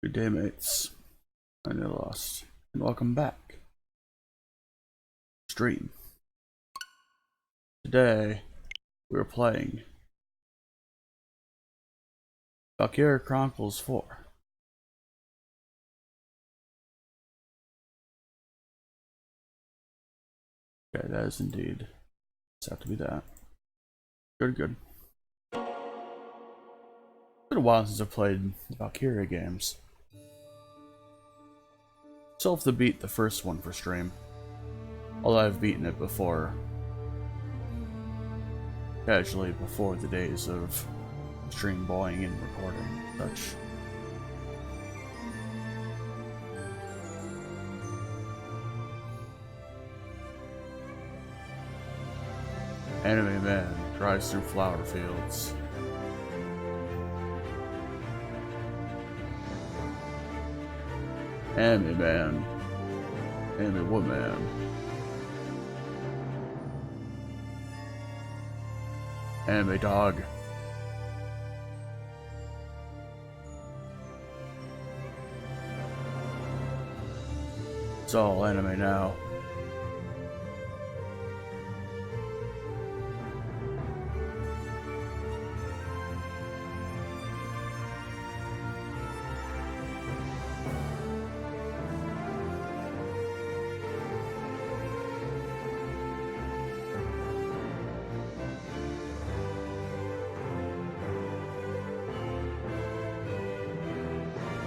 Good day, mates. I'm Lost, and welcome back. Stream. Today, we're playing Valkyria Chronicles 4. Okay, that is indeed. It's have to be that. Good. It's been a while since I've played the Valkyria games. Still have to beat the first one for stream. Although I've beaten it before. Casually before the days of stream boying and recording and such. Anime man drives through flower fields. Anime man. Anime woman. Anime dog. It's all anime now.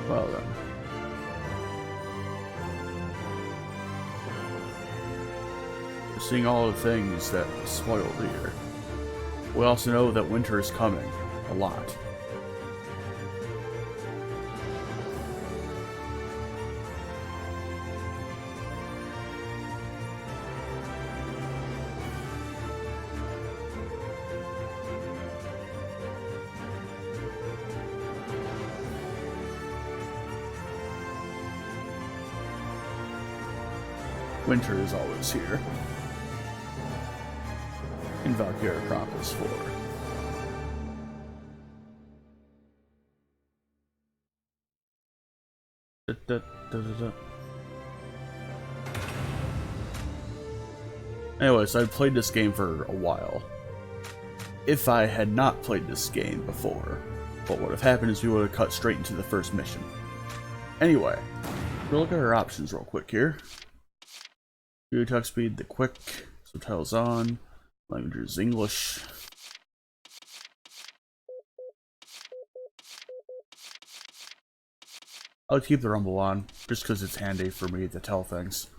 Well then. We're seeing all the things that spoiled here. We also know that winter is coming. A lot. Winter is always here. In Valkyria Chronicles 4. Anyways, I've played this game for a while. If I had not played this game before, what would have happened is we would have cut straight into the first mission. Anyway, we'll look at our options real quick here. Video talk speed, the quick, subtitles on, language is English. I'll keep the rumble on, just because it's handy for me to tell things.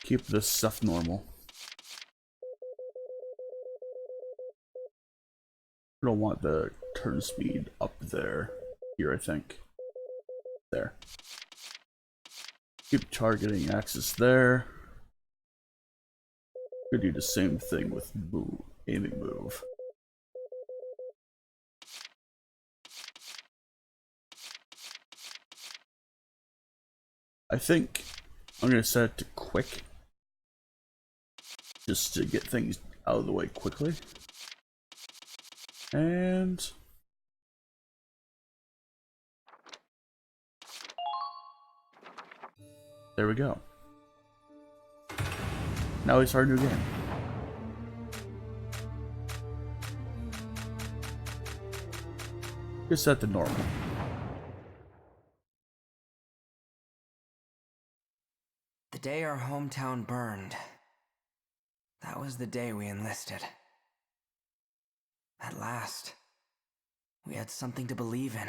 Keep this stuff normal. I don't want the turn speed up there. Here, I think. There. Keep targeting axis there. Could do the same thing with move, aiming move. I think I'm gonna set it to quick, just to get things out of the way quickly. And there we go. Now we start a new game. Just set the normal. The day our hometown burned, that was the day we enlisted. At last, we had something to believe in,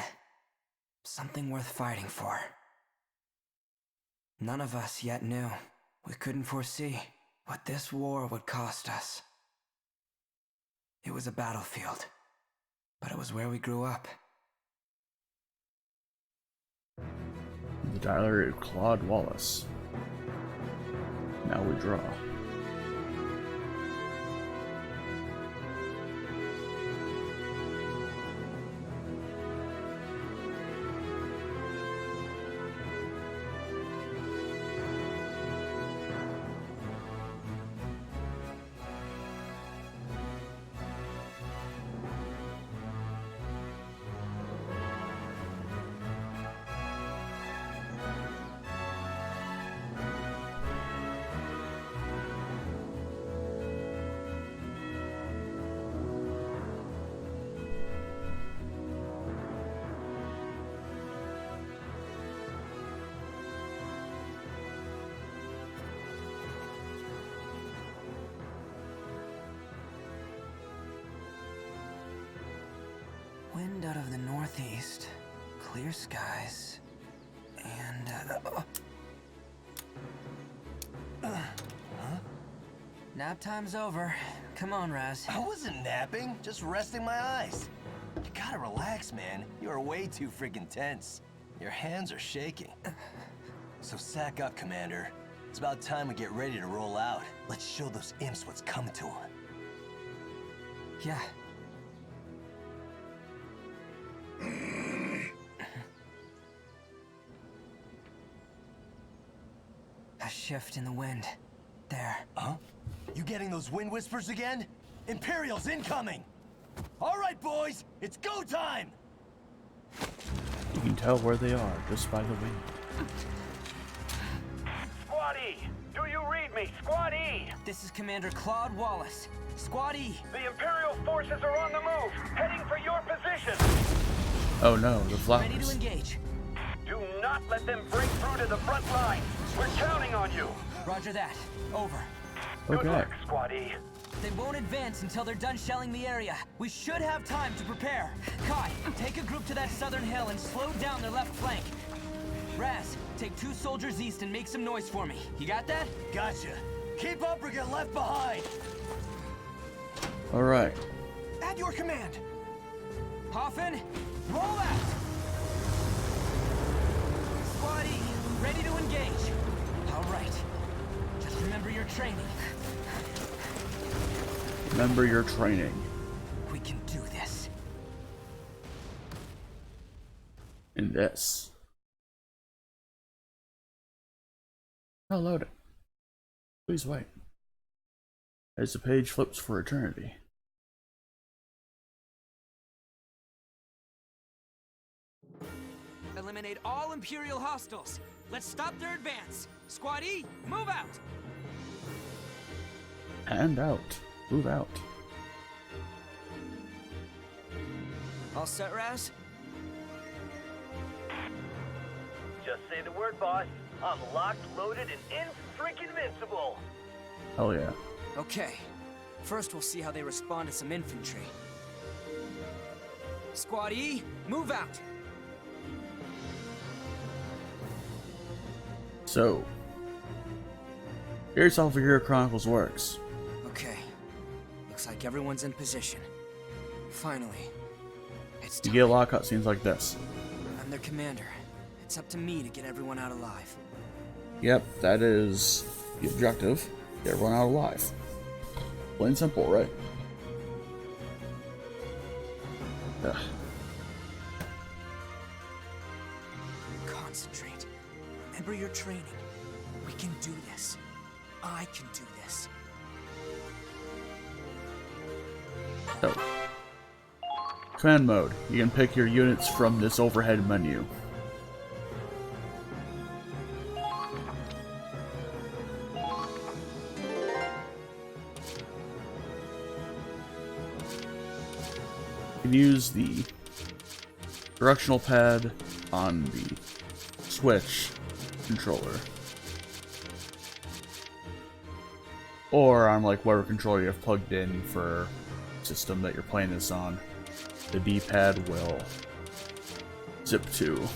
something worth fighting for. None of us yet knew, we couldn't foresee what this war would cost us. It was a battlefield, but it was where we grew up. The diary of Claude Wallace. Now we draw. Wind out of the northeast, clear skies, and nap time's over. Come on, Raz. I wasn't napping, just resting my eyes. You gotta relax, man. You are way too freaking tense. Your hands are shaking. So sack up, Commander. It's about time we get ready to roll out. Let's show those imps what's coming to them. Yeah. A shift in the wind. There. Huh? You getting those wind whispers again? Imperials incoming! All right, boys, it's go time! You can tell where they are just by the wind. Squad E! Do you read me? Squad E! This is Commander Claude Wallace. Squad E! The Imperial forces are on the move, heading for your position! Oh no, the flowers. Ready to engage. Do not let them break through to the front line! We're counting on you! Roger that. Over. Good Okay. luck, Squad E. They won't advance until they're done shelling the area. We should have time to prepare. Kai, take a group to that southern hill and slow down their left flank. Raz, take 2 soldiers east and make some noise for me. You got that? Gotcha. Keep up or get left behind. Alright. At your command. Hoffman, roll out! Squad E, ready to engage. All right. Just remember your training. Remember your training. We can do this. In this. I'll load it. Please wait. As the page flips for eternity. Eliminate all Imperial hostiles. Let's stop their advance. Squad E, move out! And out. Move out. All set, Raz? Just say the word, boss. I'm locked, loaded, and in-freaking-vincible! Hell yeah. Okay. First, we'll see how they respond to some infantry. Squad E, move out! So, here's how Valkyria Chronicles works. Okay. Looks like everyone's in position. Finally. It's You time. get a lot of cutscenes like this. I'm their commander. It's up to me to get everyone out alive. Yep, that is the objective. Get everyone out alive. Plain and simple, right? Ugh. Concentrate. Remember your training. We can do this. I can do this. So, command mode. You can pick your units from this overhead menu. You can use the directional pad on the Switch controller. Or on like whatever controller you have plugged in for system that you're playing this on. The D-pad will zip to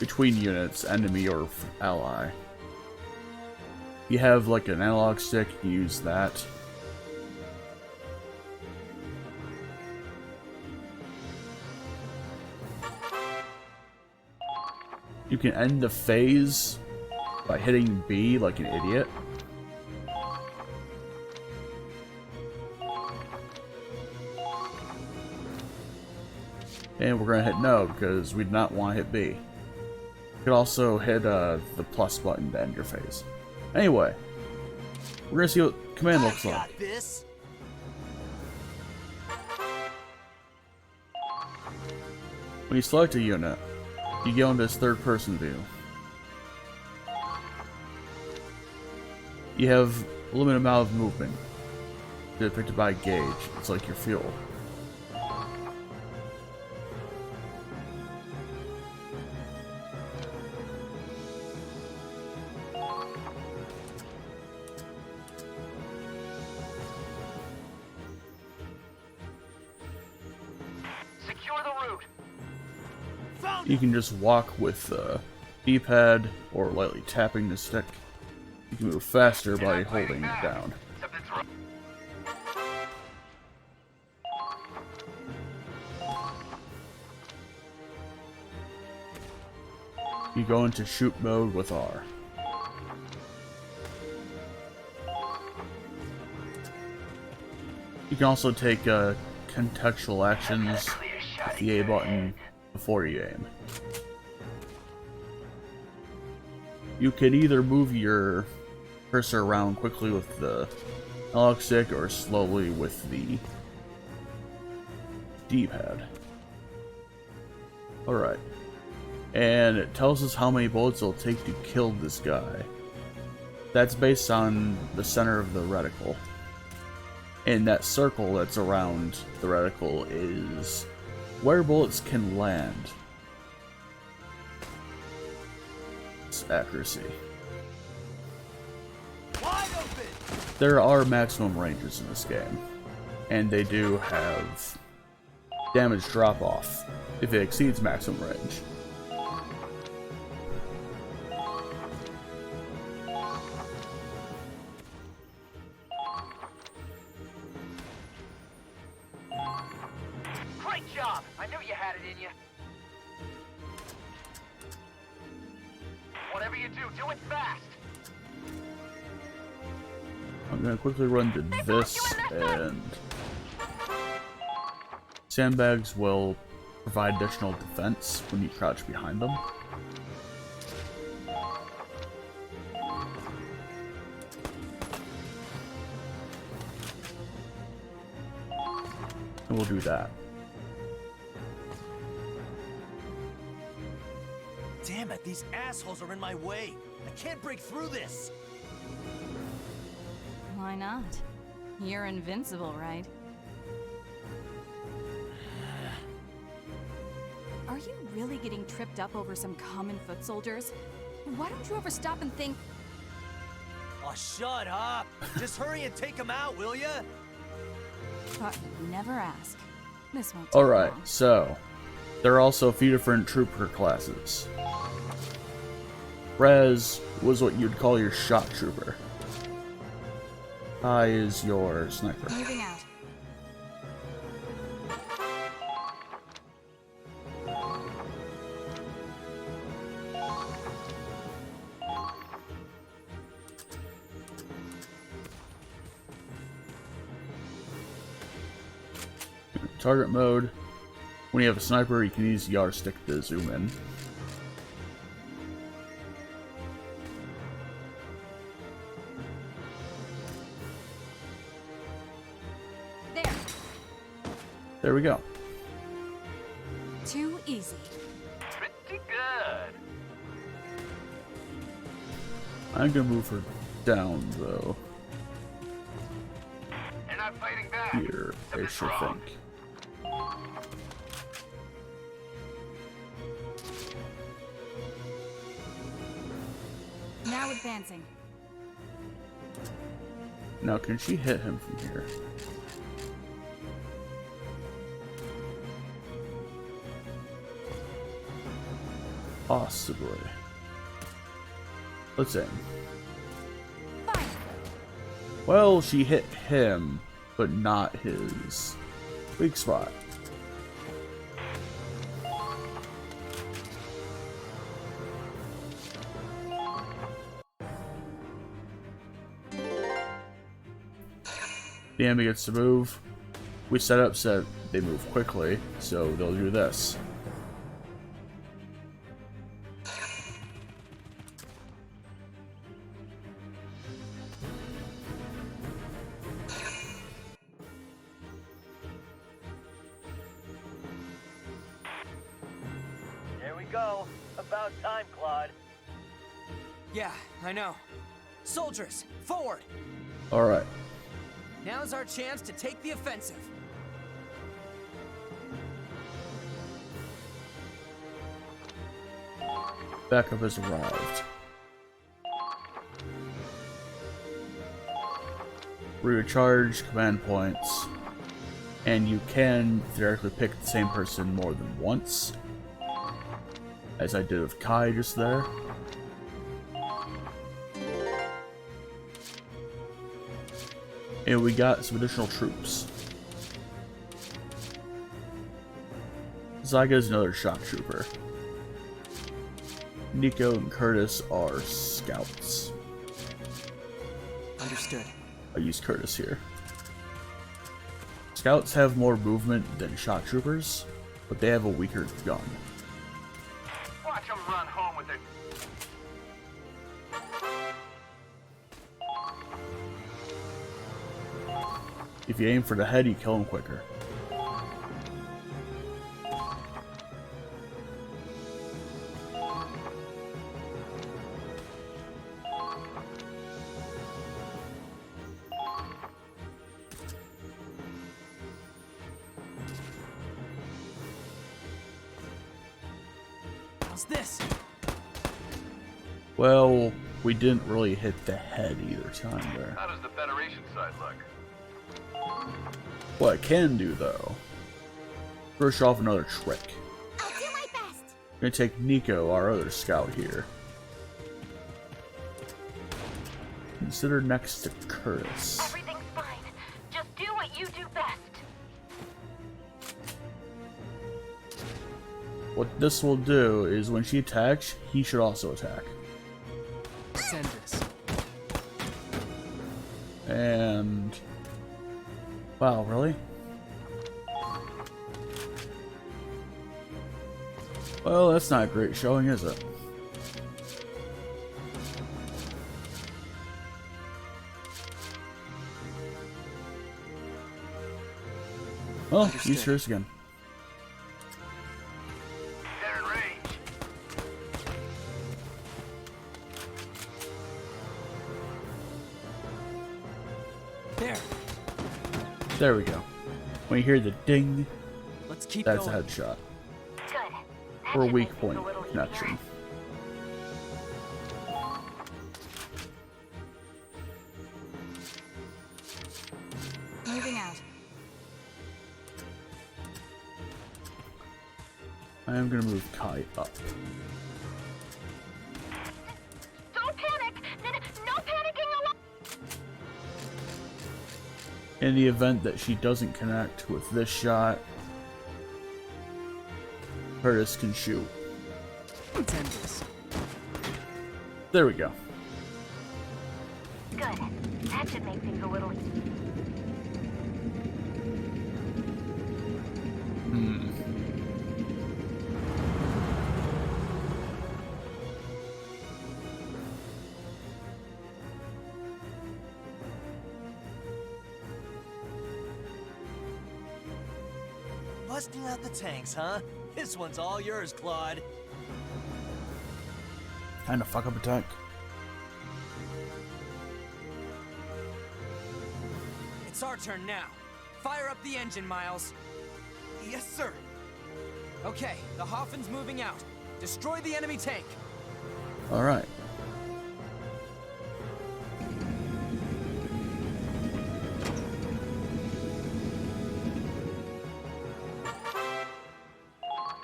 between units, enemy or ally. If you have like an analog stick, you can use that. You can end the phase by hitting B like an idiot. And we're gonna hit no because we do not want to hit B. You could also hit the plus button to end your phase. Anyway, we're gonna see what command looks I like. got this. When you select a unit, you go into this third-person view. You have a limited amount of movement depicted by a gauge. It's like your fuel. Secure route. You can just walk with the D-pad or lightly tapping the stick. You can move faster by holding it down. Something's wrong. You go into shoot mode with R. You can also take contextual actions with the A button before you aim. You can either move your cursor around quickly with the analog stick or slowly with the D-pad. Alright. And it tells us how many bullets it'll take to kill this guy. That's based on the center of the reticle. And that circle that's around the reticle is where bullets can land. It's accuracy. Wide open! There are maximum ranges in this game, and they do have damage drop off if it exceeds maximum range. Great job! I knew you had it in you. Whatever you do, do it fast. I'm gonna quickly run to this, and sandbags will provide additional defense when you crouch behind them. And we'll do that. Damn it, these assholes are in my way. I can't break through this. Why not? You're invincible, right? Are you really getting tripped up over some common foot soldiers? Why don't you ever stop and think, Oh, shut up. Just hurry and take them out, will ya? never ask. This won't take Alright, long. so there are also a few different trooper classes. Res was what you'd call your shot trooper. I is your sniper. Moving out. Target mode. When you have a sniper, you can use the R stick to zoom in. There. There we go. Too easy. Pretty good. I'm gonna move her down though. You're not fighting back. Here, I Something's should wrong. think. Now advancing. Now, can she hit him from here? Possibly. Let's aim. Fire. Well, she hit him, but not his weak spot. The enemy gets to move. We set up so they move quickly, so they'll do this. Here we go. About time, Claude. Yeah, I know. Soldiers, forward! Alright. Now's our chance to take the offensive. Backup has arrived. Recharge command points. And you can theoretically pick the same person more than once, as I did with Kai just there. And we got some additional troops. Zyga is another shock trooper. Nico and Curtis are scouts. Understood. I use Curtis here. Scouts have more movement than shock troopers, but they have a weaker gun. Watch them run home with it. If you aim for the head, you kill him quicker. How's this? Well, we didn't really hit the head either time there. How does the Federation side look? What I can do, though, first off another trick. I'll do my best. I'm gonna take Nico, our other scout here. Consider next to Curtis. Everything's fine. Just do what you do best. What this will do is when she attacks, he should also attack. Let's end this. And... wow, really? Well, that's not a great showing, is it? Well, use yours again. They're in range. There. There we go. When you hear the ding, Let's keep that's going. a headshot. Good. That Or a should weak make things point a little connection. easier. Moving out. I am gonna move Kai up. Don't panic! No panicking alone! In the event that she doesn't connect with this shot, Curtis can shoot. Let's end this. There we go. Good. That should make things a little easier. Busting out the tanks, huh? This one's all yours, Claude. Kinda fuck up attack. It's our turn now. Fire up the engine, Miles. Yes, sir. Okay, the Hoffen's moving out. Destroy the enemy tank. Alright.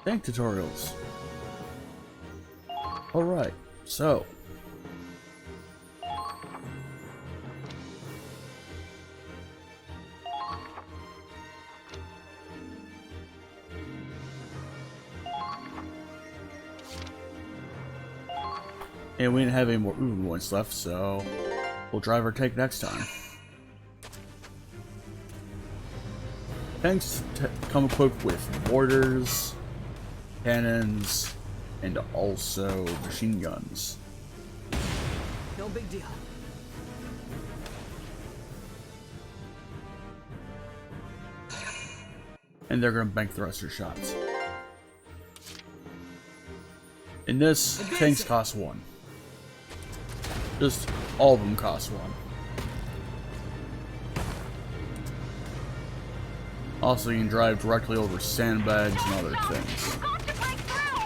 Tank tutorials. Alright, so. And we didn't have any more Uber points left, so we'll drive our tank next time. Tanks come equipped with mortars, cannons, and also machine guns. No big deal. And they're gonna bank the rest of your shots. In this, tanks cost 1. Just all of them cost 1. Also, you can drive directly over sandbags and other things. Got to break through!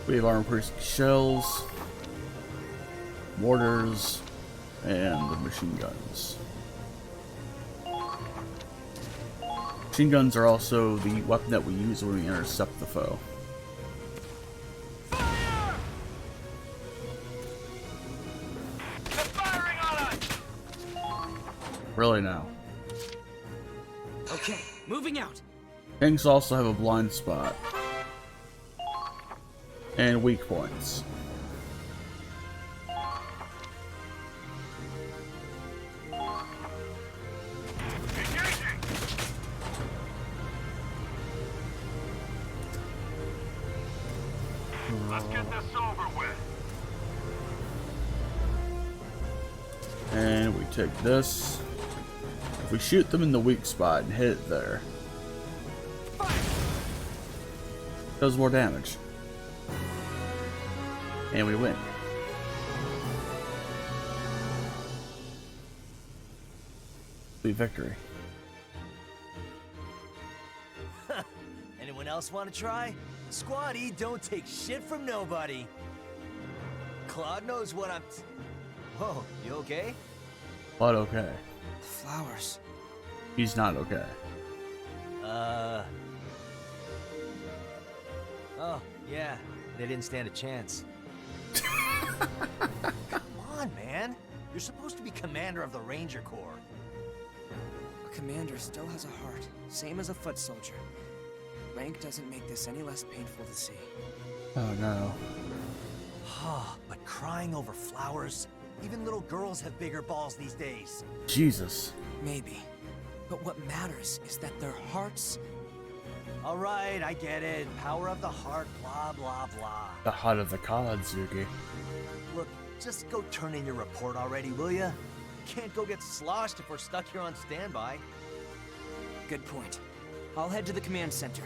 We have armor-piercing shells. mortars, and the machine guns. Machine guns are also the weapon that we use when we intercept the foe. Really now. Okay, moving out. Tanks also have a blind spot. And weak points. Let's get this over with. And we take this. If we shoot them in the weak spot and hit it there, does more damage. And we win. Sweet victory. Anyone else want to try? Squatty don't take shit from nobody. Claude knows what I'm... Whoa, you okay? But okay. Flowers. He's not okay. Oh, yeah. They didn't stand a chance. Come on, man. You're supposed to be commander of the Ranger Corps. A commander still has a heart, same as a foot soldier. Rank doesn't make this any less painful to see. Oh no. But crying over flowers? Even little girls have bigger balls these days. Jesus. Maybe. But what matters is that their hearts... All right, I get it. Power of the heart, blah, blah, blah. The heart of the cod, Zuki. Look, just go turn in your report already, will ya? Can't go get sloshed if we're stuck here on standby. Good point. I'll head to the command center.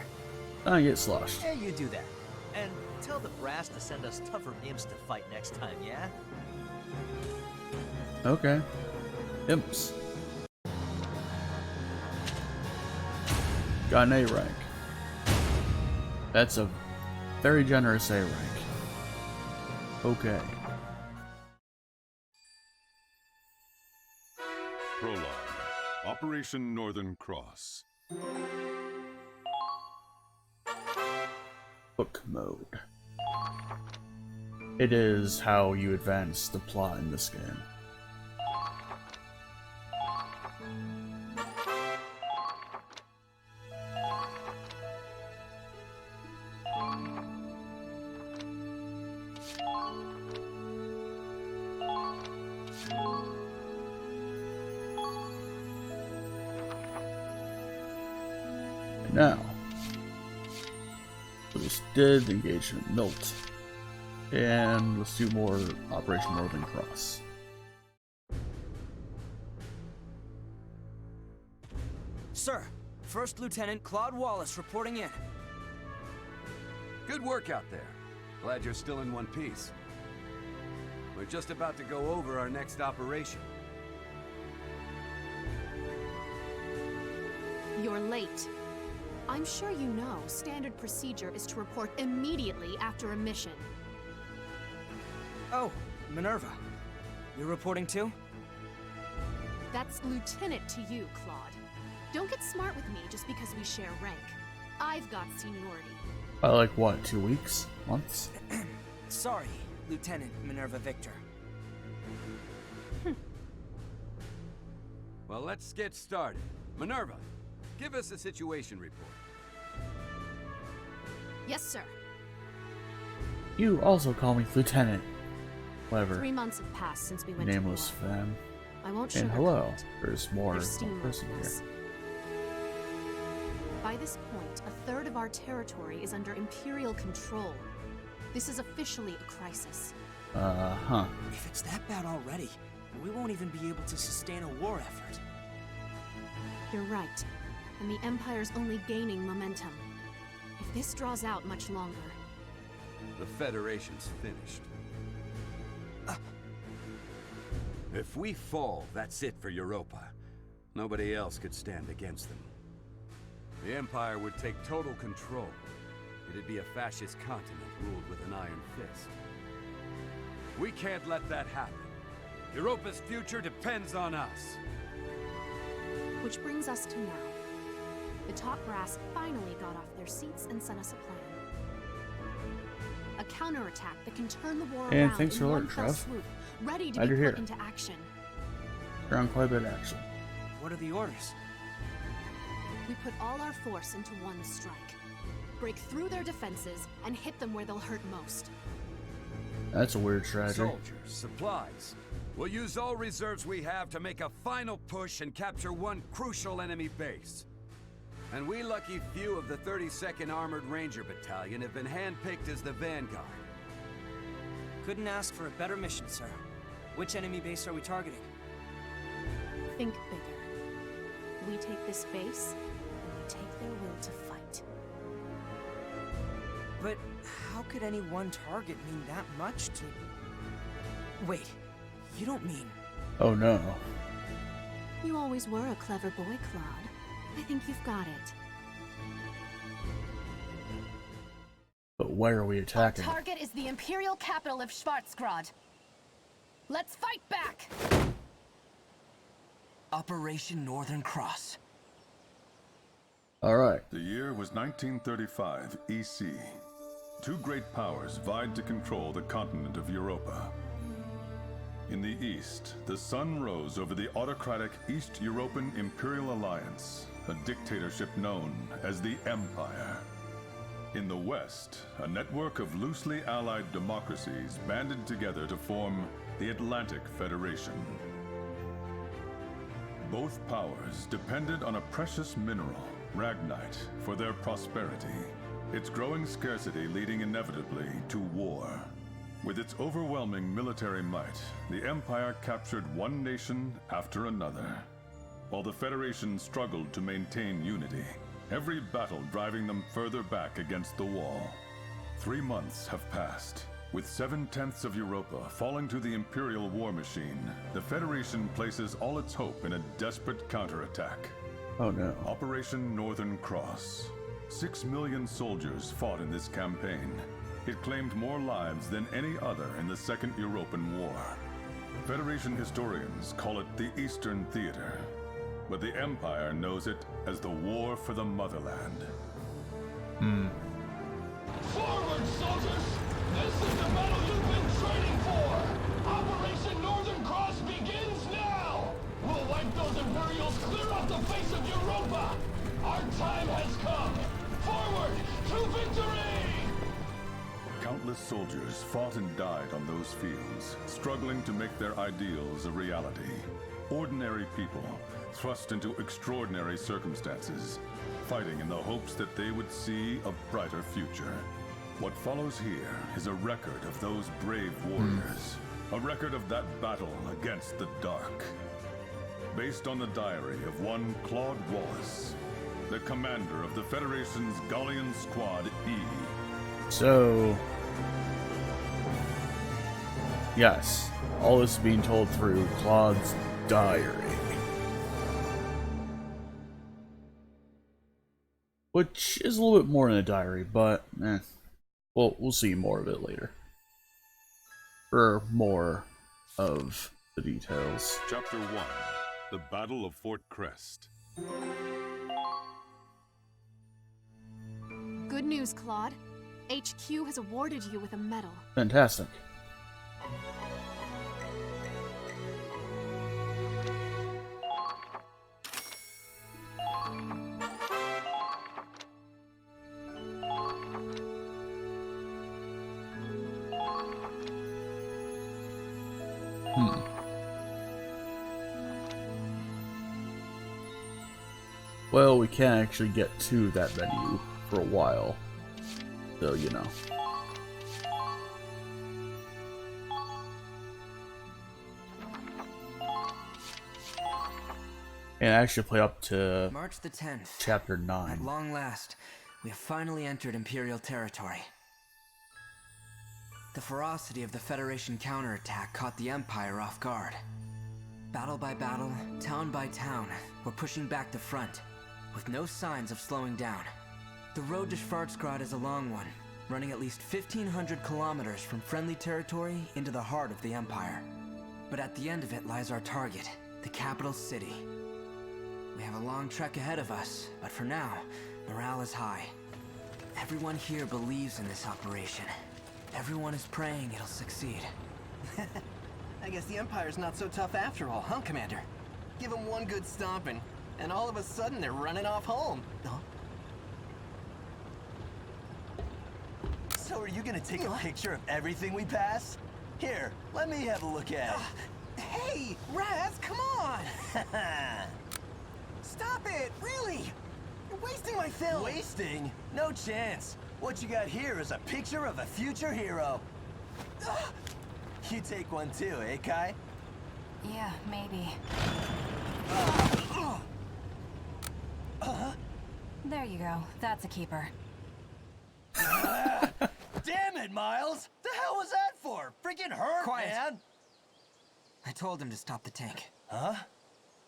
I get sloshed. Yeah, you do that. And tell the brass to send us tougher imps to fight next time, yeah? Okay. Imps. Got an A rank. That's a very generous A rank. Okay. Prologue. Operation Northern Cross. Book mode. It is how you advance the plot in this game. Now, we just did engagement Milt, and let's do more Operation Northern Cross. Sir, First Lieutenant Claude Wallace reporting in. Good work out there. Glad you're still in one piece. We're just about to go over our next operation. You're late. I'm sure you know standard procedure is to report immediately after a mission. Oh, Minerva. You're reporting too? That's lieutenant to you, Claude. Don't get smart with me just because we share rank. I've got seniority. By like what, 2 weeks? Months? Sorry, Lieutenant Minerva Victor. Well, let's get started. Minerva, give us a situation report. Yes, sir. You also call me Lieutenant. Whatever. 3 months have passed since we went Nameless to war. fam. I won't And sugarcoat hello. it. There's more There's steam person below here. us. By this point, a third of our territory is under Imperial control. This is officially a crisis. Huh. If it's that bad already, we won't even be able to sustain a war effort. You're right. And the Empire's only gaining momentum. If this draws out much longer... The Federation's finished. If we fall, that's it for Europa. Nobody else could stand against them. The Empire would take total control. It'd be a fascist continent ruled with an iron fist. We can't let that happen. Europa's future depends on us. Which brings us to now. The top brass finally got off their seats and sent us a plan. A counterattack that can turn the war And around thanks for in one alerting, fell Trev. swoop, ready to Glad be you're put here. into action. You're on quite a bit of action. What are the orders? We put all our force into one strike. Break through their defenses and hit them where they'll hurt most. That's a weird strategy. Soldiers, supplies. We'll use all reserves we have to make a final push and capture one crucial enemy base. And we lucky few of the 32nd Armored Ranger Battalion have been handpicked as the vanguard. Couldn't ask for a better mission, sir. Which enemy base are we targeting? Think bigger. We take this base, and we take their will to fight. But how could any one target mean that much to... Wait, you don't mean... Oh no. You always were a clever boy, Claude. I think you've got it. But where are we attacking? Target is the Imperial capital of Schwarzgrad. Let's fight back! Operation Northern Cross. Alright. The year was 1935 EC. Two great powers vied to control the continent of Europa. In the east, the sun rose over the autocratic East European Imperial Alliance, a dictatorship known as the Empire. In the west, a network of loosely allied democracies banded together to form the Atlantic Federation. Both powers depended on a precious mineral, Ragnite, for their prosperity, its growing scarcity leading inevitably to war. With its overwhelming military might, the Empire captured one nation after another, while the Federation struggled to maintain unity, every battle driving them further back against the wall. 3 months have passed. With 7/10 of Europa falling to the Imperial war machine, the Federation places all its hope in a desperate counterattack. Oh no. Operation Northern Cross. 6 million soldiers fought in this campaign. It claimed more lives than any other in the Second European War. Federation historians call it the Eastern Theater, but the Empire knows it as the War for the Motherland. Forward, soldiers! This is the battle you've been training for! Operation Northern Cross begins now! We'll wipe those Imperials clear off the face of Europa! Our time has come! Forward to victory! Countless soldiers fought and died on those fields, struggling to make their ideals a reality. Ordinary people, thrust into extraordinary circumstances, fighting in the hopes that they would see a brighter future. What follows here is a record of those brave warriors, a record of that battle against the dark. Based on the diary of one Claude Wallace, the commander of the Federation's Galleon Squad E. So, yes, all this is being told through Claude's diary. Which is a little bit more in the diary, but well, we'll see more of it later. Or more of the details. Chapter 1. The Battle of Fort Crest. Good news, Claude. HQ has awarded you with a medal. Fantastic. Well, we can't actually get to that venue for a while, so you know. And actually play up to March the 10th. chapter 9. At long last, we have finally entered Imperial territory. The ferocity of the Federation counterattack caught the Empire off guard. Battle by battle, town by town, we're pushing back the front, with no signs of slowing down. The road to Schwarzgrad is a long one, running at least 1,500 kilometers from friendly territory into the heart of the Empire. but at the end of it lies our target, the capital city. We have a long trek ahead of us, but for now, morale is high. Everyone here believes in this operation. Everyone is praying it'll succeed. I guess the Empire's not so tough after all, huh, Commander? Give them one good stomping, and all of a sudden they're running off home. Huh? So are you gonna take a picture of everything we pass? Here, let me have a look at it. Hey, Raz, come on! Stop it, really! You're wasting my film! Wasting? No chance. What you got here is a picture of a future hero. You take one too, eh, Kai? Yeah, maybe. There you go. That's a keeper. Damn it, Miles! The hell was that for? Freaking hurt, Quiet. man! I told him to stop the tank. Huh?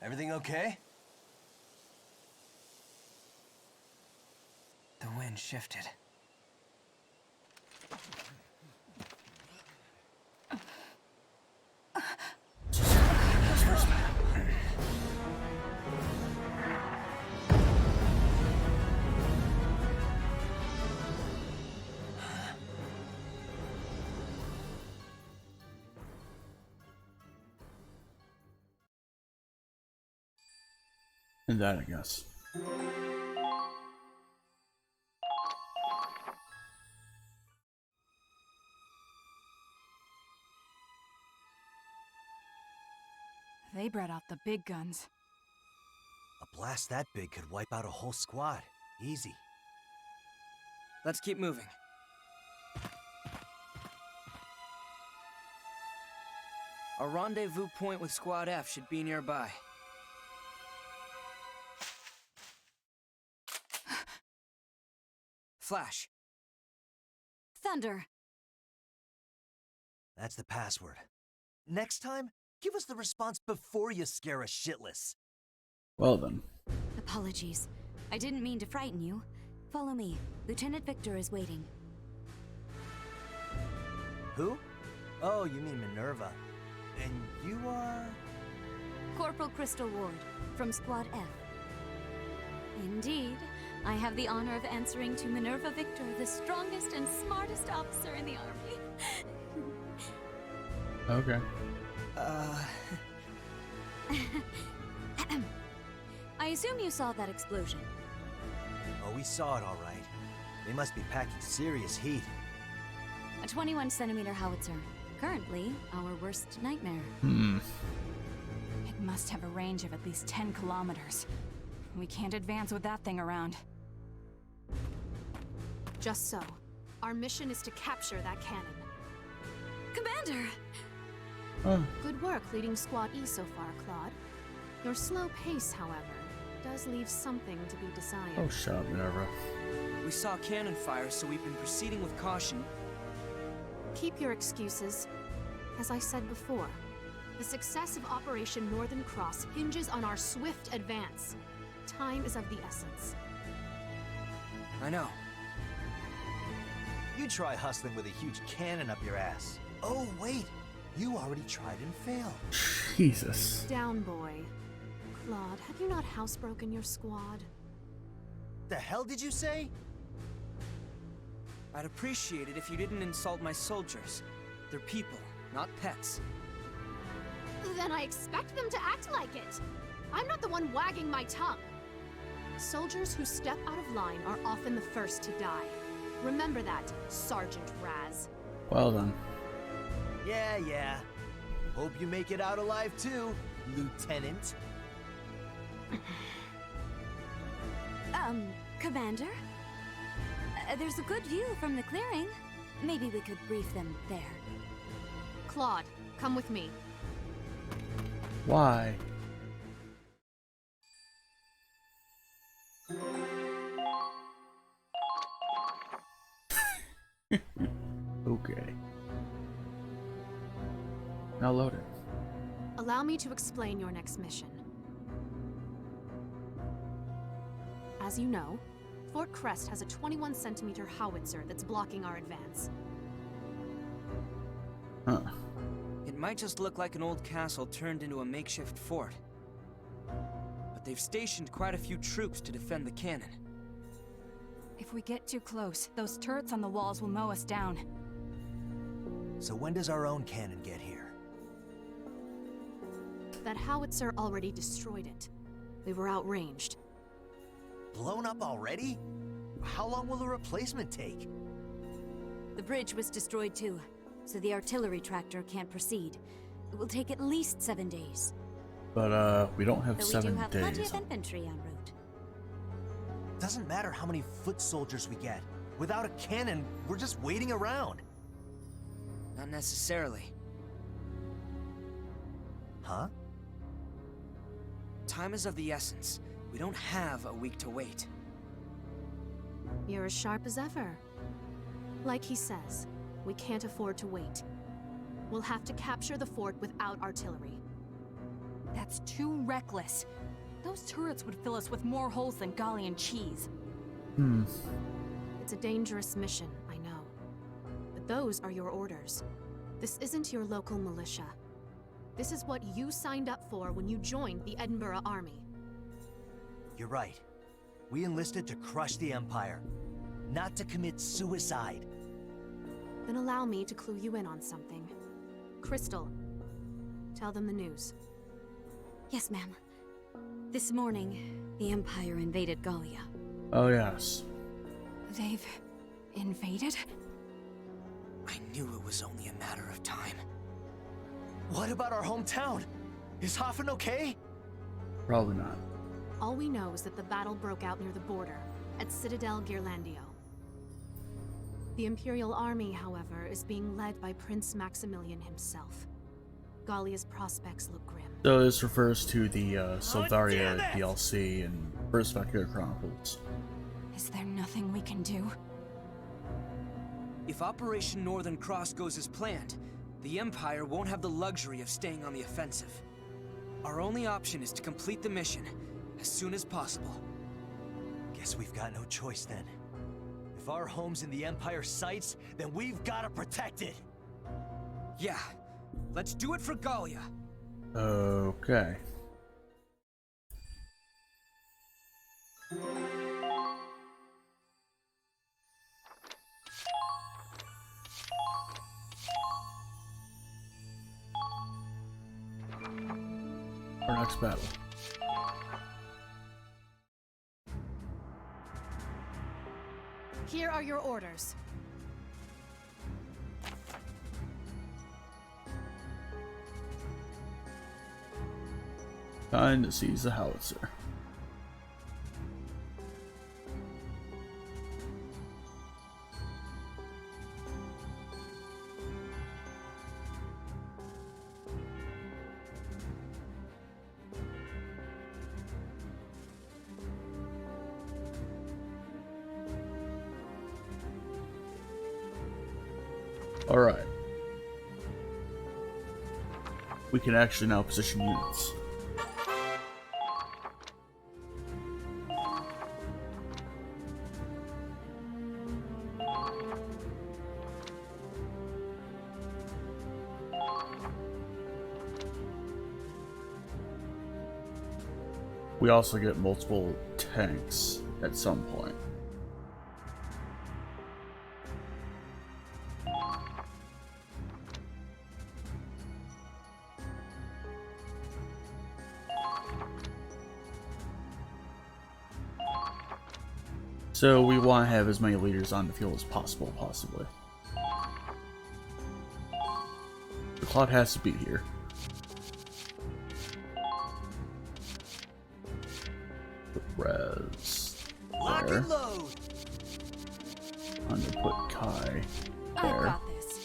Everything okay? The wind shifted. And that, I guess. They brought out the big guns. A blast that big could wipe out a whole squad. Easy. Let's keep moving. Our rendezvous point with Squad F should be nearby. Flash. Thunder! That's the password. Next time, give us the response before you scare us shitless. Well then. Apologies. I didn't mean to frighten you. Follow me. Lieutenant Victor is waiting. Who? Oh, you mean Minerva. And you are... Corporal Crystal Ward, from Squad F. Indeed. I have the honor of answering to Minerva Victor, the strongest and smartest officer in the army. Okay. I assume you saw that explosion. Oh, we saw it all right. They must be packing serious heat. A 21-centimeter howitzer. Currently, our worst nightmare. It must have a range of at least 10 kilometers. We can't advance with that thing around. Just so. Our mission is to capture that cannon. Commander! Good work leading Squad E so far, Claude. Your slow pace, however, does leave something to be desired. Oh, shut up, Minerva. We saw cannon fire, so we've been proceeding with caution. Keep your excuses. As I said before, the success of Operation Northern Cross hinges on our swift advance. Time is of the essence. I know. You try hustling with a huge cannon up your ass. Oh, wait. You already tried and failed. Jesus. Down, boy. Claude, have you not housebroken your squad? The hell did you say? I'd appreciate it if you didn't insult my soldiers. They're people, not pets. Then I expect them to act like it. I'm not the one wagging my tongue. Soldiers who step out of line are often the first to die. Remember that, Sergeant Raz. Well then. Yeah. Hope you make it out alive too, Lieutenant. Commander? There's a good view from the clearing. Maybe we could brief them there. Claude, come with me. Why? Okay. Now load it. Allow me to explain your next mission. As you know, Fort Crest has a 21-centimeter howitzer that's blocking our advance. It might just look like an old castle turned into a makeshift fort. But they've stationed quite a few troops to defend the cannon. If we get too close, those turrets on the walls will mow us down. So when does our own cannon get here? That howitzer already destroyed it. We were outranged. Blown up already? How long will the replacement take? The bridge was destroyed too, so the artillery tractor can't proceed. It will take at least 7 days. But we don't have Though 7 we do have plenty days. of infantry en route. Doesn't matter how many foot soldiers we get. Without a cannon, we're just waiting around. Not necessarily. Huh? Time is of the essence. We don't have a week to wait. You're as sharp as ever. Like he says, we can't afford to wait. We'll have to capture the fort without artillery. That's too reckless. Those turrets would fill us with more holes than Gallian cheese. It's a dangerous mission, I know. But those are your orders. This isn't your local militia. This is what you signed up for when you joined the Edinburgh Army. You're right. We enlisted to crush the Empire, not to commit suicide. Then allow me to clue you in on something. Crystal, tell them the news. Yes, ma'am. This morning, the Empire invaded Gallia. Oh, yes. They've invaded? I knew it was only a matter of time. What about our hometown? Is Hoffen okay? Probably not. All we know is that the battle broke out near the border, at Citadel Ghirlandaio. The Imperial Army, however, is being led by Prince Maximilian himself. Gallia's prospects look grim. So this refers to the Valkyria DLC and First Valkyria Chronicles. Is there nothing we can do? If Operation Northern Cross goes as planned, the Empire won't have the luxury of staying on the offensive. Our only option is to complete the mission as soon as possible. Guess we've got no choice then. If our home's in the Empire's sights, then we've got to protect it. Yeah, let's do it for Gallia. Okay. Our next battle. Here are your orders. Time to seize the howitzer. Alright. We can actually now position units. We also get multiple tanks at some point. So we want to have as many leaders on the field as possible, possibly. The clock has to be here. Res Lock there. and load. I'm gonna put Kai I've there. got this.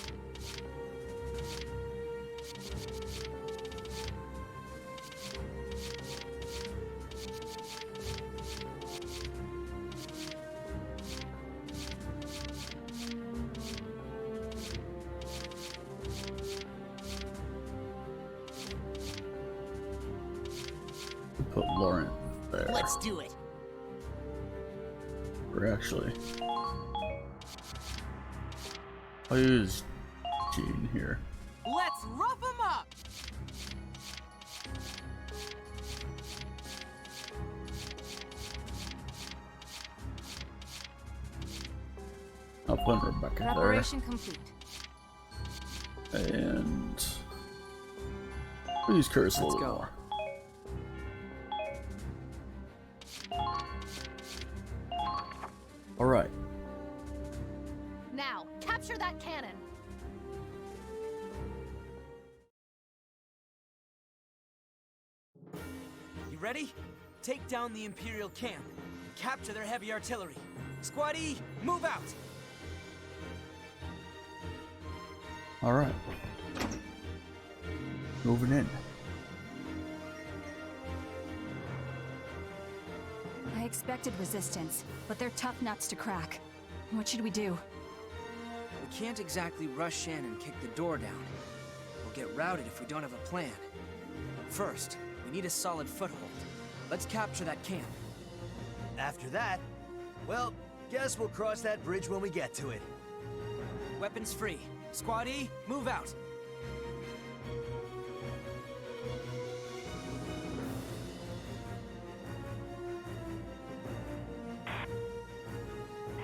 Put Lauren there. Let's do it. Or actually, I'll use Gene here. Let's rough them up! I'll put Rebecca there. Preparation complete. And please curse a little more. All right. Now, capture that cannon. You ready? Take down the Imperial camp. Capture their heavy artillery. Squad E, move out! All right. Moving in. I expected resistance, but they're tough nuts to crack. What should we do? We can't exactly rush in and kick the door down. We'll get routed if we don't have a plan. First, we need a solid foothold. Let's capture that camp. After that, well, guess we'll cross that bridge when we get to it. Weapons free. Squad E, move out.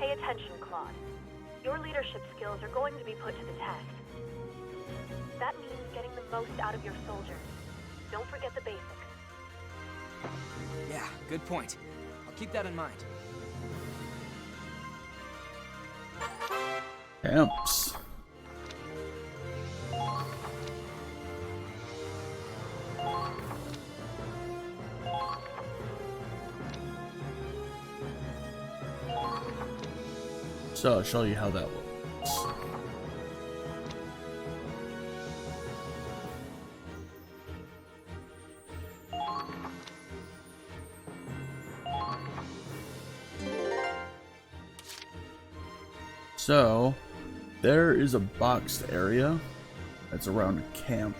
Pay attention, Claude. Your leadership skills are going to be put to the test. That means getting the most out of your soldiers. Don't forget the basics. Yeah, good point. I'll keep that in mind. Camps. So I'll show you how that works. So there is a boxed area that's around a camp.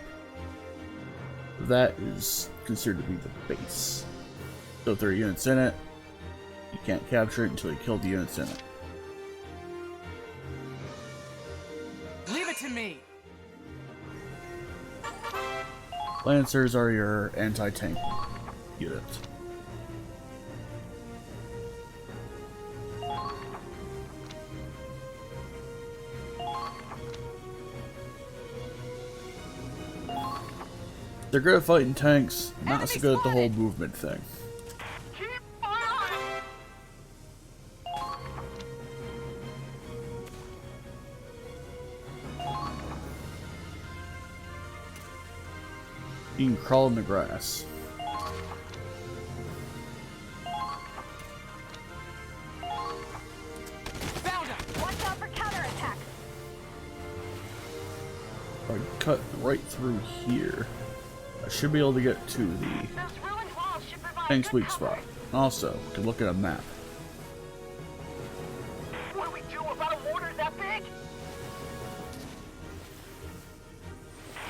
That is considered to be the base. So if there are units in it, you can't capture it until you kill the units in it. Leave it to me! Lancers are your anti-tank unit. They're good at fighting tanks, not so good at the whole movement thing. You can crawl in the grass. Found him! Watch out for counterattacks. If I cut right through here, I should be able to get to the Those ruined walls should provide tank's good weak cover. spot. Also, to look at a map. What do we do about a mortar that big?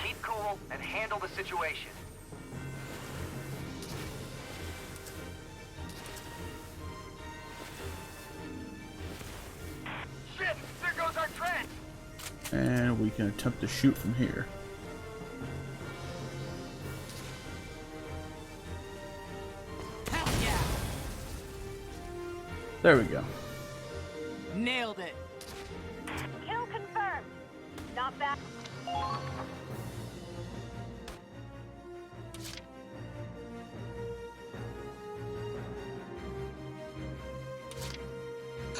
Keep cool and handle the situation. Shit! There goes our trench! And we can attempt to shoot from here. Hell yeah! There we go. Nailed it! Kill confirmed. Not bad.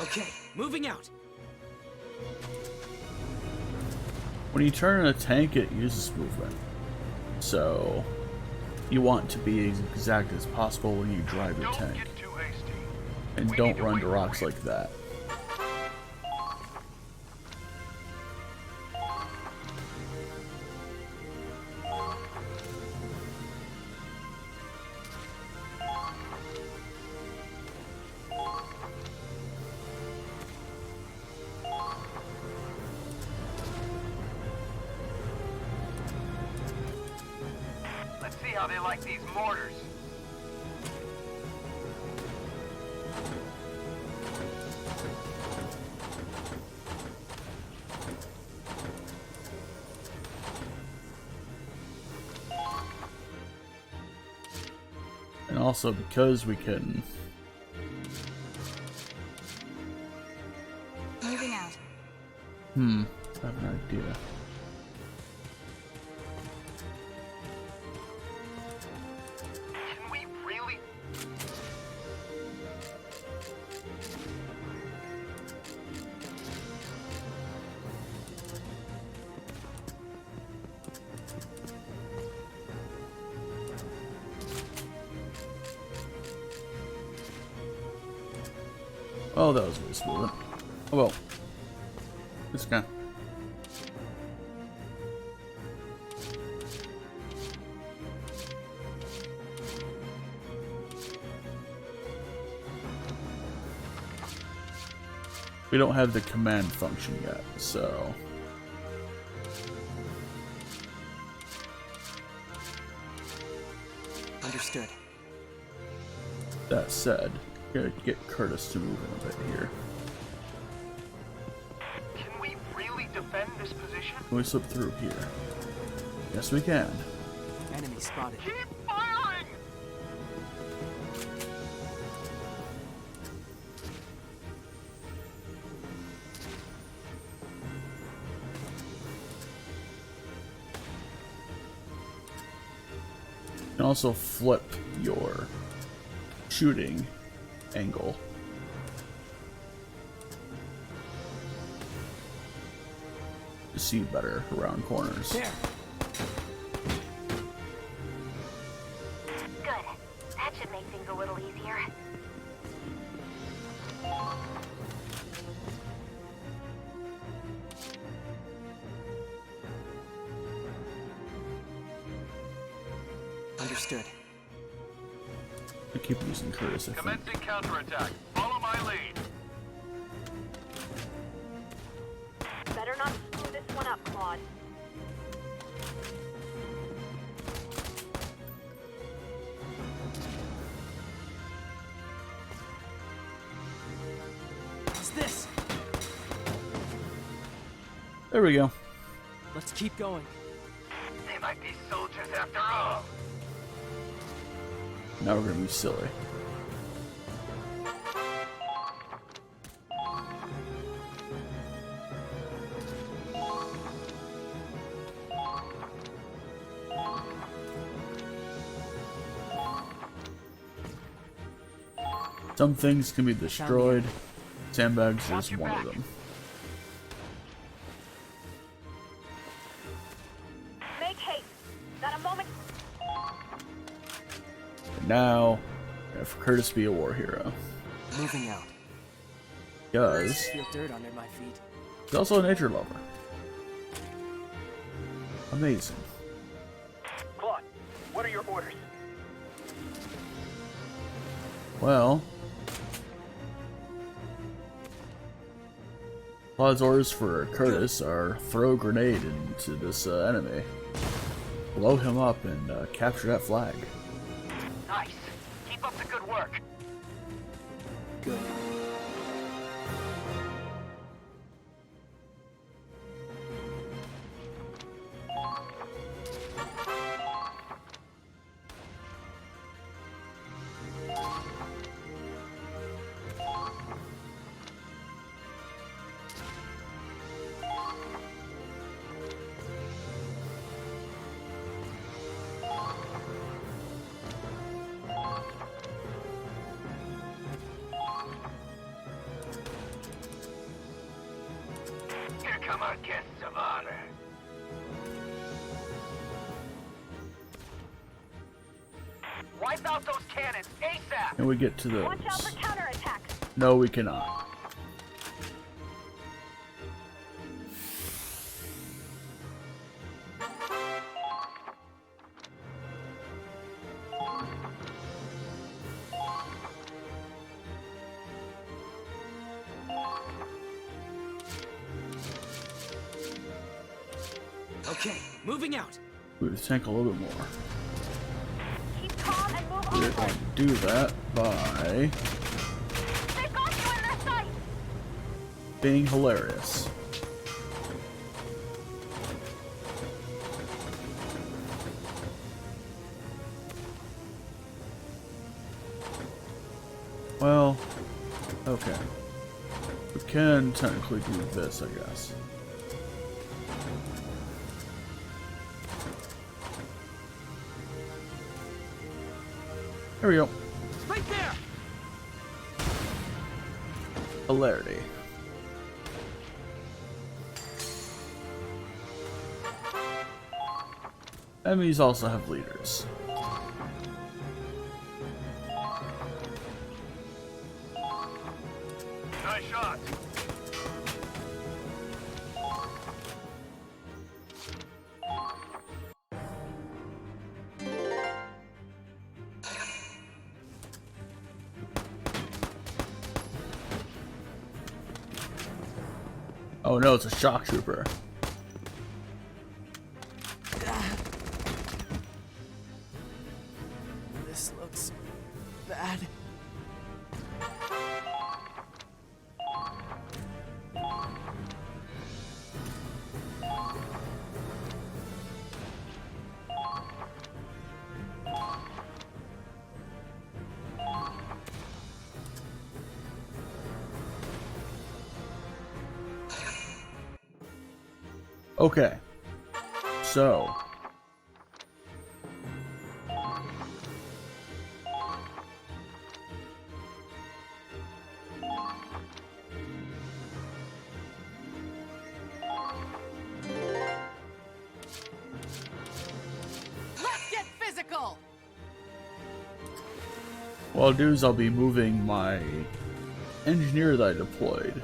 Okay, moving out. When you turn a tank, it uses movement. So, you want to be as exact as possible when you drive your tank. Don't get too hasty. And We don't need to run wait to for rocks it. like that. Let's see how they like these mortars. And also because we can... Moving out. I have an idea. Can we really? Oh, that was really smooth. Oh well. This guy. We don't have the command function yet, so... Understood. That said, gotta get Curtis to move in a bit here. Can we really defend this position? Can we slip through here? Yes, we can. Enemy spotted. Keep firing! You can also flip your shooting angle. To see better around corners. There. Good. That should make things a little easier. Understood. I keep using Curtis, I think. Commencing counterattack. Follow my lead. Better not screw this one up, Claude. What's this? There we go. Let's keep going. They might be soldiers after all. Now we're gonna be silly. Some things can be destroyed. Sandbags is one of them. Make haste. Got a moment. And now, have Curtis be a war hero. Moving out. Because Feel dirt under my feet. he's also a nature lover. Amazing. Claude, what are your orders? Well, Claude's orders for Curtis are throw a grenade into this enemy, blow him up, and capture that flag. Nice. Keep up the good work. Good. Here come our guests of honor. Wipe out those cannons, ASAP! Can we get to those? Watch out for counterattacks. No, we cannot. Okay, moving out. We would tank a little bit more. Keep calm and move We're onward. going to do that by They've got you in their sight. being hilarious. Well, okay. We can technically do this, I guess. There we go. Right there! Hilarity. Enemies also have leaders. Nice shot. Oh no, it's a shock trooper. This looks bad. Okay. So. Let's get physical! What I'll do is I'll be moving my engineer that I deployed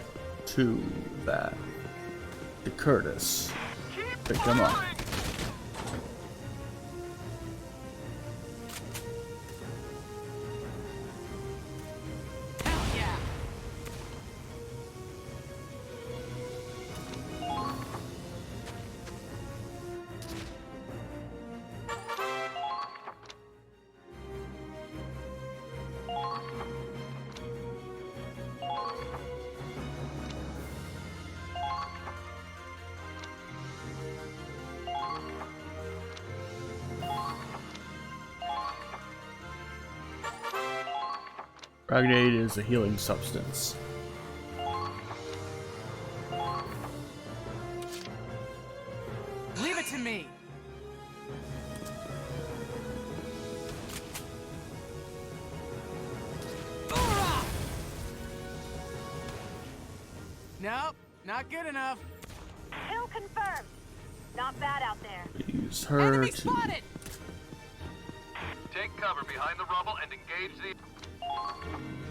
to that. To Curtis. Pick him up. Hell yeah! Ragnade is a healing substance. Leave it to me! Hoorah! Nope, not good enough. Kill confirmed. Not bad out there. Use her Enemy to. spotted! Take cover behind the rubble and engage the...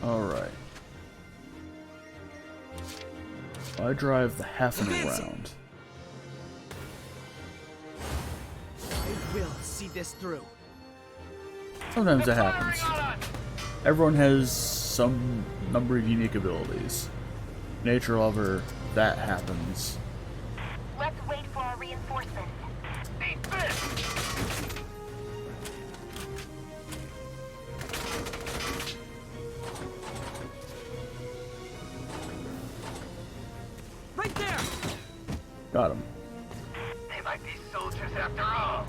Alright. I drive the half an around. I will see this through. Sometimes that happens. Everyone has some number of unique abilities. Nature lover, that happens. Let's wait for our reinforcements. Eat this! Right there! Got him. They might be soldiers after all.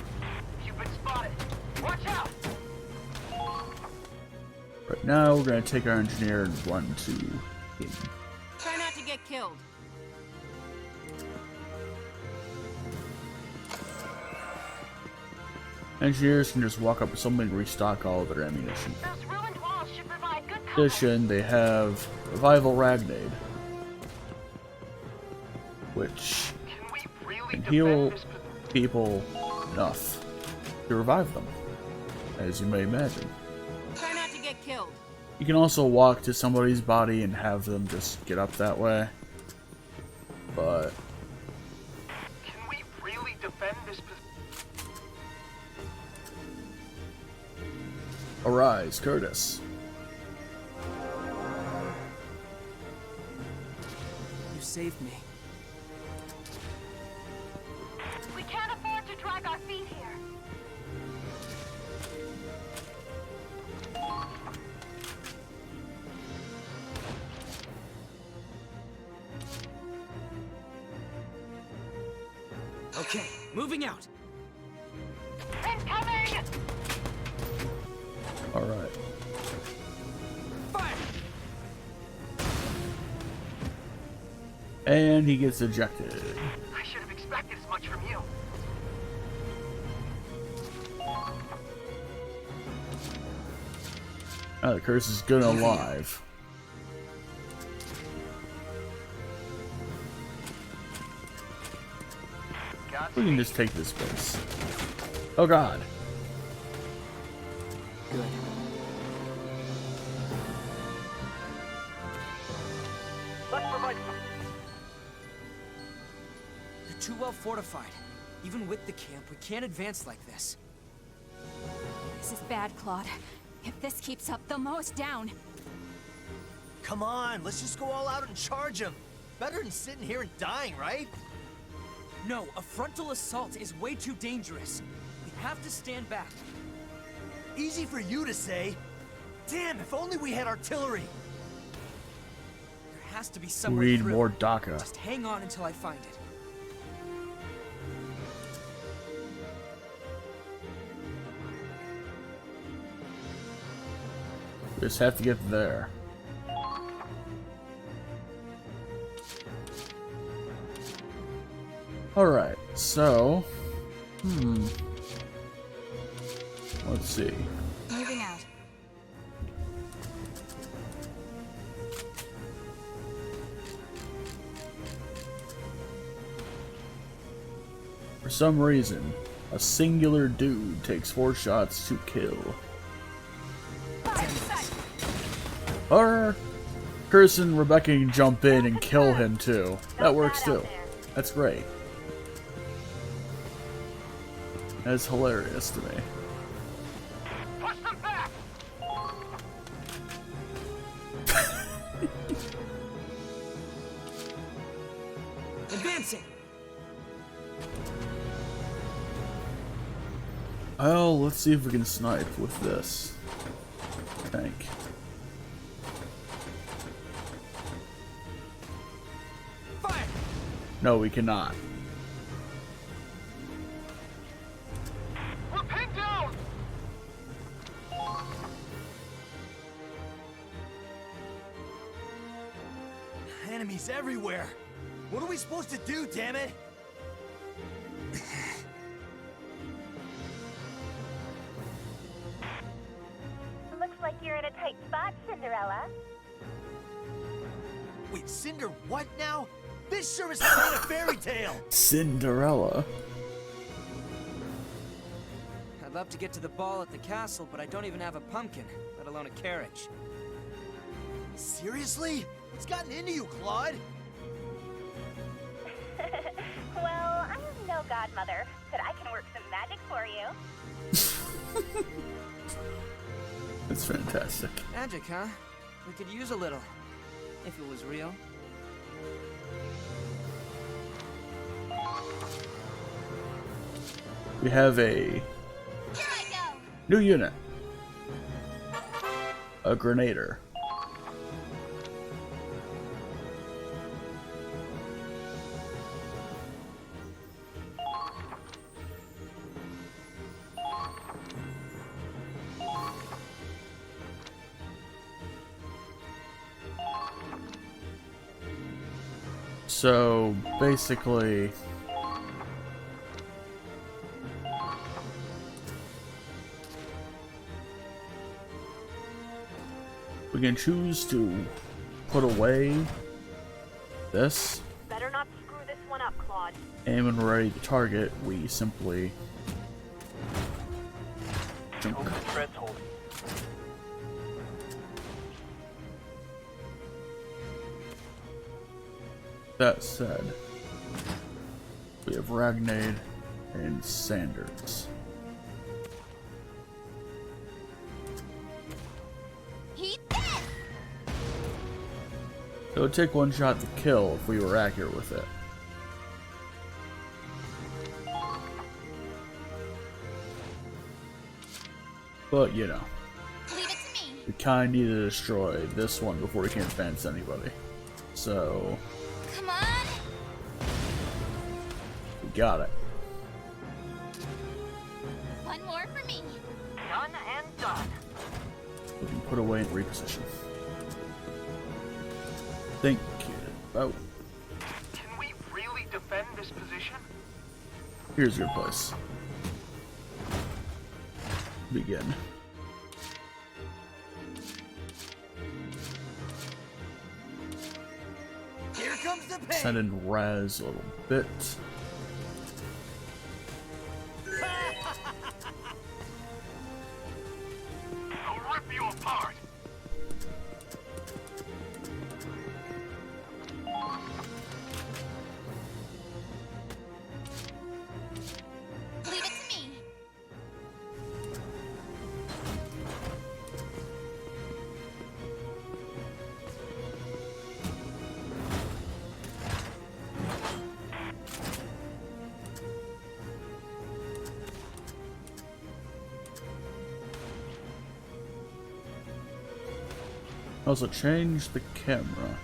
You've been spotted. Watch out! Right now, we're gonna take our engineer and run to him. Try not to get killed. Engineers can just walk up to someone and restock all of their ammunition. Those ruined walls should provide good In cover. addition, they have Revival Ragnade, which Can we really can defend heal this... people enough to revive them, as you may imagine. Try not to get killed. You can also walk to somebody's body and have them just get up that way, but Can we really defend this... arise, Curtis. You saved me. We can't afford to drag our feet here. Okay, moving out. Incoming! Alright. Fire! And he gets ejected. I should have expected as much from you. Oh, the curse is good and alive. We can just take this base. Oh god. Good. Let's provide. They're too well fortified. Even with the camp, we can't advance like this. This is bad, Claude. If this keeps up, they'll mow us down. Come on, let's just go all out and charge them. Better than sitting here and dying, right? No, a frontal assault is way too dangerous. We have to stand back. Easy for you to say. Damn, if only we had artillery. There has to be some We way need through. more DACA. Just hang on until I find it. We just have to get there. Alright, so... Let's see. Moving out. For some reason, a singular dude takes 4 shots to kill. Or Chris and Rebecca can jump in and kill him too. That works too. That's great. That's hilarious to me. Push them back! Advancing! Oh, let's see if we can snipe with this tank. Fire! No, we cannot. We're pinned down! Enemies everywhere. What are we supposed to do, damn it? Looks like you're in a tight spot, Cinderella. Wait, Cinder what now? This sure is not a fairy tale. Cinderella. I'd love to get to the ball at the castle, but I don't even have a pumpkin, let alone a carriage. Seriously? What's gotten into you, Claude? Well, I'm no godmother, but I can work some magic for you. That's fantastic. Magic, huh? We could use a little. If it was real. We have a new unit. A Grenader. So basically, we can choose to put away this. Better not screw this one up, Claude. And when we're ready to target, we simply jump. Hope the treads hold. That said, we have Ragnade and Sanders. It would take 1 shot to kill if we were accurate with it. But, you know, we kinda need to destroy this one before we can advance anybody. So, Come on! we got it. One more for me. Done and done. We can put away and reposition. Think about. Can we really defend this position? Here's your place. comes the pain. Send in Raz a little bit. I'll rip you apart. Leave it to me. Also change the camera.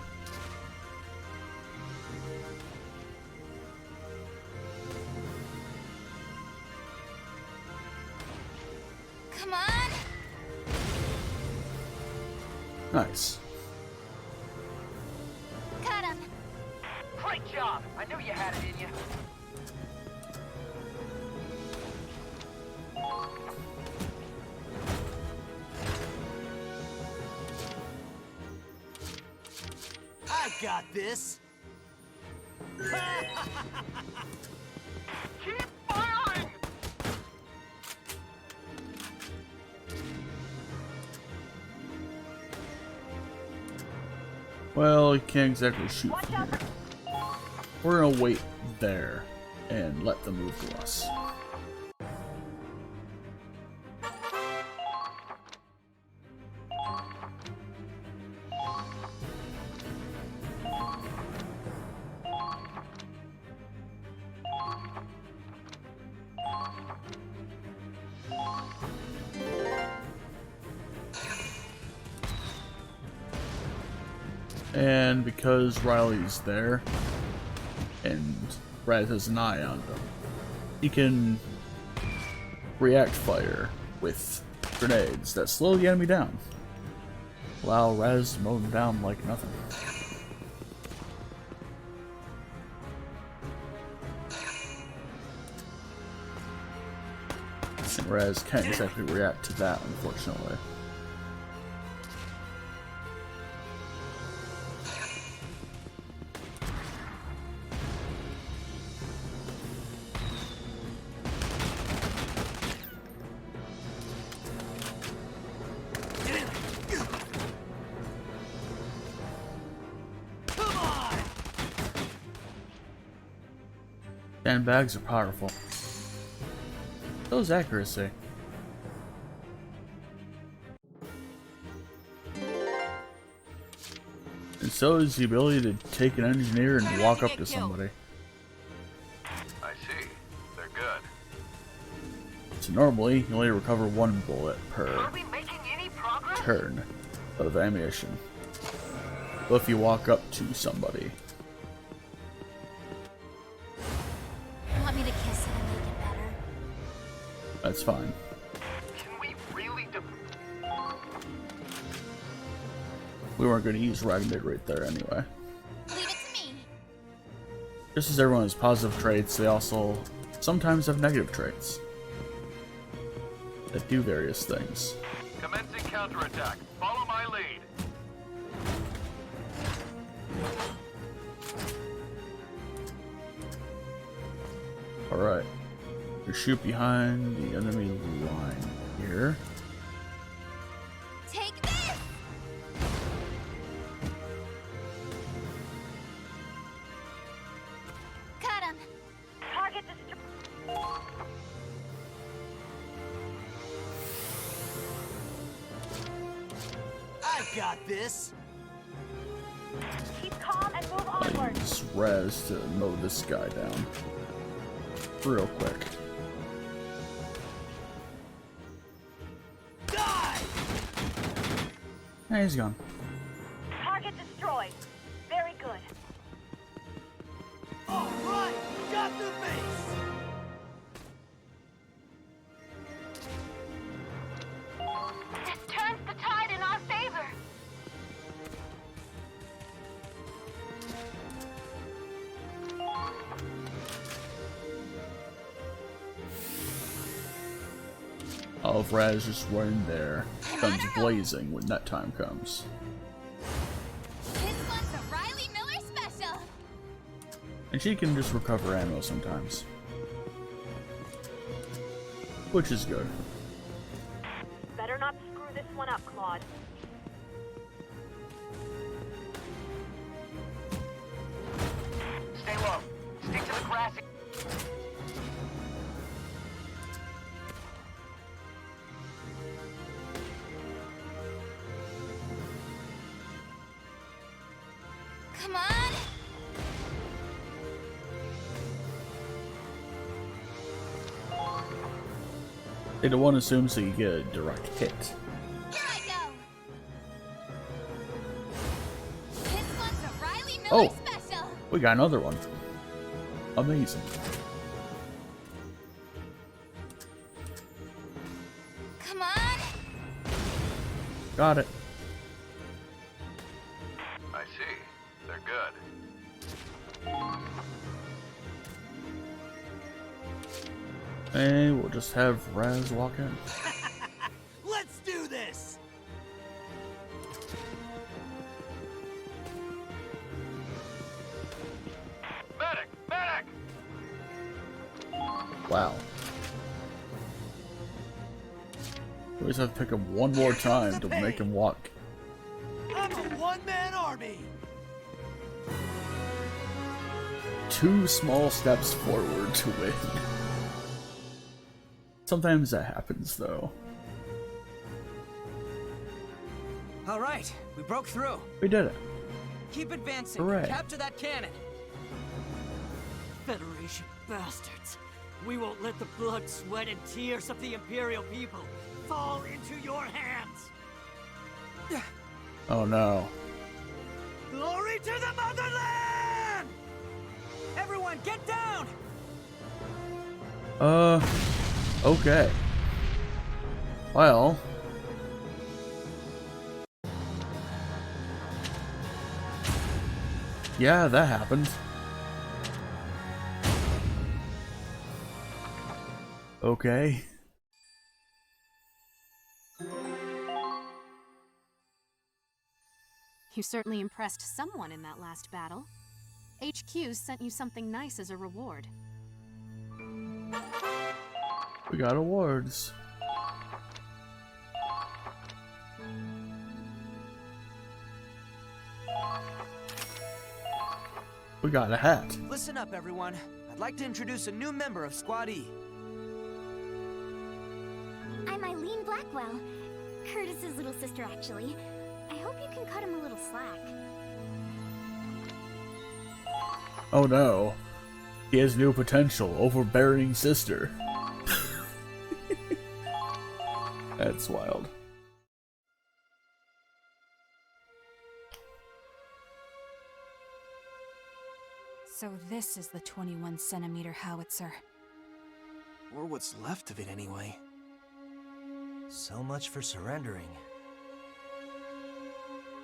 Come on. Nice. Cut him. Great job! I knew you had it in you. I got this. Keep firing. Well, you can't exactly shoot from here. We're gonna wait there and let them move to us. And because Riley's there, and Raz has an eye on him, he can react fire with grenades that slow the enemy down. Allow Raz to mow them down like nothing. And Raz can't exactly react to that, unfortunately. Sandbags are powerful. So is accuracy. And so is the ability to take an engineer and walk up to somebody. I see. They're good. So normally, you only recover one bullet per Are we making any progress? turn of ammunition. But if you walk up to somebody, Want me to kiss it and make it better? that's fine. Can we really We weren't going to use Ragnarok right there anyway. Leave it to me. Just as everyone has positive traits, they also sometimes have negative traits that do various things. Commencing counterattack. Follow my lead. Alright. You shoot behind the enemy line here. Take this. Cut him. Target destroyed. I got this. Keep calm and move I onward. use Raz to mow this guy down. Real quick. Die! Hey, he's gone. Target destroyed. Very good. All right, got the base. This turns the tide in our favor. All of Raz just running there, guns blazing when that time comes. This one's a Riley Miller special. And she can just recover ammo sometimes. Which is good. Better not screw this one up, Claude. Stay low. Stick to the grassy. Come on! They don't want to assume so you get a direct hit. Here I go! This one's a Riley Miller Oh! special! We got another one. Amazing. Come on! Got it. I see. They're good. And we'll just have Raz walk in. Let's do this! Medic! Medic! Wow. We always have to pick him one more time to make him walk. I'm a one-man army! 2 small steps forward to win. Sometimes that happens, though. Alright, we broke through. We did it. Keep advancing. Hooray. Capture that cannon. Federation bastards. We won't let the blood, sweat, and tears of the Imperial people fall into your hands. Oh no. Glory to the motherland! Everyone, get down! Okay. Well. Yeah, that happened. Okay. You certainly impressed someone in that last battle. HQ sent you something nice as a reward. We got awards. We got a hat. Listen up, everyone. I'd like to introduce a new member of Squad E. I'm Eileen Blackwell. Curtis's little sister, actually. I hope you can cut him a little slack. Oh no. He has new potential, overbearing sister. That's wild. So this is the 21-centimeter howitzer. Or what's left of it, anyway. So much for surrendering.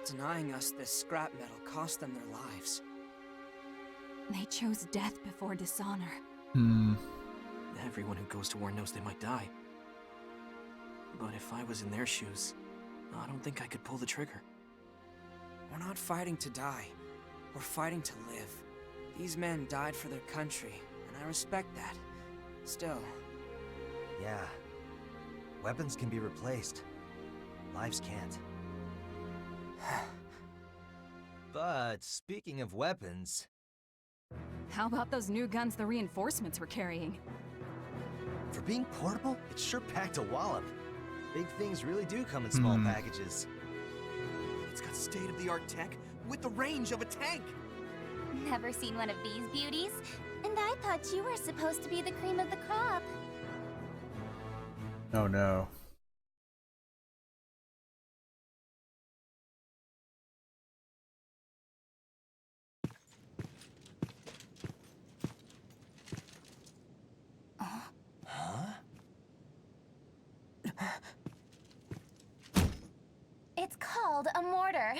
Denying us this scrap metal cost them their lives. They chose death before dishonor. Everyone who goes to war knows they might die. But if I was in their shoes, I don't think I could pull the trigger. We're not fighting to die. We're fighting to live. These men died for their country, and I respect that. Still. Yeah. Weapons can be replaced. Lives can't. But speaking of weapons... How about those new guns the reinforcements were carrying? For being portable, it sure packed a wallop. Big things really do come in small packages. It's got state-of-the-art tech with the range of a tank. Never seen one of these beauties? And I thought you were supposed to be the cream of the crop. Oh no. It's called a mortar.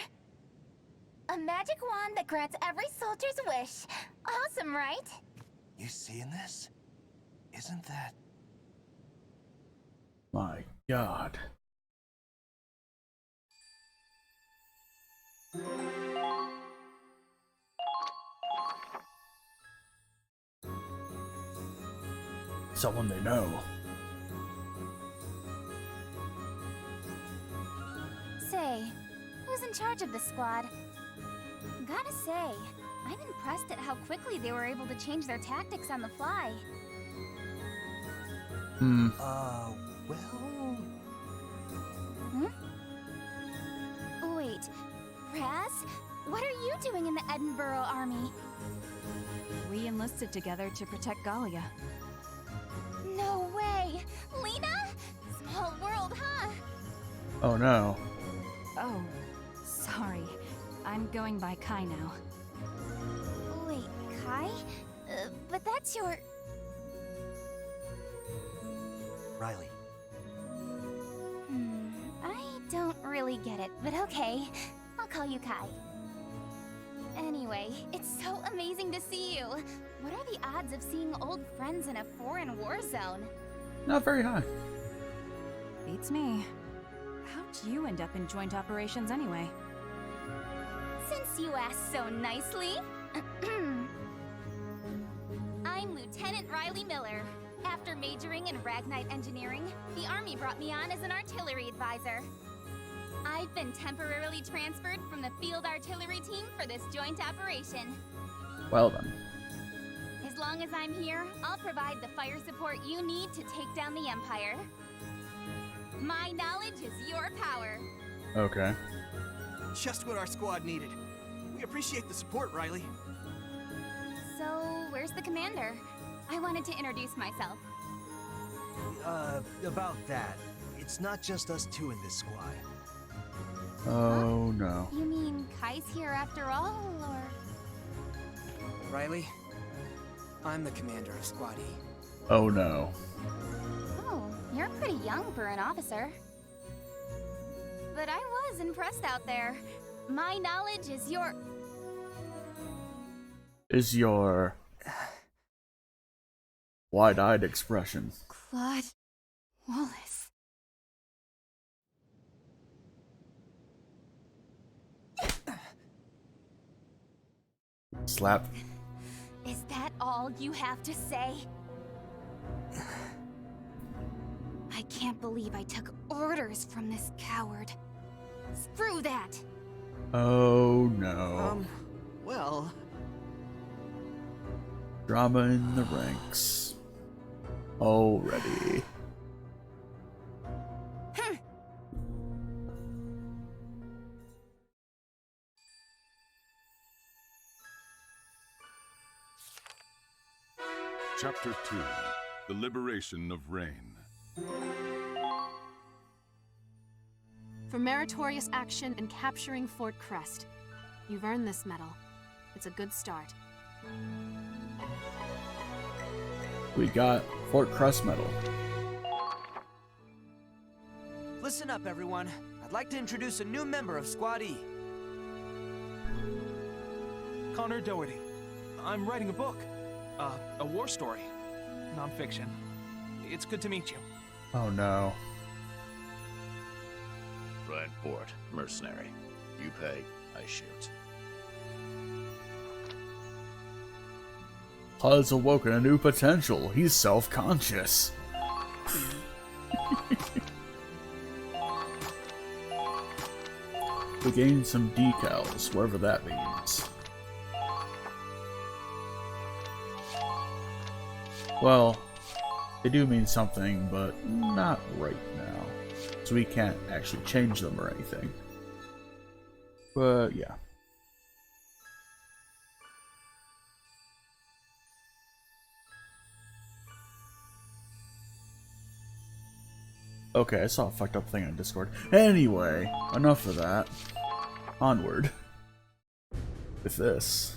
A magic wand that grants every soldier's wish. Awesome, right? You seeing this? Isn't that... My God. Someone they know. Say, who's in charge of this squad? Gotta say, I'm impressed at how quickly they were able to change their tactics on the fly. Well... Wait, Raz? What are you doing in the Edinburgh army? We enlisted together to protect Gallia. No way! Lena? Small world, huh? Oh no. Oh, sorry. I'm going by Kai now. Wait, Kai? But that's your... Riley. I don't really get it, but okay. I'll call you Kai. Anyway, it's so amazing to see you. What are the odds of seeing old friends in a foreign war zone? Not very high. Beats me. How'd you end up in joint operations anyway? Since you asked so nicely. I'm Lieutenant Riley Miller. After majoring in Ragnite Engineering, the Army brought me on as an artillery advisor. I've been temporarily transferred from the field artillery team for this joint operation. Well then. As long as I'm here, I'll provide the fire support you need to take down the Empire. My knowledge is your power. Okay. Just what our squad needed. We appreciate the support, Riley. So, where's the commander? I wanted to introduce myself. About that. It's not just us two in this squad. Oh no. You mean Kai's here after all, or...? Riley, I'm the commander of Squad E. Oh no. Oh, you're pretty young for an officer. But I was impressed out there. My knowledge is your... wide-eyed expression. Claude Wallace. Slap. Is that all you have to say? I can't believe I took orders from this coward. Screw that! Oh no. Well... Drama in the ranks. Already. Chapter 2. The Liberation of Rain. For meritorious action in capturing Fort Crest. You've earned this medal. It's a good start. We got Fort Crest medal. Listen up, everyone. I'd like to introduce a new member of Squad E. Connor Doherty. I'm writing a book. A war story. Non-fiction. It's good to meet you. Oh no. Ryan Port, mercenary. You pay, I shoot. Has awoken a new potential. He's self-conscious. We gained some decals, whatever that means. Well, they do mean something, but not right now. So we can't actually change them or anything. But yeah. Okay, I saw a fucked up thing on Discord. Anyway, enough of that. Onward. With this.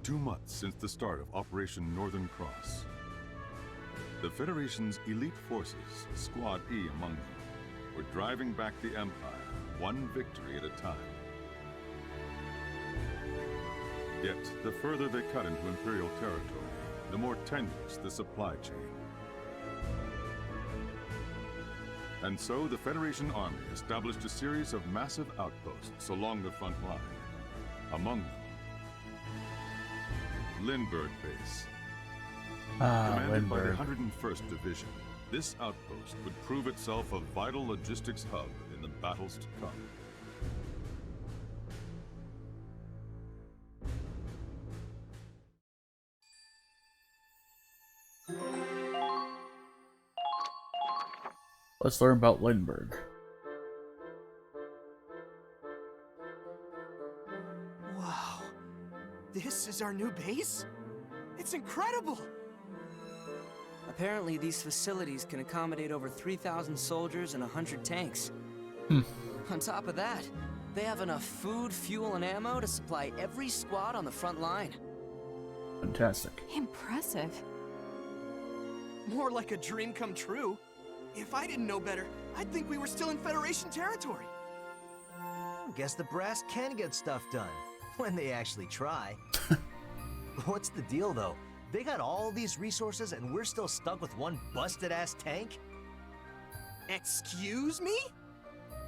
2 months since the start of Operation Northern Cross. The Federation's elite forces, Squad E among them, were driving back the Empire, one victory at a time. Yet, the further they cut into Imperial territory, the more tenuous the supply chain. And so, the Federation Army established a series of massive outposts along the front line. Among them, Lindbergh Base, Commanded by the Lindbergh. 101st Division, this outpost would prove itself a vital logistics hub in the battles to come. Let's learn about Lindbergh. Wow. This is our new base? It's incredible! Apparently, these facilities can accommodate over 3,000 soldiers and 100 tanks. On top of that, they have enough food, fuel, and ammo to supply every squad on the front line. Fantastic. Impressive. More like a dream come true. If I didn't know better, I'd think we were still in Federation territory. Guess the brass can get stuff done, when they actually try. What's the deal, though? They got all these resources and we're still stuck with one busted-ass tank? Excuse me?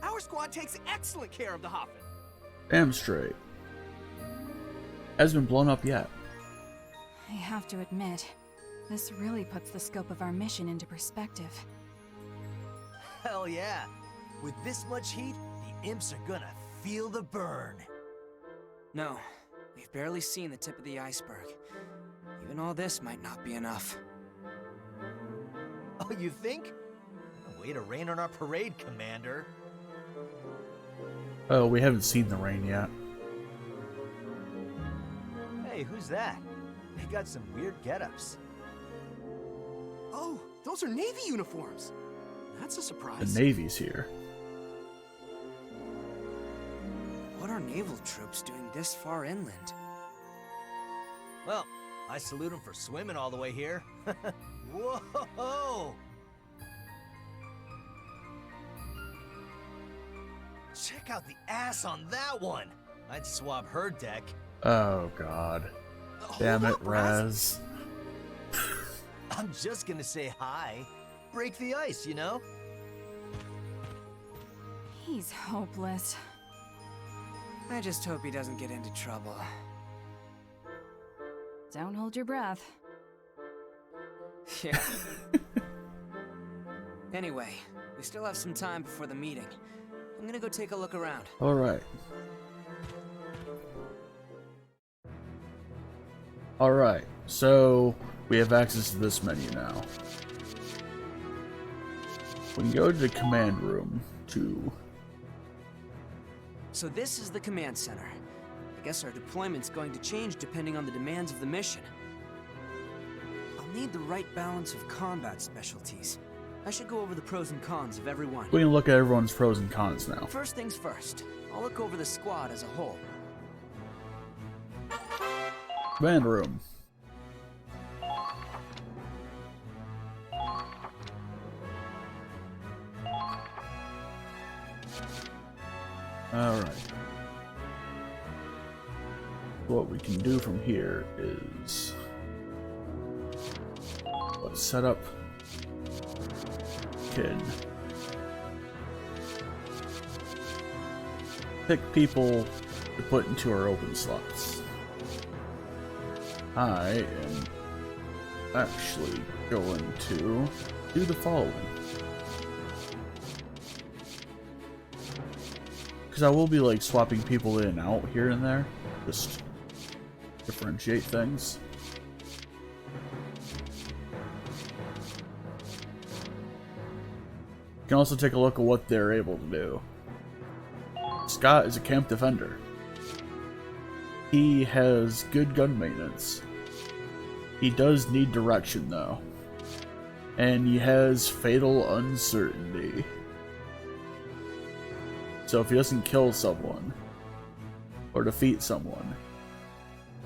Our squad takes excellent care of the Hoffen. Damn straight. Hasn't been blown up yet. I have to admit, this really puts the scope of our mission into perspective. Hell yeah. With this much heat, the imps are gonna feel the burn. No, we've barely seen the tip of the iceberg. Even all this might not be enough. Oh, you think? Way to rain on our parade, Commander. Oh, we haven't seen the rain yet. Hey, who's that? They got some weird get-ups. Oh, those are Navy uniforms. That's a surprise. The Navy's here. What are naval troops doing this far inland? Well, I salute them for swimming all the way here. Whoa! Check out the ass on that one. I'd swap her deck. Oh god. Damn it, Raz. I'm just gonna say hi. Break the ice, you know? He's hopeless. I just hope he doesn't get into trouble. Don't hold your breath. Yeah. Anyway, we still have some time before the meeting. I'm gonna go take a look around. Alright. Alright, so we have access to this menu now. We can go to the command room to... So this is the command center. I guess our deployment's going to change depending on the demands of the mission. I'll need the right balance of combat specialties. I should go over the pros and cons of every one. We can look at everyone's pros and cons now. First things first, I'll look over the squad as a whole. Command room. Alright. What we can do from here is... let's set up kid. Pick people to put into our open slots. I am actually going to do the following. Because I will be like swapping people in and out here and there. Just differentiate things. You can also take a look at what they're able to do. Scott is a camp defender. He has good gun maintenance. He does need direction though. And he has fatal uncertainty. So if he doesn't kill someone or defeat someone,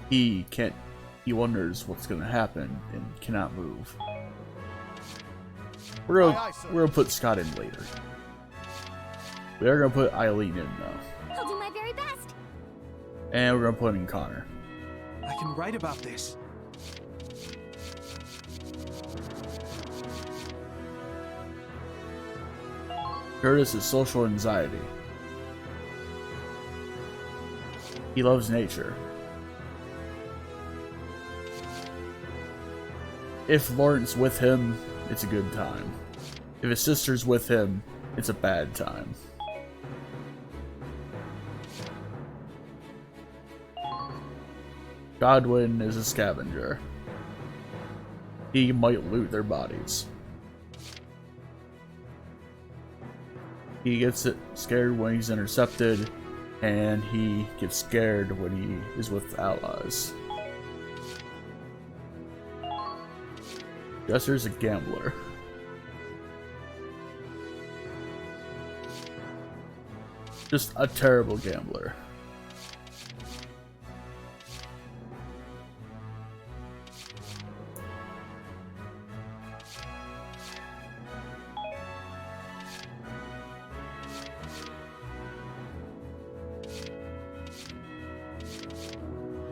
he wonders what's gonna happen and cannot move. We're gonna put Scott in later. We are gonna put Eileen in though. I'll do my very best. And we're gonna put in Connor. I can write about this. Curtis is social anxiety. He loves nature. If Lawrence with him, it's a good time. If his sister's with him, it's a bad time. Godwin is a scavenger. He might loot their bodies. He gets scared when he's intercepted, and he gets scared when he is with allies. Jesser's a gambler. Just a terrible gambler.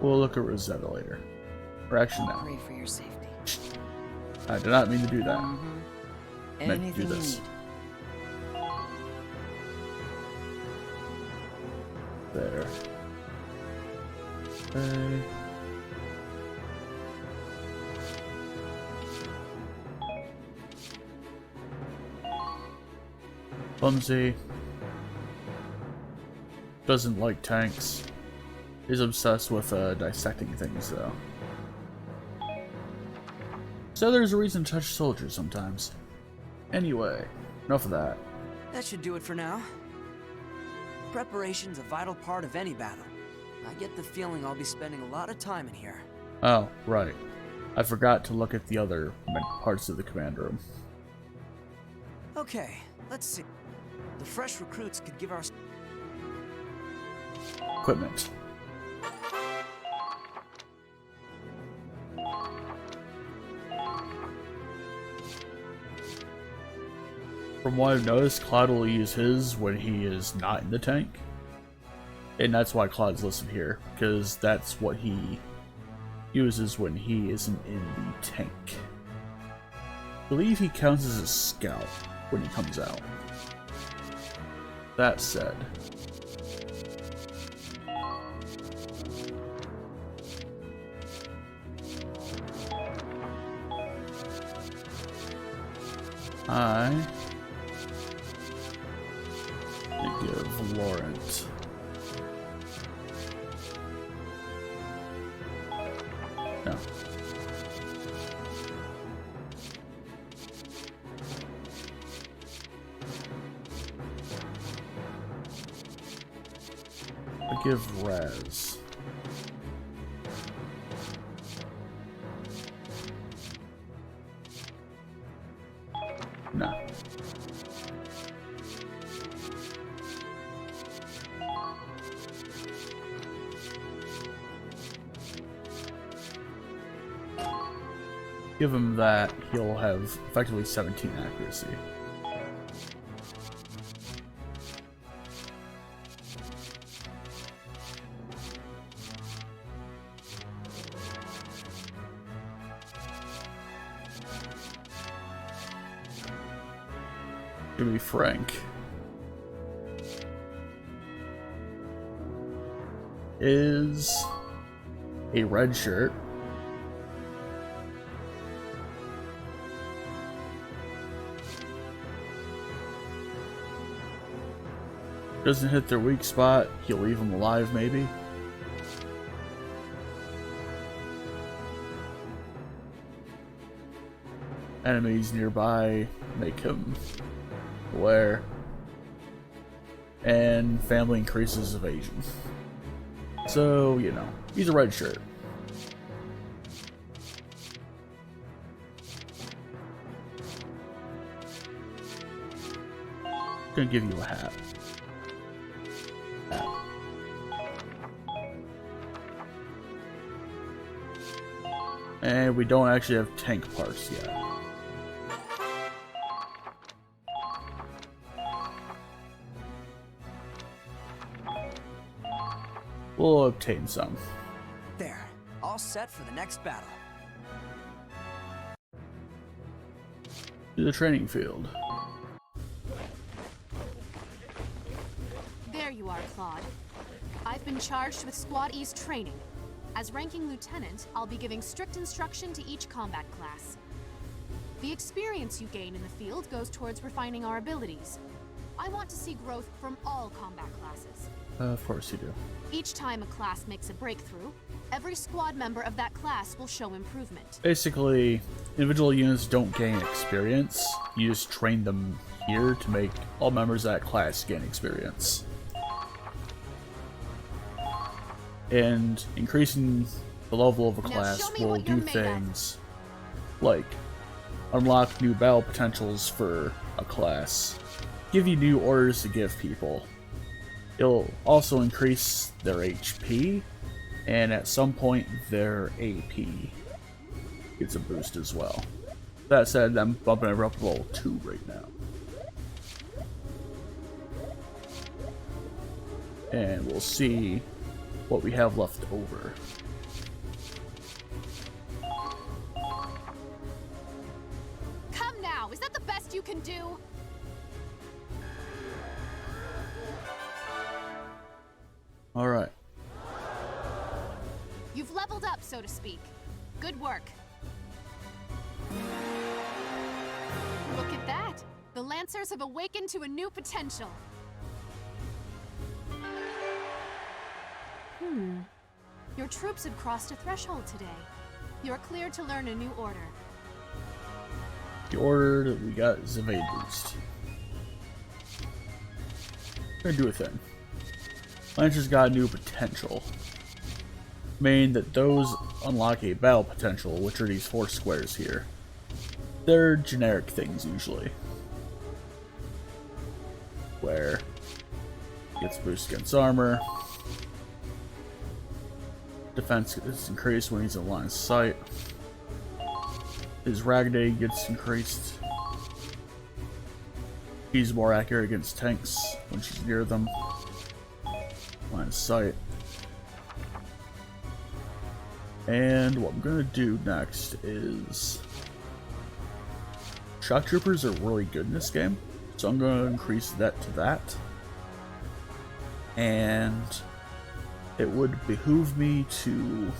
We'll look at Rosetta later. Or actually, no. Pray for your safety. I did not mean to do that. I meant to Anything do you this. need. There. Okay. Clumsy. Doesn't like tanks. Is obsessed with dissecting things, though. So there's a reason to touch soldiers sometimes. Anyway, enough of that. That should do it for now. Preparation's a vital part of any battle. I get the feeling I'll be spending a lot of time in here. Oh, right. I forgot to look at the other parts of the command room. Okay, let's see. The fresh recruits could give our Equipment. From what I've noticed, Claude will use his when he is not in the tank. And that's why Claude's listed here, because that's what he uses when he isn't in the tank. I believe he counts as a scout when he comes out. That said, I give Lawrence no. I give Raz. No. Give him that, he'll have effectively 17 accuracy. To be frank, is a red shirt. Doesn't hit their weak spot, he'll leave them alive maybe. Enemies nearby make him aware. And family increases evasion. So, you know, he's a red shirt. Gonna give you a hat. And we don't actually have tank parts yet. We'll obtain some. There, all set for the next battle. To the training field. There you are, Claude. I've been charged with Squad E's training. As ranking lieutenant, I'll be giving strict instruction to each combat class. The experience you gain in the field goes towards refining our abilities. I want to see growth from all combat classes. Of course you do. Each time a class makes a breakthrough, every squad member of that class will show improvement. Basically, individual units don't gain experience. You just train them here to make all members of that class gain experience. And increasing the level of a class will do things like unlock new battle potentials for a class, give you new orders to give people. It'll also increase their HP, and at some point their AP gets a boost as well. That said, I'm bumping it up to level 2 right now. And we'll see what we have left over. Come now, is that the best you can do? Alright. You've leveled up, so to speak. Good work. Look at that! The Lancers have awakened to a new potential. Your troops have crossed a threshold today. You're cleared to learn a new order. The order that we got is Evade Boost. Gonna do a thing. Lancers got a new potential, meaning that those unlock a battle potential, which are these 4 squares here. They're generic things usually, where he gets boost against armor, defense is increased when he's in line of sight, his Ragday gets increased, he's more accurate against tanks when she's near them. Line of sight. And what I'm gonna do next is shock troopers are really good in this game, so I'm gonna increase that to that. And it would behoove me to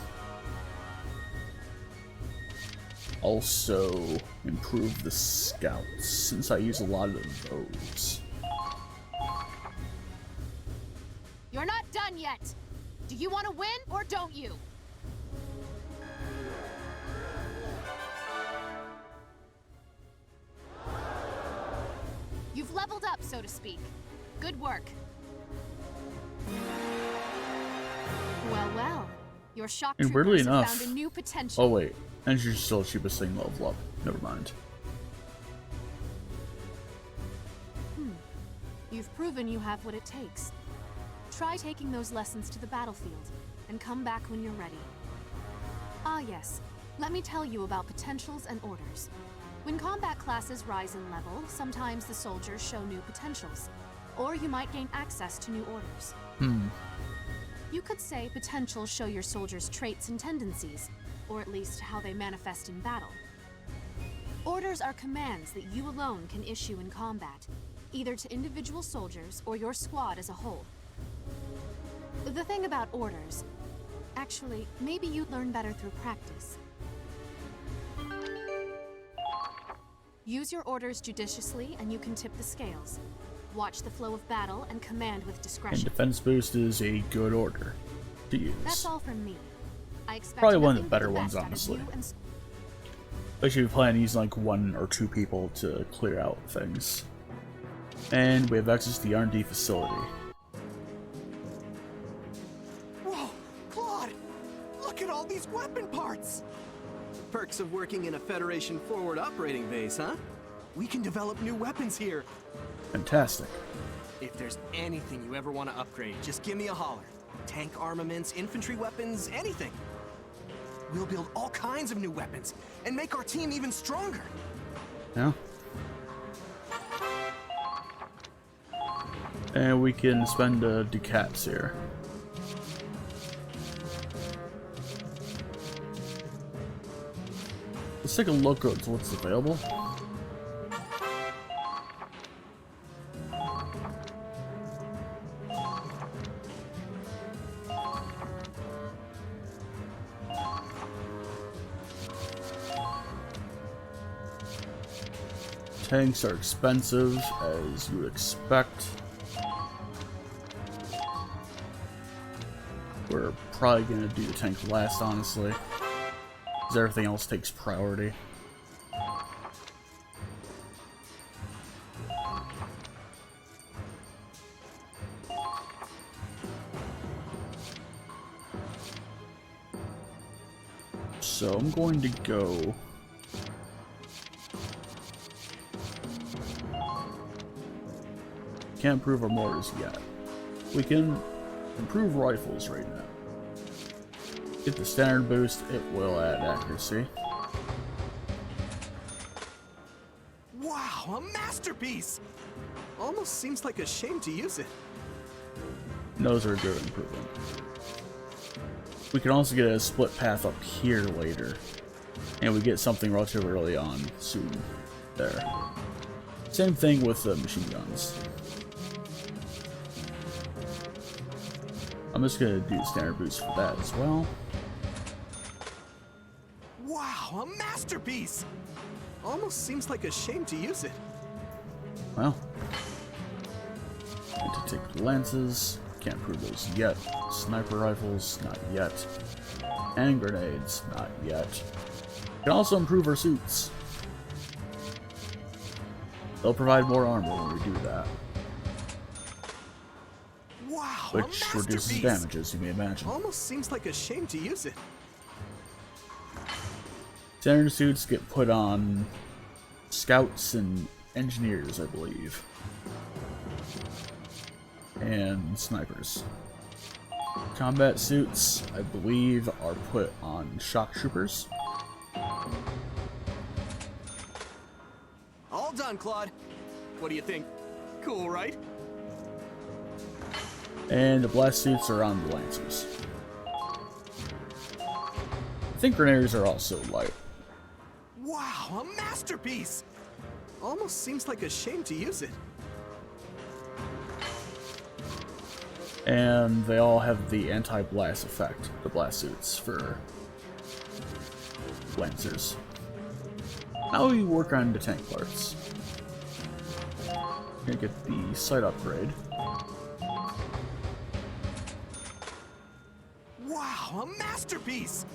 also improve the scouts, since I use a lot of those. You're not done yet! Do you want to win, or don't you? You've leveled up, so to speak. Good work. Well, well. Your shock And weirdly troopers have enough, found a new potential. oh wait, Engineer's still the cheapest thing to level up. Never mind. You've proven you have what it takes. Try taking those lessons to the battlefield, and come back when you're ready. Ah yes, let me tell you about potentials and orders. When combat classes rise in level, sometimes the soldiers show new potentials, or you might gain access to new orders. You could say potentials show your soldiers' traits and tendencies, or at least how they manifest in battle. Orders are commands that you alone can issue in combat, either to individual soldiers or your squad as a whole. The thing about orders, actually, maybe you'd learn better through practice. Use your orders judiciously and you can tip the scales. Watch the flow of battle and command with discretion. And defense boost is a good order to use. That's all from me. I expect Probably one of the nothing but better ones, best out of honestly. you and Especially if you plan on using like 1 or 2 people to clear out things. And we have access to the R&D facility. Whoa, Claude! Look at all these weapon parts! Perks of working in a Federation forward operating base, huh? We can develop new weapons here. Fantastic. If there's anything you ever want to upgrade, just give me a holler. Tank armaments, infantry weapons, anything. We'll build all kinds of new weapons and make our team even stronger. Yeah. And we can spend ducats here. Let's take a look at what's available. Tanks are expensive, as you would expect. We're probably going to do the tank last, honestly, because everything else takes priority. So I'm going to go... Can't improve our mortars yet. We can improve rifles right now. Get the standard boost, it will add accuracy. Wow, a masterpiece! Almost seems like a shame to use it. Those are a good improvement. We can also get a split path up here later. And we get something relatively early on soon. There. Same thing with the machine guns. I'm just gonna do the standard boost for that as well. Wow, a masterpiece! Almost seems like a shame to use it. Well. And to take the lances. Can't prove those yet. Sniper rifles, not yet. And grenades, not yet. Can also improve our suits. They'll provide more armor when we do that. Wow, which reduces damage, as you may imagine. Almost seems like a shame to use it. Standard suits get put on scouts and engineers, I believe. And snipers. Combat suits, I believe, are put on shock troopers. All done, Claude. What do you think? Cool, right? And the blast suits are on the lancers. I think grenadiers are also light. Wow, a masterpiece! Almost seems like a shame to use it. And they all have the anti-blast effect, the blast suits for lancers. Now we work on the tank parts. Gonna get the sight upgrade. Wow, a masterpiece!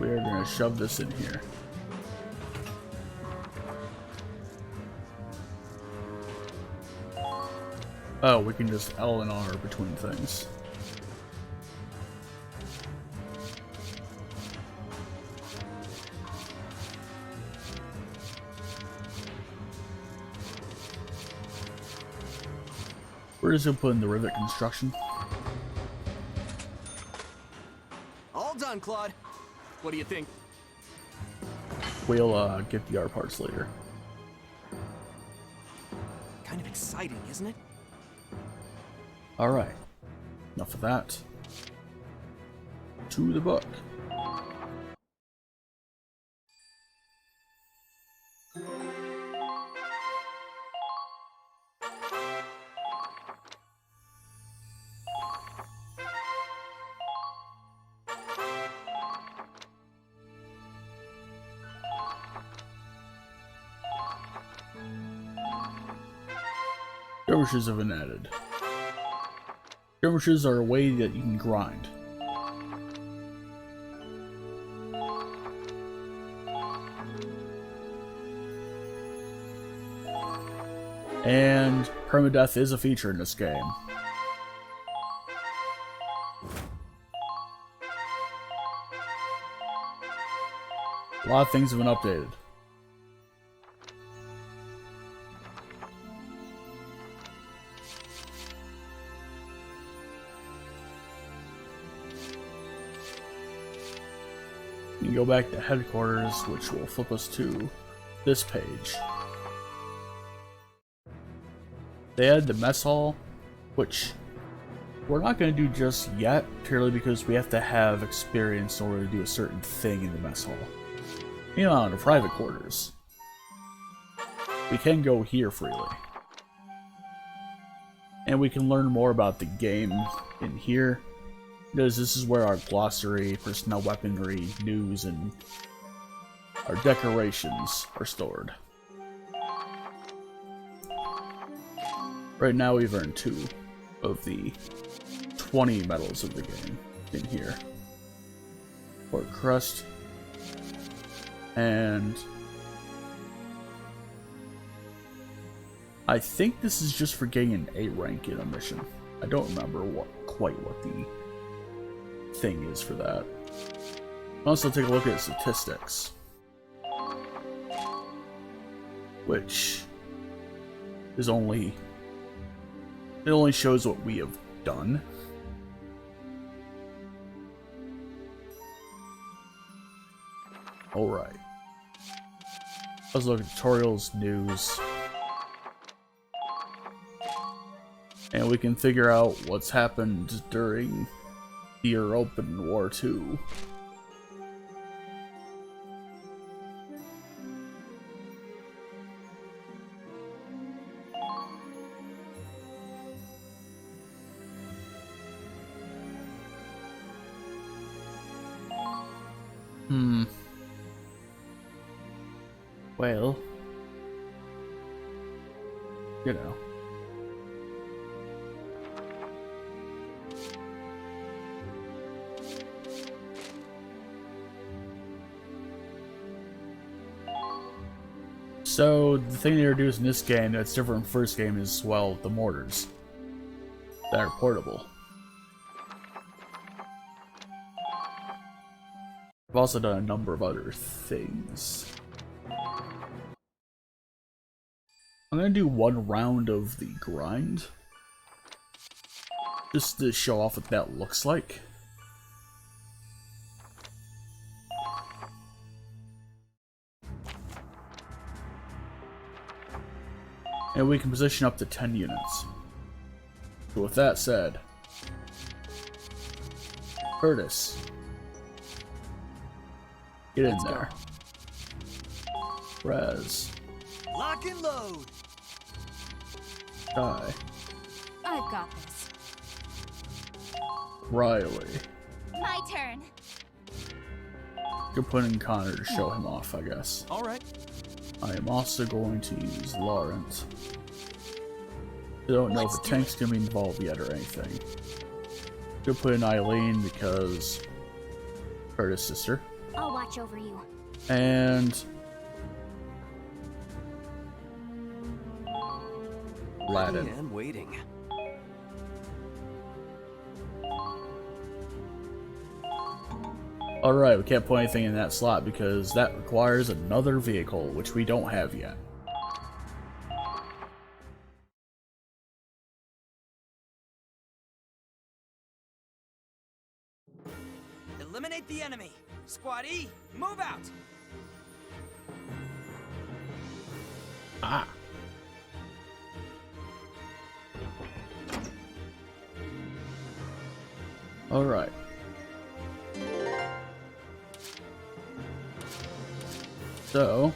We are gonna shove this in here. Oh, we can just L and R between things. We're just gonna put in the rivet construction. All done, Claude. What do you think? We'll get the R parts later. Kind of exciting, isn't it? Alright. Enough of that. To the book. Skirmishes have been added. Skirmishes are a way that you can grind. And permadeath is a feature in this game. A lot of things have been updated. You can go back to headquarters, which will flip us to this page. They added the mess hall, which we're not going to do just yet, purely because we have to have experience in order to do a certain thing in the mess hall. Meanwhile, in the private quarters, we can go here freely. And we can learn more about the game in here, because this is where our glossary, personnel weaponry, news, and our decorations are stored. Right now we've earned 2 of the 20 medals of the game in here. For crust. And I think this is just for getting an A rank in a mission. I don't remember quite what the thing is for that. Also take a look at statistics, which is only shows what we have done. Alright. Let's look at tutorials, news. And we can figure out what's happened during the European War II. Well, you know. So, the thing they introduced in this game that's different from the first game is, well, the mortars that are portable. I've also done a number of other things. I'm gonna do 1 round of the grind, just to show off what that looks like. And we can position up to 10 units. So with that said, Curtis, get in there. Raz. Lock and load. Die. I've got this. Riley. My turn. You're putting Connor to show him off, I guess. Alright. I am also going to use Laurent. I don't know if the tank's gonna be involved yet or anything. Could put in Eileen because Curtis' sister. I'll watch over you. And Aladdin. And waiting. Alright, we can't put anything in that slot because that requires another vehicle, which we don't have yet. Eliminate the enemy. Squad E, move out. Ah. Alright. So,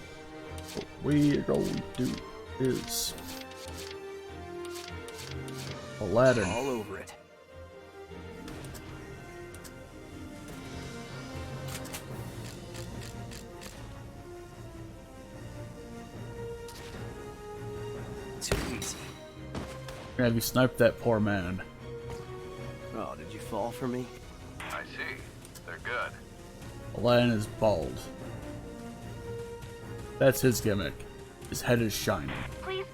what we are going to do is Aladdin. All over it. Too easy. Gonna have you snipe that poor man. Oh, did you fall for me? I see. They're good. Aladdin is bald. That's his gimmick. His head is shining. Please.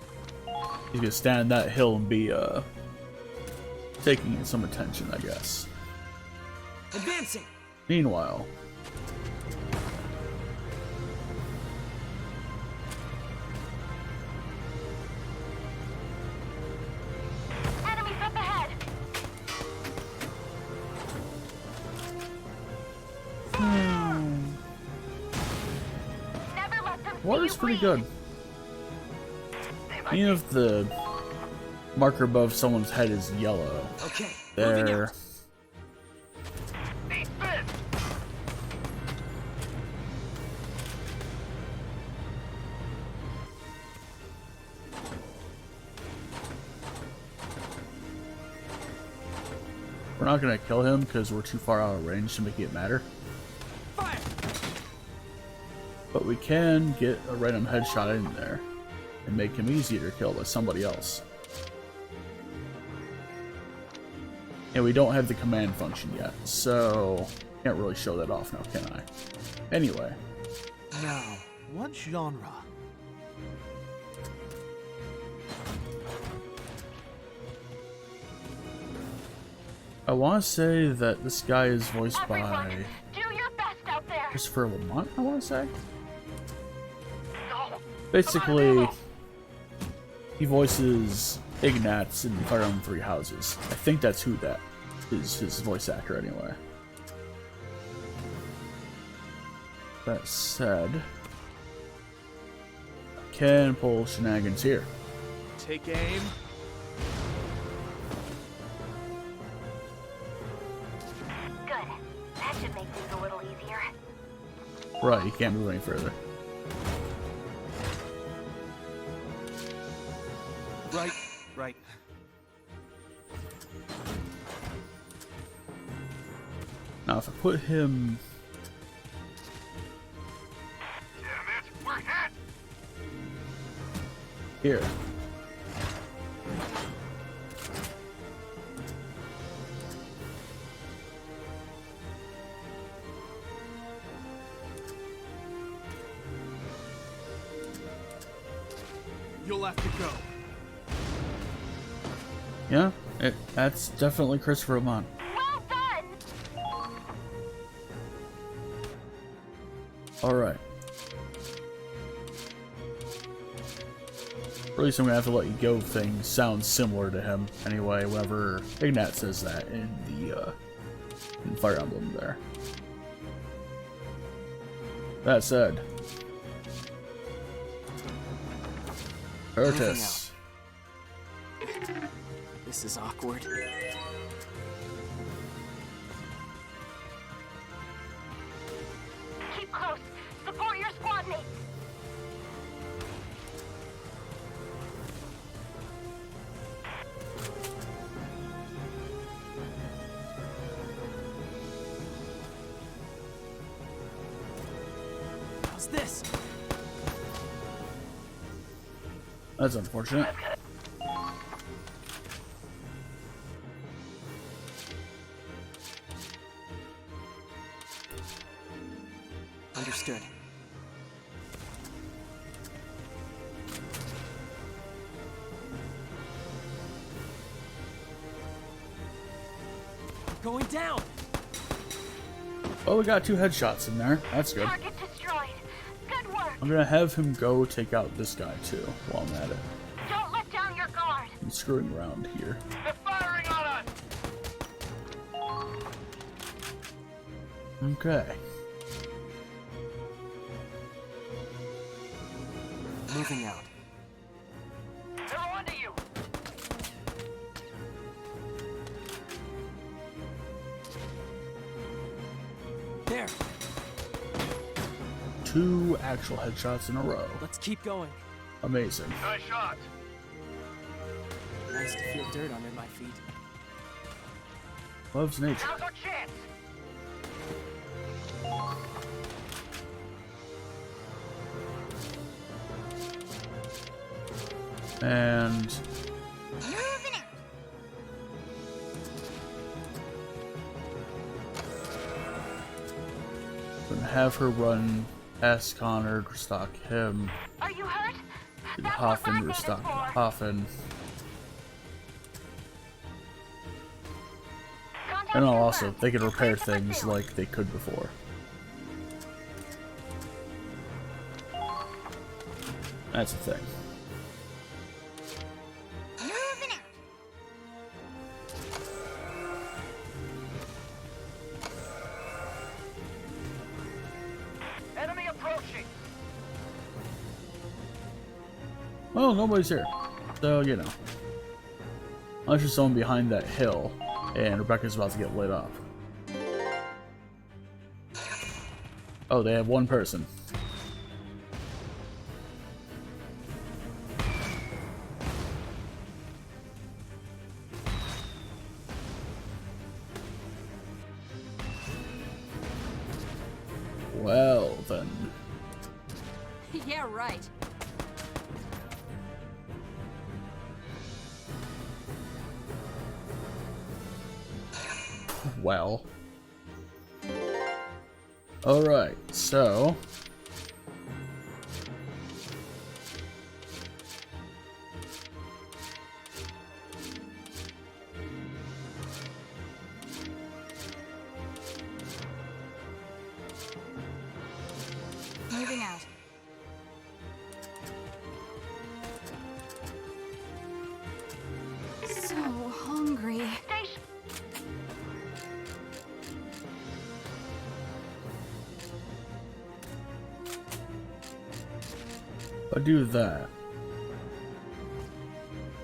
He's gonna stand on that hill and be, taking some attention, I guess. Advancing. Meanwhile, Enemies up ahead. Never let them see water's you pretty bleed. good. Even if the marker above someone's head is yellow, Okay, there. We're not gonna kill him because we're too far out of range to make it matter. Fire. But we can get a random headshot in there and make him easier to kill by somebody else. And we don't have the command function yet, so can't really show that off now, can I? Anyway. Now, what genre? I want to say that this guy is voiced by Do your best out there. Christopher Lamont, I want to say. Basically, he voices Ignatz in Fire Emblem Three Houses. I think that's who that is, his voice actor anyway. That said, I can pull shenanigans here. Take aim. Good. That should make things a little easier. Right, you can't move any further. Right. Now, if I put him... Damn it, we're hit! here. You'll have to go. Yeah, that's definitely Christopher Lamont. Well done! Alright. Or at least I'm gonna have to let you go thing sounds similar to him. Anyway, whenever Ignat says that in the in Fire Emblem there. That said. Curtis. This is awkward. Keep close. Support your squad mates. How's this? That's unfortunate. Understood. Going down. Well, we got 2 headshots in there. That's good. Target destroyed. Good work. I'm gonna have him go take out this guy too while I'm at it. Don't let down your guard. I'm screwing around here. They're firing on us! Okay. Moving out. They're onto you! There. 2 actual headshots in a row. Let's keep going. Amazing. Nice shot! Nice to feel dirt under my feet. Loves nature. Now's our chance! And gonna have her run past Connor to stalk him. Are you hurt? And Hoffen to stalk Hoffen. And also, they could repair things like they could before. That's the thing. Enemy approaching! Well, nobody's here. So, you know. Unless there's someone behind that hill, and Rebecca's about to get lit up. Oh, they have one person. Well, then. Yeah, right. Well. Alright, so... Moving out. So hungry. I'll do that.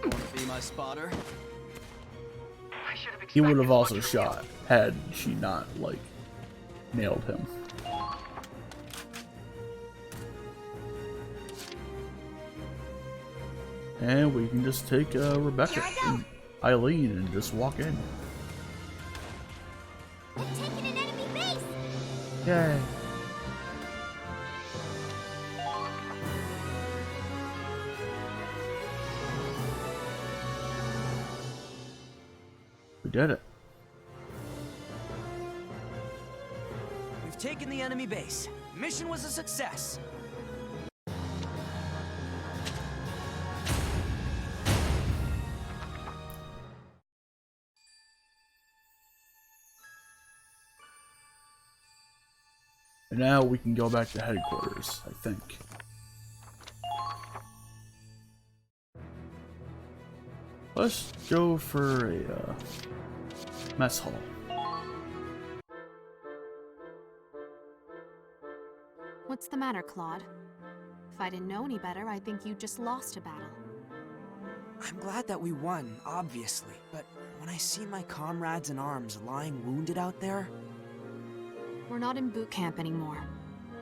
Wanna be my spotter? He would have also shot had she not, like, nailed him. And we can just take Rebecca and Eileen and just walk in. I'm taking an enemy base! Yay. We did it. We've taken the enemy base. Mission was a success. And now we can go back to headquarters, I think. Let's go for a mess hall. What's the matter, Claude? If I didn't know any better, I'd think you just lost a battle. I'm glad that we won, obviously, but when I see my comrades in arms lying wounded out there... We're not in boot camp anymore.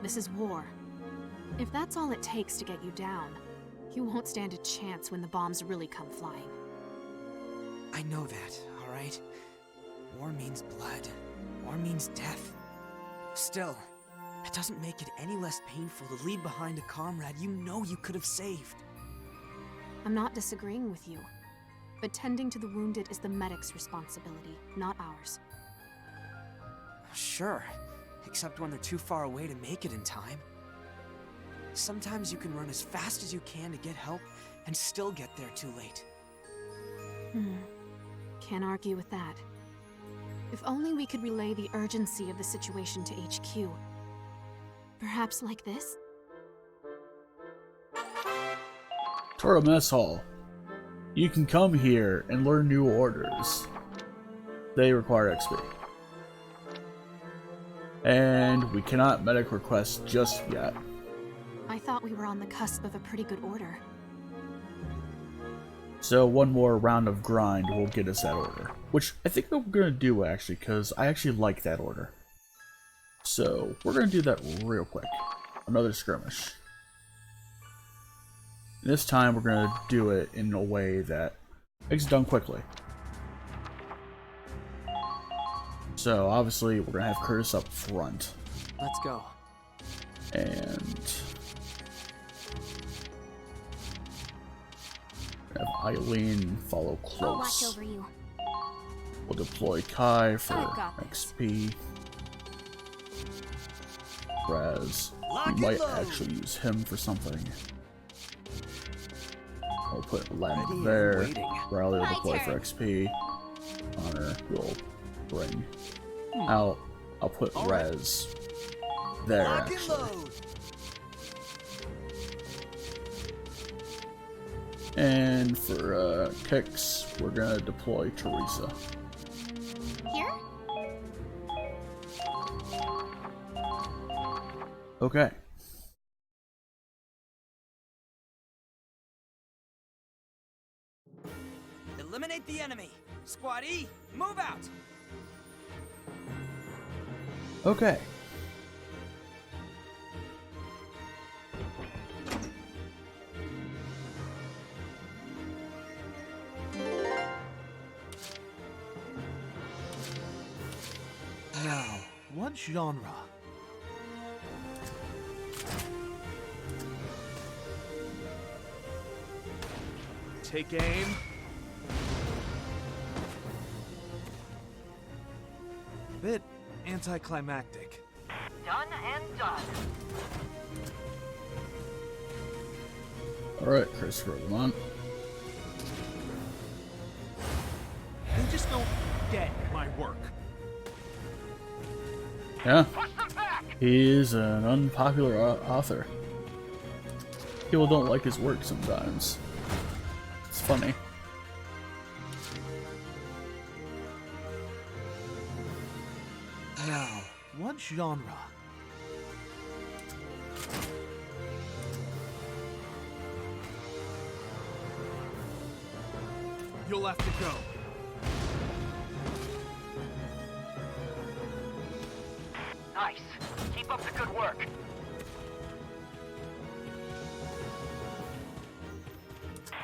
This is war. If that's all it takes to get you down, you won't stand a chance when the bombs really come flying. I know that, alright? War means blood. War means death. Still, it doesn't make it any less painful to leave behind a comrade you know you could have saved. I'm not disagreeing with you, but tending to the wounded is the medic's responsibility, not ours. Sure, except when they're too far away to make it in time. Sometimes you can run as fast as you can to get help and still get there too late. Can't argue with that. If only we could relay the urgency of the situation to HQ. Perhaps like this? For a mess hall. You can come here and learn new orders. They require XP. And we cannot medic request just yet. I thought we were on the cusp of a pretty good order. So one more round of grind will get us that order. Which I think I'm going to do actually, because I actually like that order. So we're going to do that real quick. Another skirmish. This time we're going to do it in a way that makes it done quickly. So obviously we're going to have Curtis up front. Let's go. And have Eileen follow close. I'll watch over you. We'll deploy Kai for XP. Raz, we might actually use him for something. I'll put Len there. Riley will deploy for XP. Honor will bring out. I'll put Raz there actually. And for kicks, we're gonna deploy Teresa. Here? Okay. Eliminate the enemy. Squad E, move out. Okay. Now, what genre? Take aim. Bit anticlimactic. Done and done. Alright, Christopher Lamont. They just don't get my work. Yeah. He's an unpopular author. People don't like his work sometimes. It's funny. Now, what genre? You'll have to go. Nice. Keep up the good work.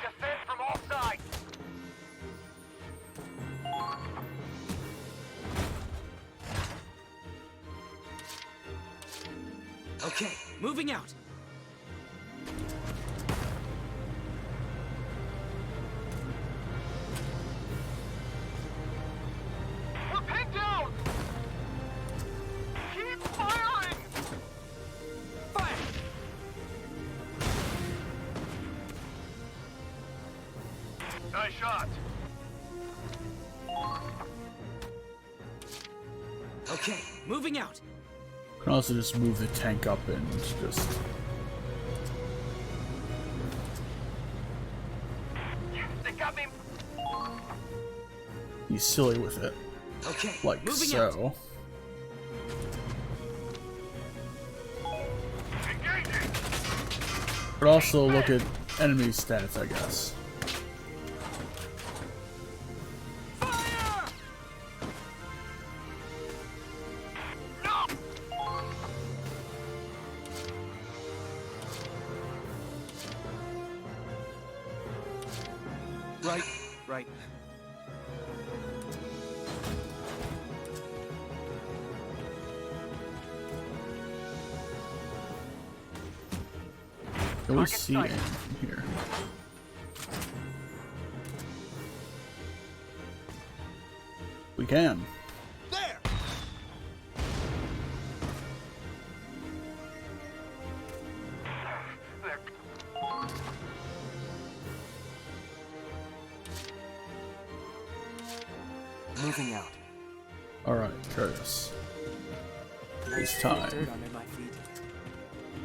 Defend from all sides. Okay, moving out. We're pinned down. Keep firing. Fire! Nice shot. Okay, moving out. Can also just move the tank up and just. They got me. Be silly with it. Okay, like moving so. out. But also look at enemy stats, I guess. Right. Can we see anything from here? We can. There! Moving out. Alright, Curtis. It's time. Dirt under my feet.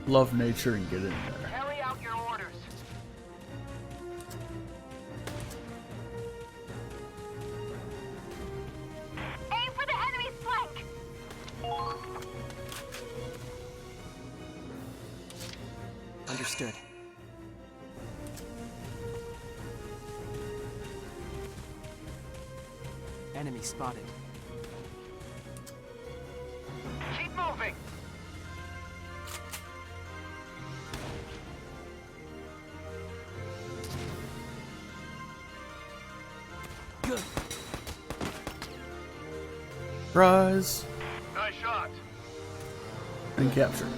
Love nature and get in there. Carry out your orders. Aim for the enemy's flank! Understood. Enemy spotted. Keep moving. Good. Rise Nice shot. and capture.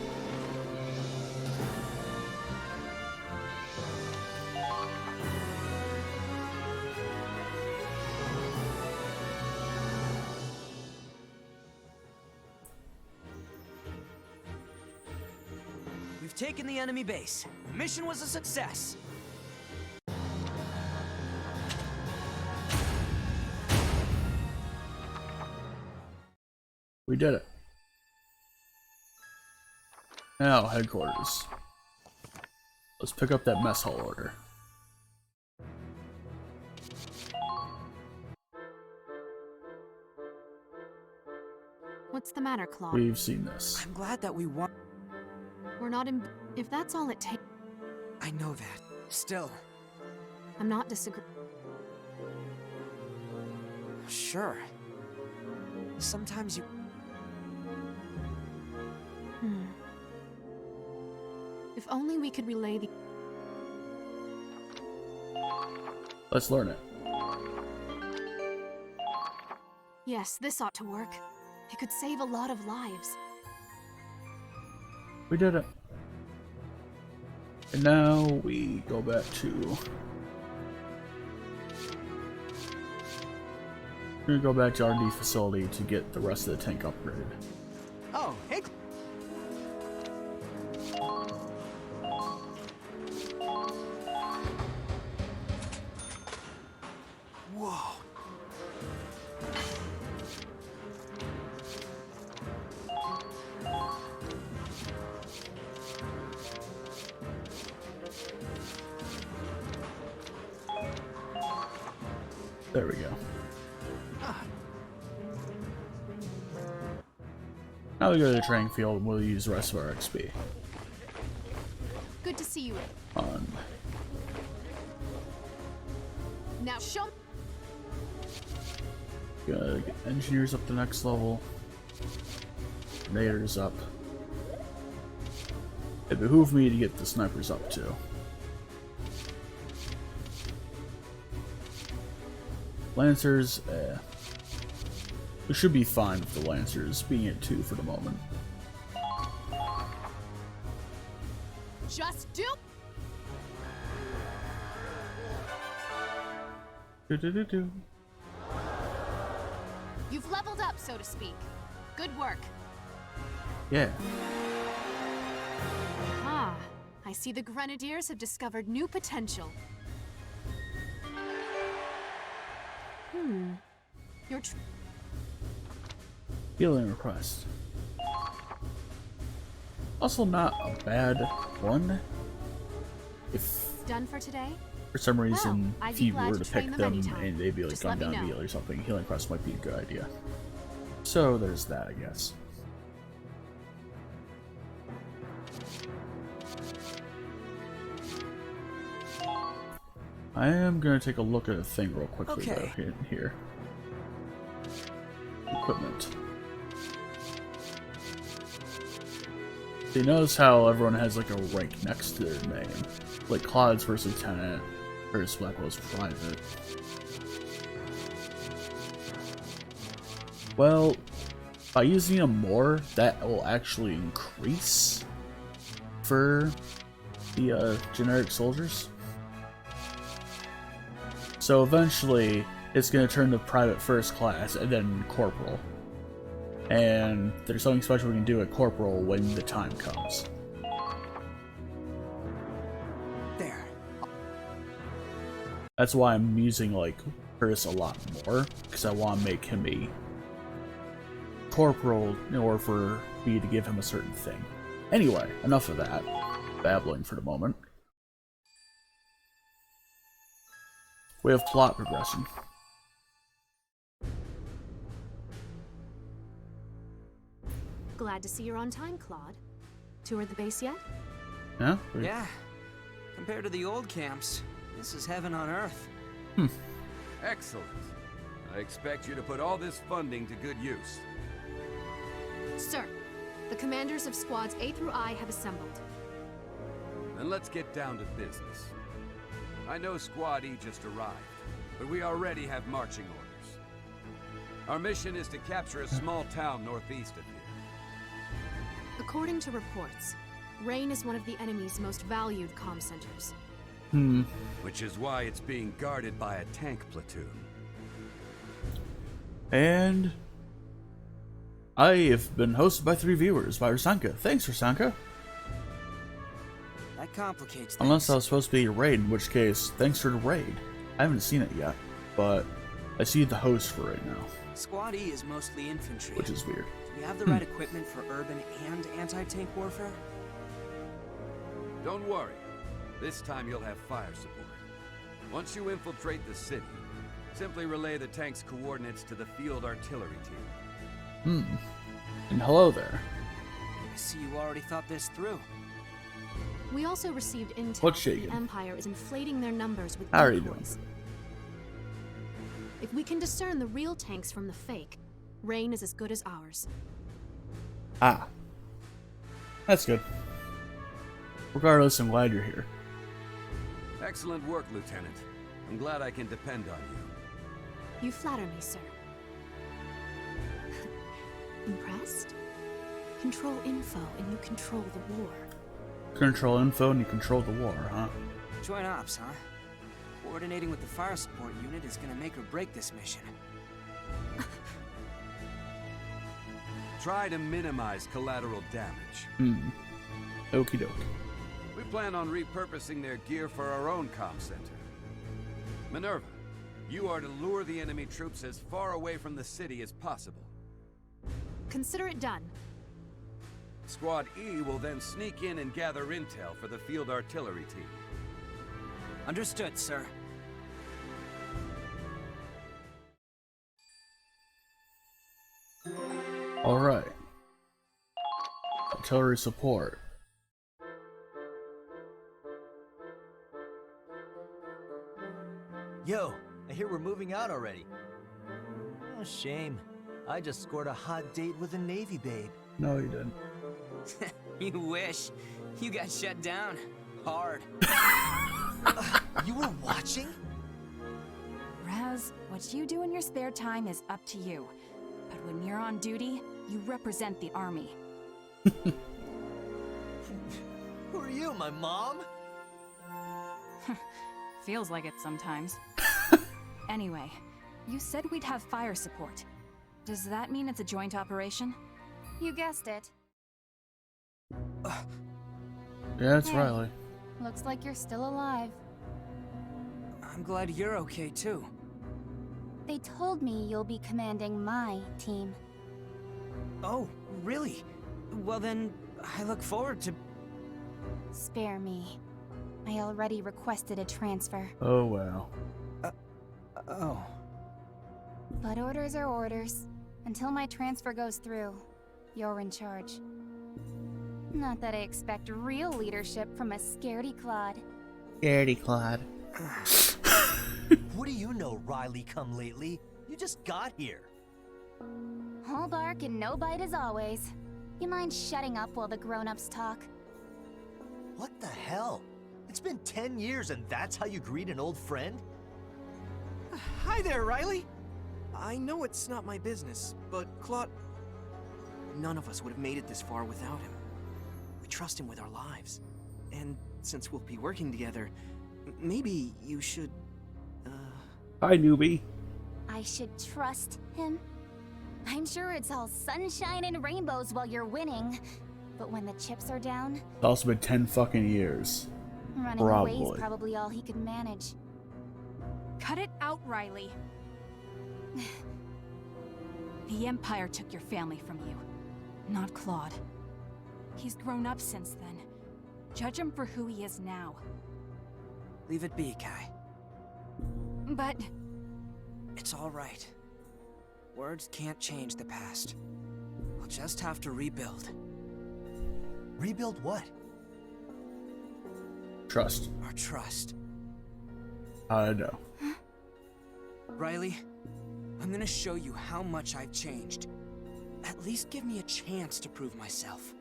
We've taken the enemy base. Mission was a success. We did it. Now, headquarters. Let's pick up that mess hall order. What's the matter, Claude? We've seen this. I'm glad that we won. We're not in. If that's all it takes. I know that. Still. I'm not disagreeing. Sure. Sometimes you. If only we could relay the. Let's learn it. Yes, this ought to work. It could save a lot of lives. We did it. And now we go back to We're gonna go back to R&D facility to get the rest of the tank upgraded. Oh, hey. Whoa. There we go. Now we go to the training field and we'll use the rest of our XP. Good to see you. On. Now show. Gotta get engineers up the next level. Grenadiers up. It behooved me to get the snipers up too. Lancers, we should be fine with the Lancers being at 2 for the moment. Just do. Do. You've leveled up, so to speak. Good work. Yeah. Ah, I see the Grenadiers have discovered new potential. Your Healing request. Also not a bad one. If done for today? for some reason I'd if be you glad were to to train pick them them anytime. and they'd be like Just gone let me down know. immediately or something, healing request might be a good idea. So there's that, I guess. I am gonna take a look at a thing real quickly though here. Equipment. So you notice how everyone has like a rank next to their name. Like Claude's first lieutenant, first Blackwell's private. Well, by using them more, that will actually increase for the generic soldiers. So eventually, it's going to turn to private first class and then corporal. And there's something special we can do at corporal when the time comes. There. That's why I'm using like Curtis a lot more, because I want to make him a corporal in order for me to give him a certain thing. Anyway, enough of that babbling for the moment. We have plot progression. Glad to see you're on time, Claude. Toured the base yet? Yeah? Yeah. Compared to the old camps, this is heaven on earth. Excellent. I expect you to put all this funding to good use. Sir, the commanders of squads A through I have assembled. Then let's get down to business. I know Squad E just arrived, but we already have marching orders. Our mission is to capture a small town northeast of here. According to reports, Rain is one of the enemy's most valued comm centers. Which is why it's being guarded by a tank platoon. And I have been hosted by 3 viewers by Rasanka. Thanks, Rasanka. That complicates things. Unless I was supposed to be a raid, in which case, thanks for the raid. I haven't seen it yet, but I see the host for right now. Squad E is mostly infantry. Which is weird. Do we have the right equipment for urban and anti-tank warfare? Don't worry. This time you'll have fire support. Once you infiltrate the city, simply relay the tank's coordinates to the field artillery team. And hello there. I see you already thought this through. We also received intel What's that shaking? the Empire is inflating their numbers with How are you decoys. If we can discern the real tanks from the fake, Rain is as good as ours. Ah. That's good. Regardless, I'm glad you're here. Excellent work, Lieutenant. I'm glad I can depend on you. You flatter me, sir. Impressed? Control info and you control the war. Control info and you control the war, huh? Joint ops, huh? Coordinating with the fire support unit is gonna make or break this mission. Try to minimize collateral damage. Okie doke. We plan on repurposing their gear for our own comm center. Minerva, you are to lure the enemy troops as far away from the city as possible. Consider it done. Squad E will then sneak in and gather intel for the field artillery team. Understood, sir. Alright. Artillery support. Yo, I hear we're moving out already. Oh, shame. I just scored a hot date with a Navy babe. No, you didn't. You wish. You got shut down. Hard. You were watching? Raz, what you do in your spare time is up to you. But when you're on duty, you represent the army. Who are you, my mom? Feels like it sometimes. Anyway, you said we'd have fire support. Does that mean it's a joint operation? You guessed it. Yeah, it's Hey. Riley. Looks like you're still alive. I'm glad you're okay, too. They told me you'll be commanding my team. Oh, really? Well then, I look forward to... Spare me. I already requested a transfer. Oh, wow. Oh. But orders are orders. Until my transfer goes through, you're in charge. Not that I expect real leadership from a scaredy Claude. Scaredy Claude. What do you know, Riley come lately? You just got here. Whole bark and no bite as always. You mind shutting up while the grown-ups talk? What the hell? It's been 10 years and that's how you greet an old friend? Hi there, Riley! I know it's not my business, but Claude... None of us would have made it this far without him. We trust him with our lives. And since we'll be working together, maybe you should... Hi, newbie. I should trust him? I'm sure it's all sunshine and rainbows while you're winning. But when the chips are down, It's also been 10 fucking years. running away is probably all he could manage. Cut it out, Riley. The Empire took your family from you, not Claude. He's grown up since then. Judge him for who he is now. Leave it be, Kai. But... It's all right. Words can't change the past. We'll just have to rebuild. Rebuild what? Trust. Our trust. I know. Riley, I'm gonna show you how much I've changed. At least give me a chance to prove myself.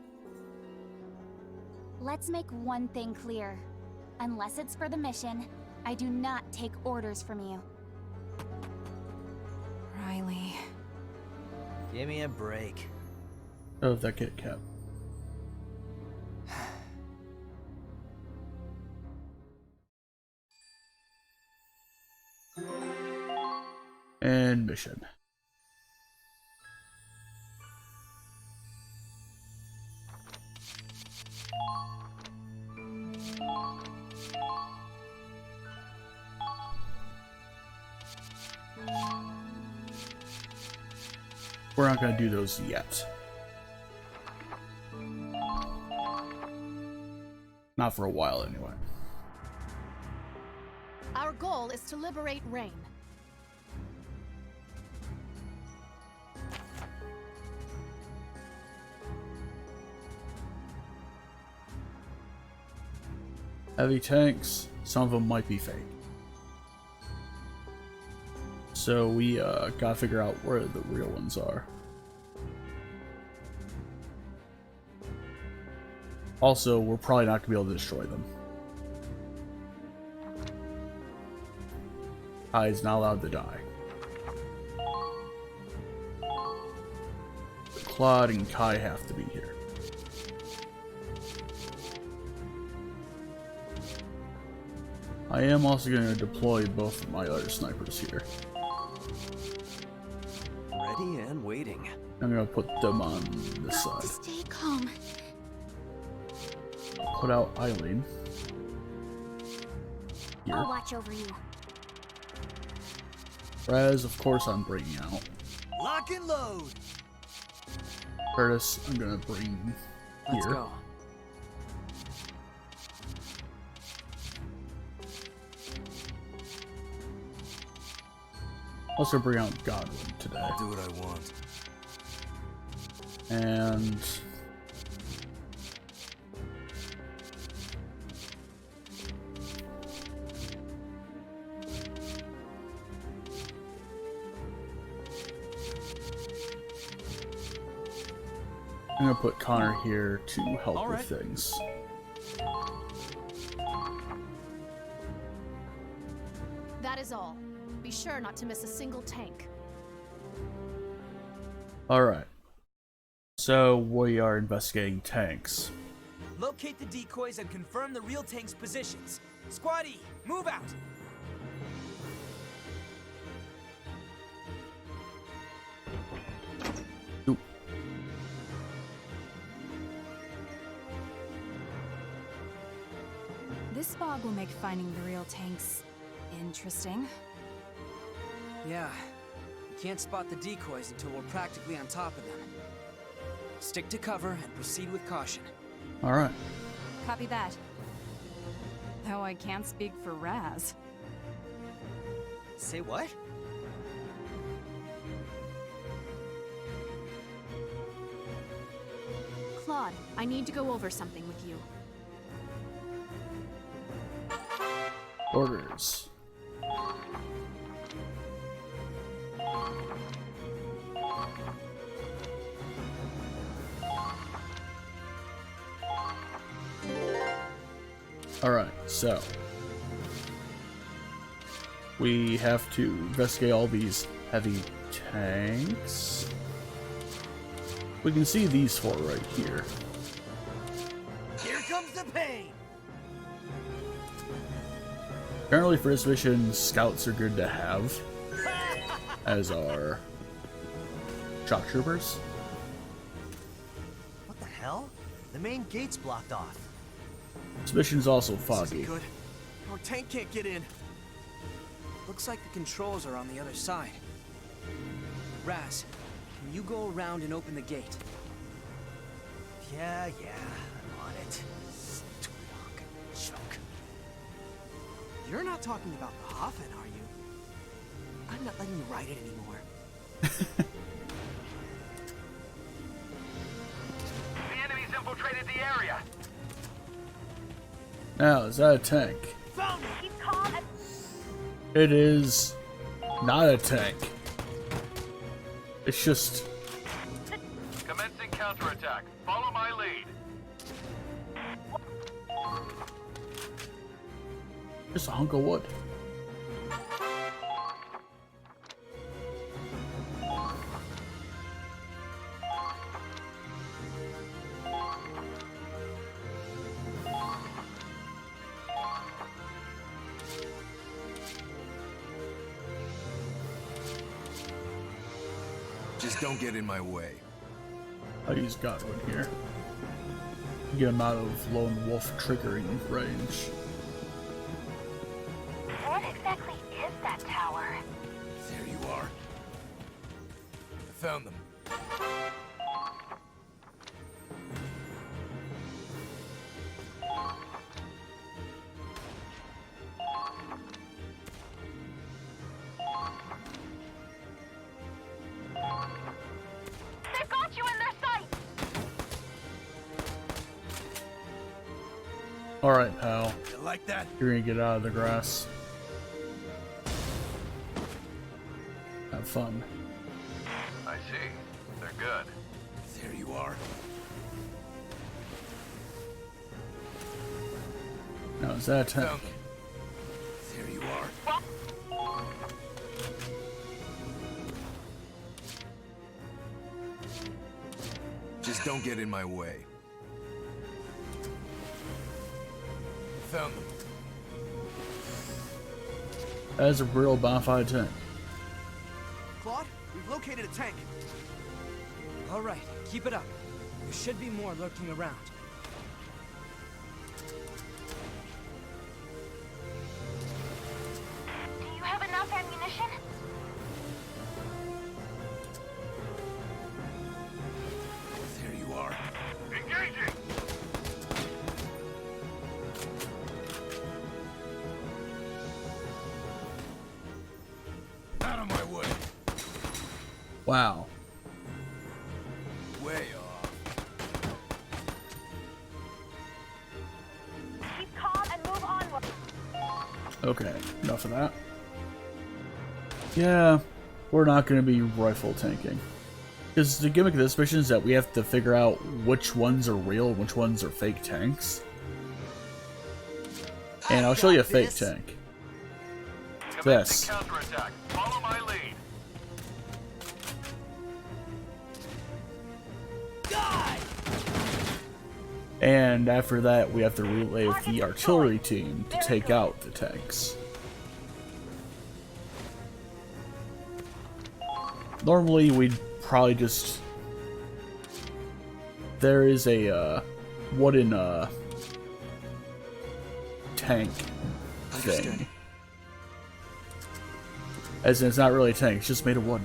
Let's make one thing clear. Unless it's for the mission, I do not take orders from you. Riley... Give me a break. Oh, that Kit Kat. And mission. We're not gonna do those yet. Not for a while, anyway. Our goal is to liberate Rain. Heavy tanks, some of them might be fake. So we gotta figure out where the real ones are. Also, we're probably not gonna be able to destroy them. Kai is not allowed to die. Claude and Kai have to be here. I am also going to deploy both of my other snipers here. Ready Ready and waiting. I'm gonna put them on this side. Stay calm. Put out Eileen. Here. I'll watch over you. Raz, of course, I'm bringing out. Lock and load. Curtis, I'm gonna bring here. Let's go. Also bring out Godwin today. I'll do what I want. And I'm gonna put Connor here to help with things. That is all. Be sure not to miss a single tank. Alright. So we are investigating tanks. Locate the decoys and confirm the real tank's positions. Squaddy, move out! Oop. This fog will make finding the real tanks interesting. Yeah. We can't spot the decoys until we're practically on top of them. Stick to cover and proceed with caution. Alright. Copy that. Though I can't speak for Raz. Say what? Claude, I need to go over something with you. Orders. Alright, so we have to investigate all these heavy tanks. We can see these four right here. Here comes the pain. Apparently for this mission, scouts are good to have, as are shock troopers. What the hell? The main gate's blocked off. This mission's also foggy. Good. Our tank can't get in. Looks like the controls are on the other side. Raz, can you go around and open the gate? Yeah, I'm on it. Stupid hunk of junk. You're not talking about the Hoffen, are you? I'm not letting you ride it anymore. The enemy's infiltrated the area. Now, is that a tank? Found it. Keep calm and It is not a tank. It's just Commencing counterattack. Follow my lead. a hunk of wood. Just don't get in my way. I'll use Godwin here. Get him out of lone wolf triggering range. what exactly is that tower? There you are. I found them. They've got you in their sight! Alright, pal. You like that? You're gonna get out of the grass. Have fun. I see. They're good. There you are. Now, is that a tank? Found them. There you are. Just don't get in my way. Found them. That is a real bona fide tank. Claude? Claude, we've located a tank. All right, keep it up. There should be more lurking around. Do you have enough ammunition? There you are. Engaging! Out of my way. Wow. Way off. Keep calm and move onward. Okay, enough of that. Yeah, we're not going to be rifle tanking. Because the gimmick of this mission is that we have to figure out which ones are real and which ones are fake tanks. And I'll show you a fake tank. This. Counterattack. Follow my lead. And after that, we have to relay with the artillery team to take out the tanks. Normally, we'd probably just... There is a wooden tank thing. As in, it's not really a tank, it's just made of wood.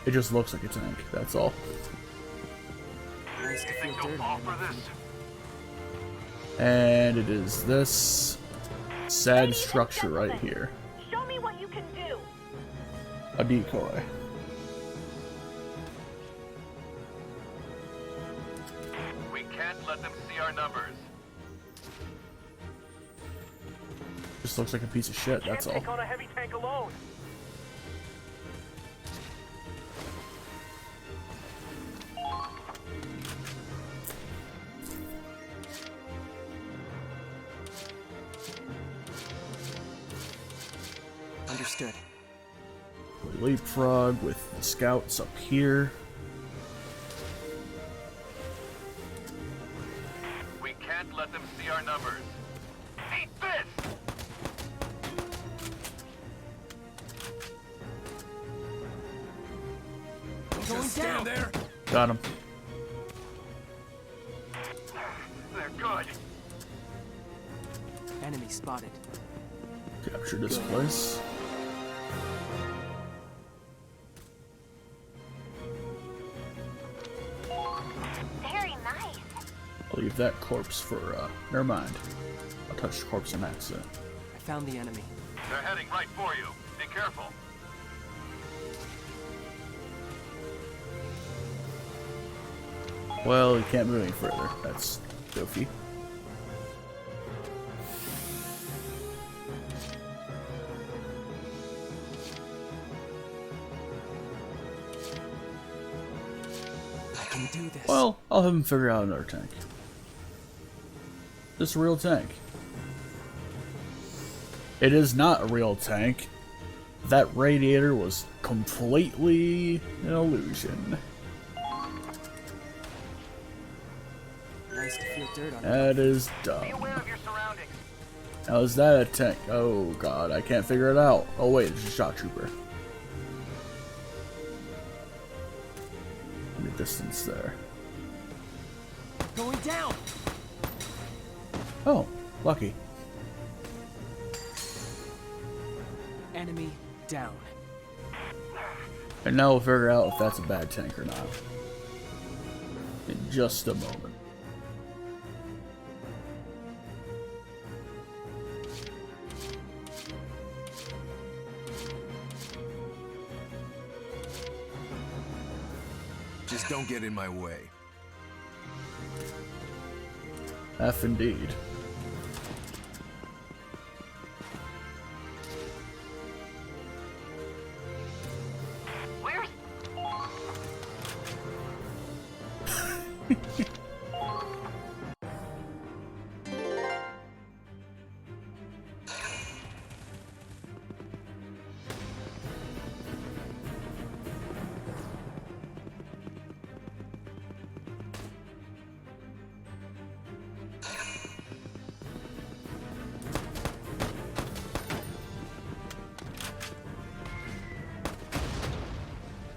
It just looks like a tank, that's all. Nice to feel dirty. And it is this sad structure right here. Show me what you can do. A decoy. We can't let them see our numbers. Just looks like a piece of shit, that's all. Take on a heavy tank alone. Understood. We leapfrog with the scouts up here. We can't let them see our numbers. Eat this! Going down there. Got him. They're good. Enemy spotted. Capture this place. Very nice. I'll leave that corpse for, never mind. I'll touch the corpse on accident. I found the enemy. They're heading right for you. Be careful. Well, you can't move any further. That's goofy. I can do this. Well, I'll have him figure out another tank. This is a real tank. It is not a real tank. That radiator was completely an illusion. Nice to feel dirt on That is dumb. Be aware of your surroundings. Now is that a tank? Oh god, I can't figure it out. Oh wait, it's a shot trooper. Give me distance there. Going down. Oh, lucky. Enemy down. And now we'll figure out if that's a bad tank or not. In just a moment. Just don't get in my way. F indeed. Where's...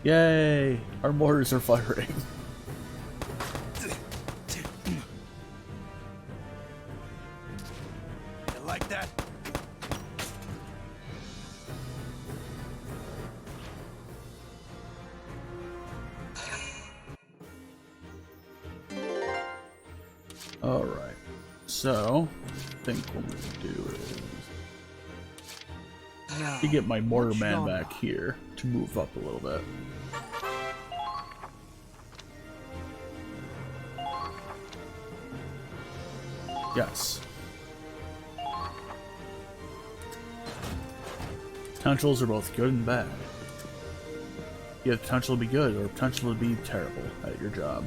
Yay! Our mortars are firing. You like that? Alright. So, I think what I'm gonna do is to get my mortar man back here to move up a little bit. Yes. Potentials are both good and bad. You have potential to be good or potential to be terrible at your job.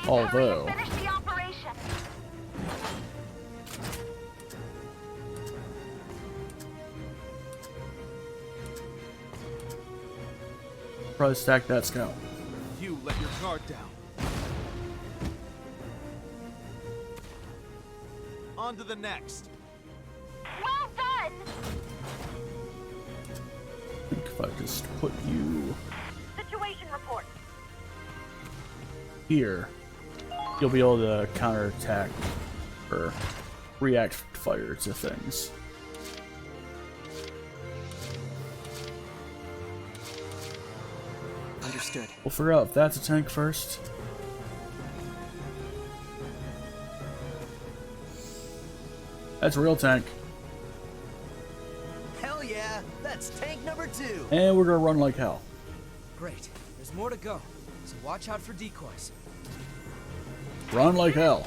Although, Finish the operation. probably stack that scout. You let your guard down. On to the next. Well done. I think if I just put you Situation report. here, you'll be able to counterattack or react fire to things. Understood. We'll figure out if that's a tank first. That's a real tank. Hell yeah, that's tank number 2. And we're gonna run like hell. Great. There's more to go, so watch out for decoys. Run like hell.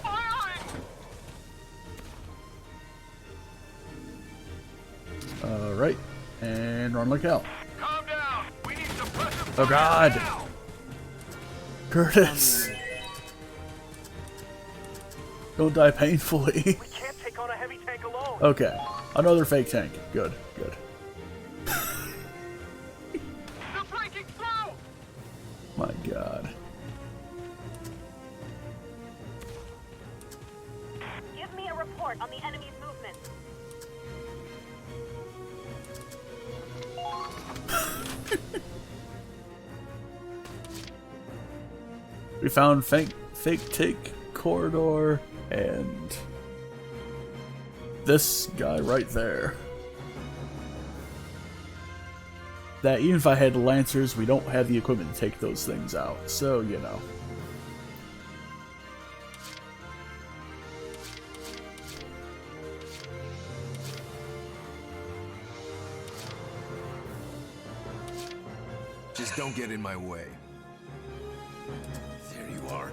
Alright. And run like hell. Calm down. We need suppressive Oh god! now. Curtis! Don't die painfully. We can't take on a heavy tank alone. Okay. Another fake tank. Good, good. They're breaking through. My god. Give me a report on the enemy's movement. We found fake tank corridor and this guy right there. That even if I had lancers, we don't have the equipment to take those things out. So, you know. Just don't get in my way. There you are.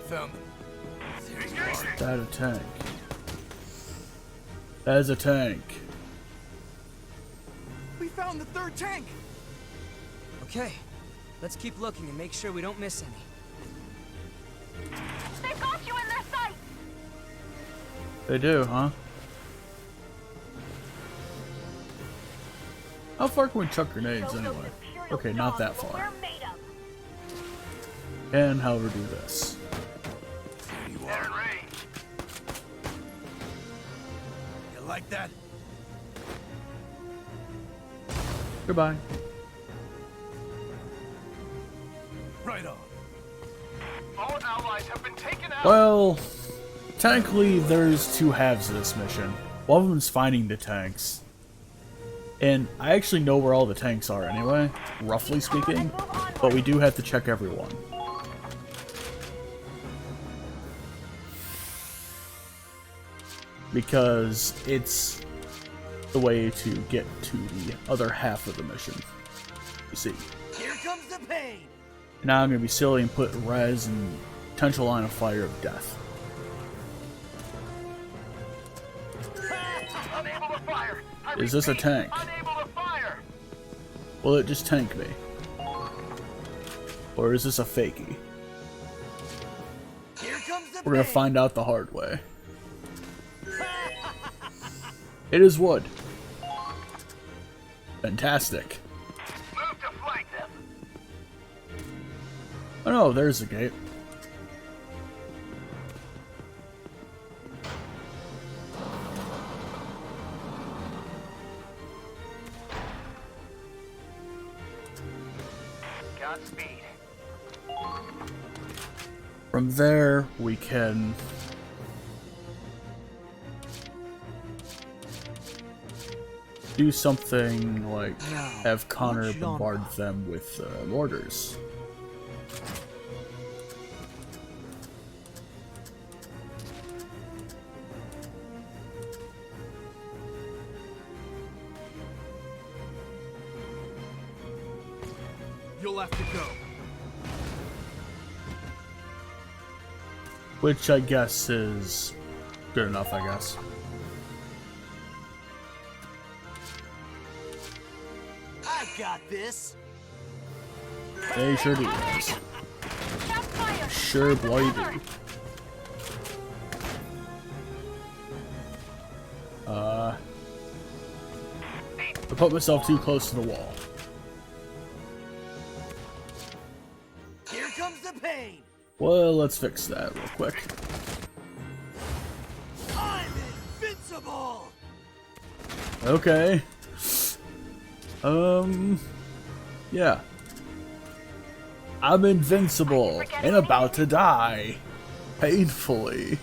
Found them. There you are. That a tank. That is a tank. We found the third tank! Okay, let's keep looking and make sure we don't miss any. They've got you in their sights. They do, huh? How far can we chuck grenades anyway? Okay, not that far. And however do this. There you are. You like that? Goodbye. Right on. All allies have been taken out. Well, technically there's two halves of this mission. One of them is finding the tanks. And I actually know where all the tanks are anyway, roughly speaking, but we do have to check everyone. Because it's the way to get to the other half of the mission. You see. Here comes the pain. Now I'm going to be silly and put res and potential line of fire of death. Unable to fire. Is this a tank? Unable to fire. Will it just tank me? Or is this a fakie? Here comes the We're gonna find out the hard way. It is wood. Fantastic. Move to flank them. Oh no, there's the gate. Godspeed. From there, we can do something like have Connor bombard them with mortars. You'll have to go. Which I guess is good enough, I guess. I got this. They sure do. Sure bloody do. I put myself too close to the wall. Here comes the pain. Well, let's fix that real quick. I'm invincible. Okay. Yeah. I'm invincible and about to die. Painfully.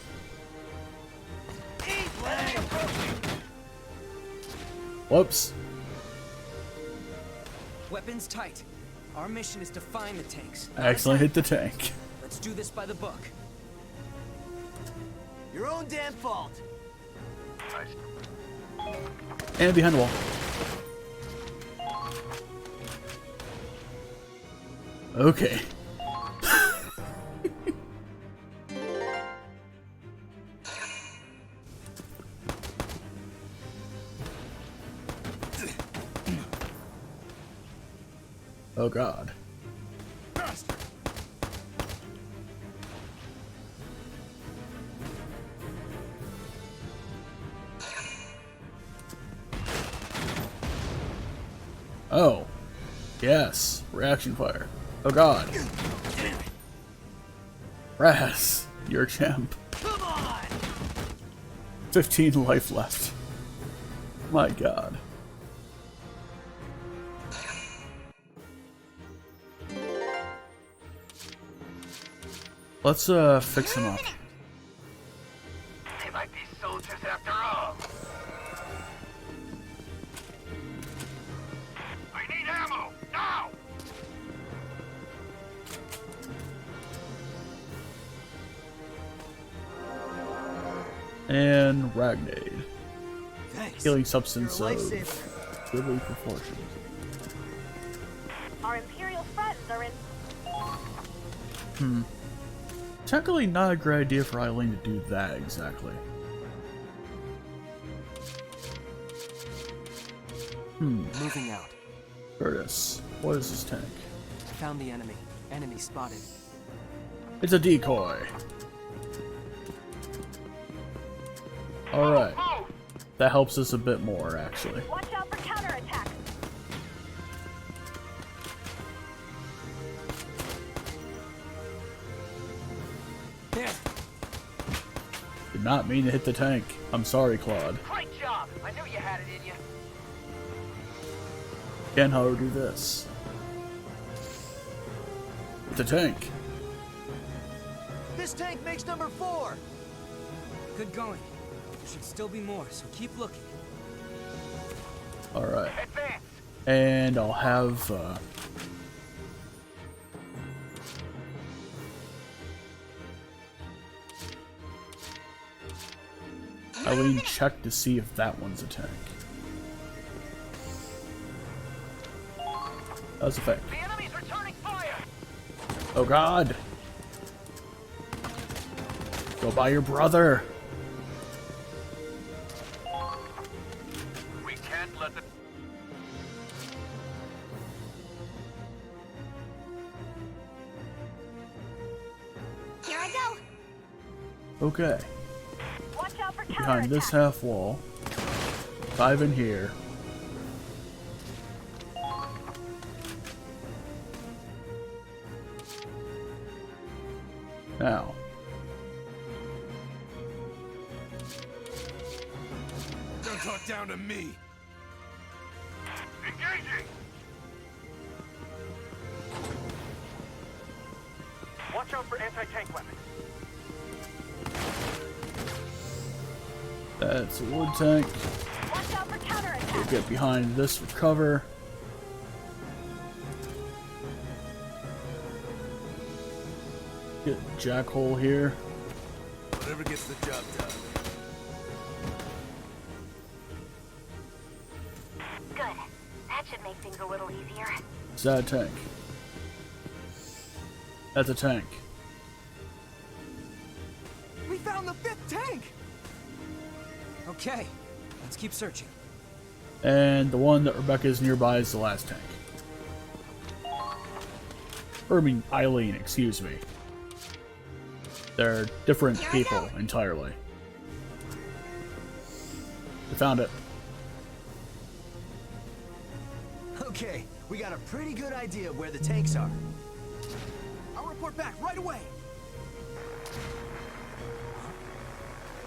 Whoops. Weapons tight. Our mission is to find the tanks. I accidentally hit the tank. Let's do this by the book. Your own damn fault. And behind the wall. Okay. Oh God. Oh. Yes. Reaction fire. Oh God. Raz, you're a champ. Come on. 15 life left. My God. Let's fix him up. They might be soldiers after all. I need ammo now. And Ragnade. Thanks. Healing substance You're a of lifesaver. goodly proportions. Our Imperial friends are in. Technically not a great idea for Eileen to do that exactly. Moving out. Curtis, what is this tank? Found the enemy. Enemy spotted. It's a decoy. Alright. That helps us a bit more, actually. Watch out for counterattacks. Did not mean to hit the tank. I'm sorry, Claude. Great job. I knew you had it in you. Again, how do we do this? The tank. This tank makes number 4. Good going. There should still be more, so keep looking. Alright. And I'll have, Eileen check to see if that one's a tank. That was a fake. The enemy's returning fire. Oh God! Go by your brother! We can't let the... Here I go. Okay. Watch out for Behind counterattacks. this half wall. 5 in here. Now. Don't talk down to me. Engaging. for anti-tank weapons. That's a wood tank. Watch out for counterattack. We'll get behind this for cover. Get jackhole here. Whatever gets the job done. Good. That should make things a little easier. Is that a tank? That's a tank. We found the 5th tank! Okay, let's keep searching. And the one that Rebecca is nearby is the last tank. Or I mean, Eileen, excuse me. They're different people entirely. We found it. Okay, we got a pretty good idea of where the tanks are. I'll report back right away.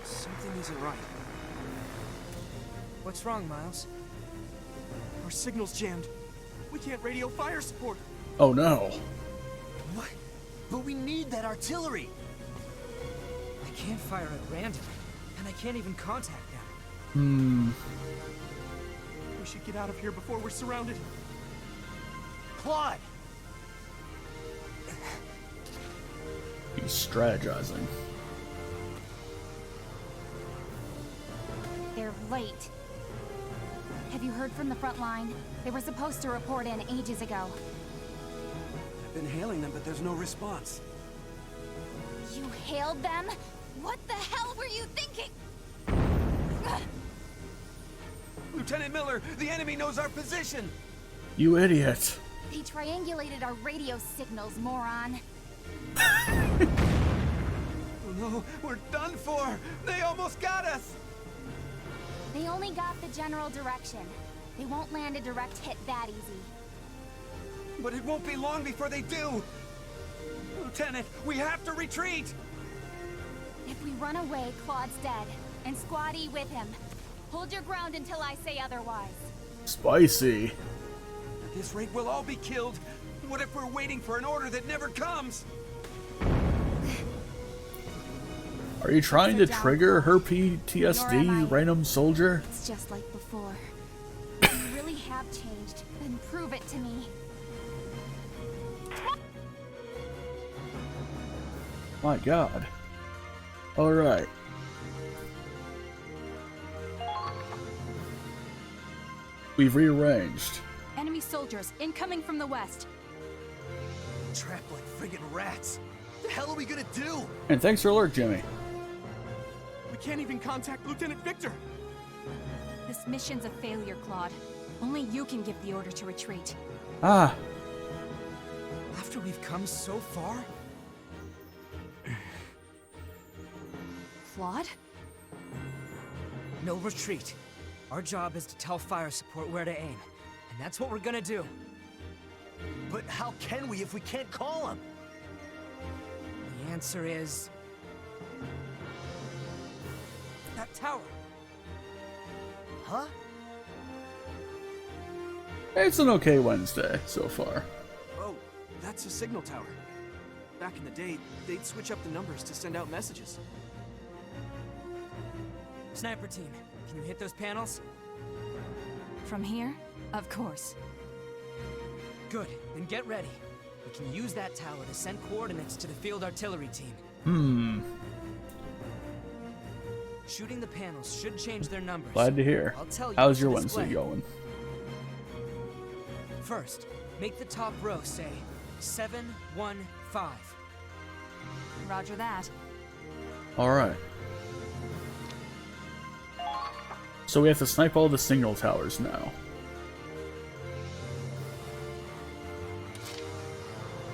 Something isn't right. What's wrong, Miles? Our signal's jammed. We can't radio fire support. Oh no. What? But we need that artillery. I can't fire at random, and I can't even contact them. We should get out of here before we're surrounded. Claude! He's strategizing. They're late. Have you heard from the front line? They were supposed to report in ages ago. I've been hailing them, but there's no response. You hailed them? What the hell were you thinking? Lieutenant Miller, the enemy knows our position! You idiot. They triangulated our radio signals, moron. Oh no, we're done for! They almost got us! They only got the general direction. They won't land a direct hit that easy. But it won't be long before they do! Lieutenant, we have to retreat! If we run away, Claude's dead. And Squad E with him. Hold your ground until I say otherwise. Spicy. At this rate, we'll all be killed. What if we're waiting for an order that never comes? Are you trying to trigger her PTSD, random soldier? It's just like before. If you really have changed, then prove it to me. My god. Alright. We've rearranged. Enemy soldiers incoming from the west. Trapped like friggin' rats. The hell are we gonna do? And thanks for alert, Jimmy. We can't even contact Lieutenant Victor. This mission's a failure, Claude. Only you can give the order to retreat. Ah. After we've come so far? Claude? No retreat. Our job is to tell fire support where to aim. And that's what we're gonna do. But how can we if we can't call them? The answer is... that tower. Huh? It's an okay Wednesday so far. Oh, that's a signal tower. Back in the day, they'd switch up the numbers to send out messages. Sniper team, can you hit those panels? From here? Of course. Good, then get ready. We can use that tower to send coordinates to the field artillery team. Shooting the panels should change their numbers. Glad to hear. I'll tell you. How's your display. Wednesday going? First, make the top row say 715. Roger that. Alright. So we have to snipe all the signal towers now.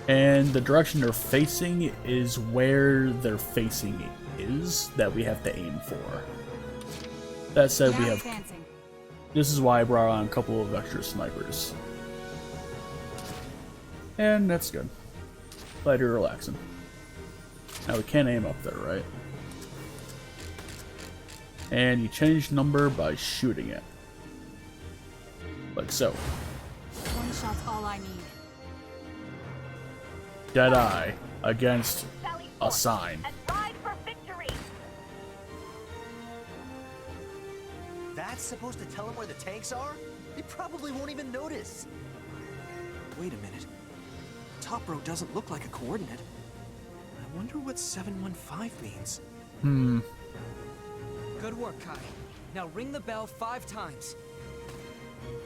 And the direction they're facing is where they're facing is that we have to aim for. That said, we have... This is why I brought on a couple of extra snipers. And that's good. Glad you're relaxing. Now we can't aim up there, right? And you change number by shooting it. Like so. One shot's all I need. Deadeye against a sign. And ride for victory! That's supposed to tell him where the tanks are? He probably won't even notice. Wait a minute. Top row doesn't look like a coordinate. I wonder what 715 means. Good work, Kai. Now ring the bell 5 times.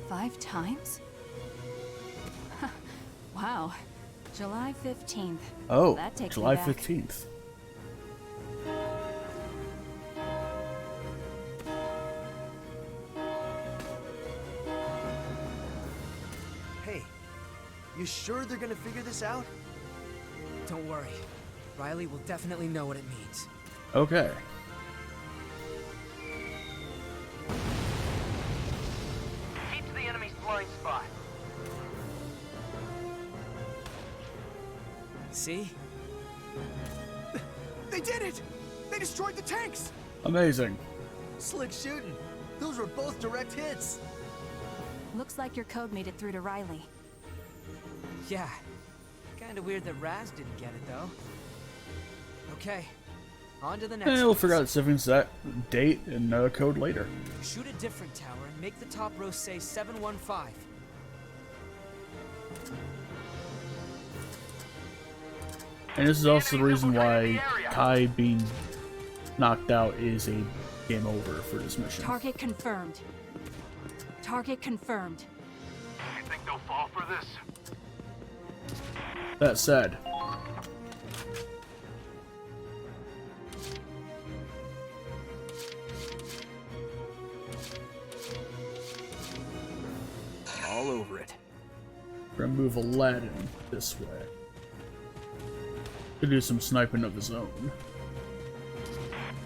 5 times? Wow. July 15th. Oh, that takes July me back. 15th. Hey, you sure they're gonna figure this out? Don't worry. Riley will definitely know what it means. Okay. Keep to the enemy's blind spot. See? They did it! They destroyed the tanks! Amazing. Slick shooting. Those were both direct hits. Looks like your code made it through to Riley. Yeah. Kinda weird that Raz didn't get it, though. Okay. On to the next We'll one. figure out Steven's date and code later. Shoot a different tower and make the top row say 715. And this is also the reason why Kai being knocked out is a game over for this mission. Target confirmed. Target confirmed. You think they'll fall for this? That said, All over it. we're gonna move Aladdin this way to do some sniping of his own.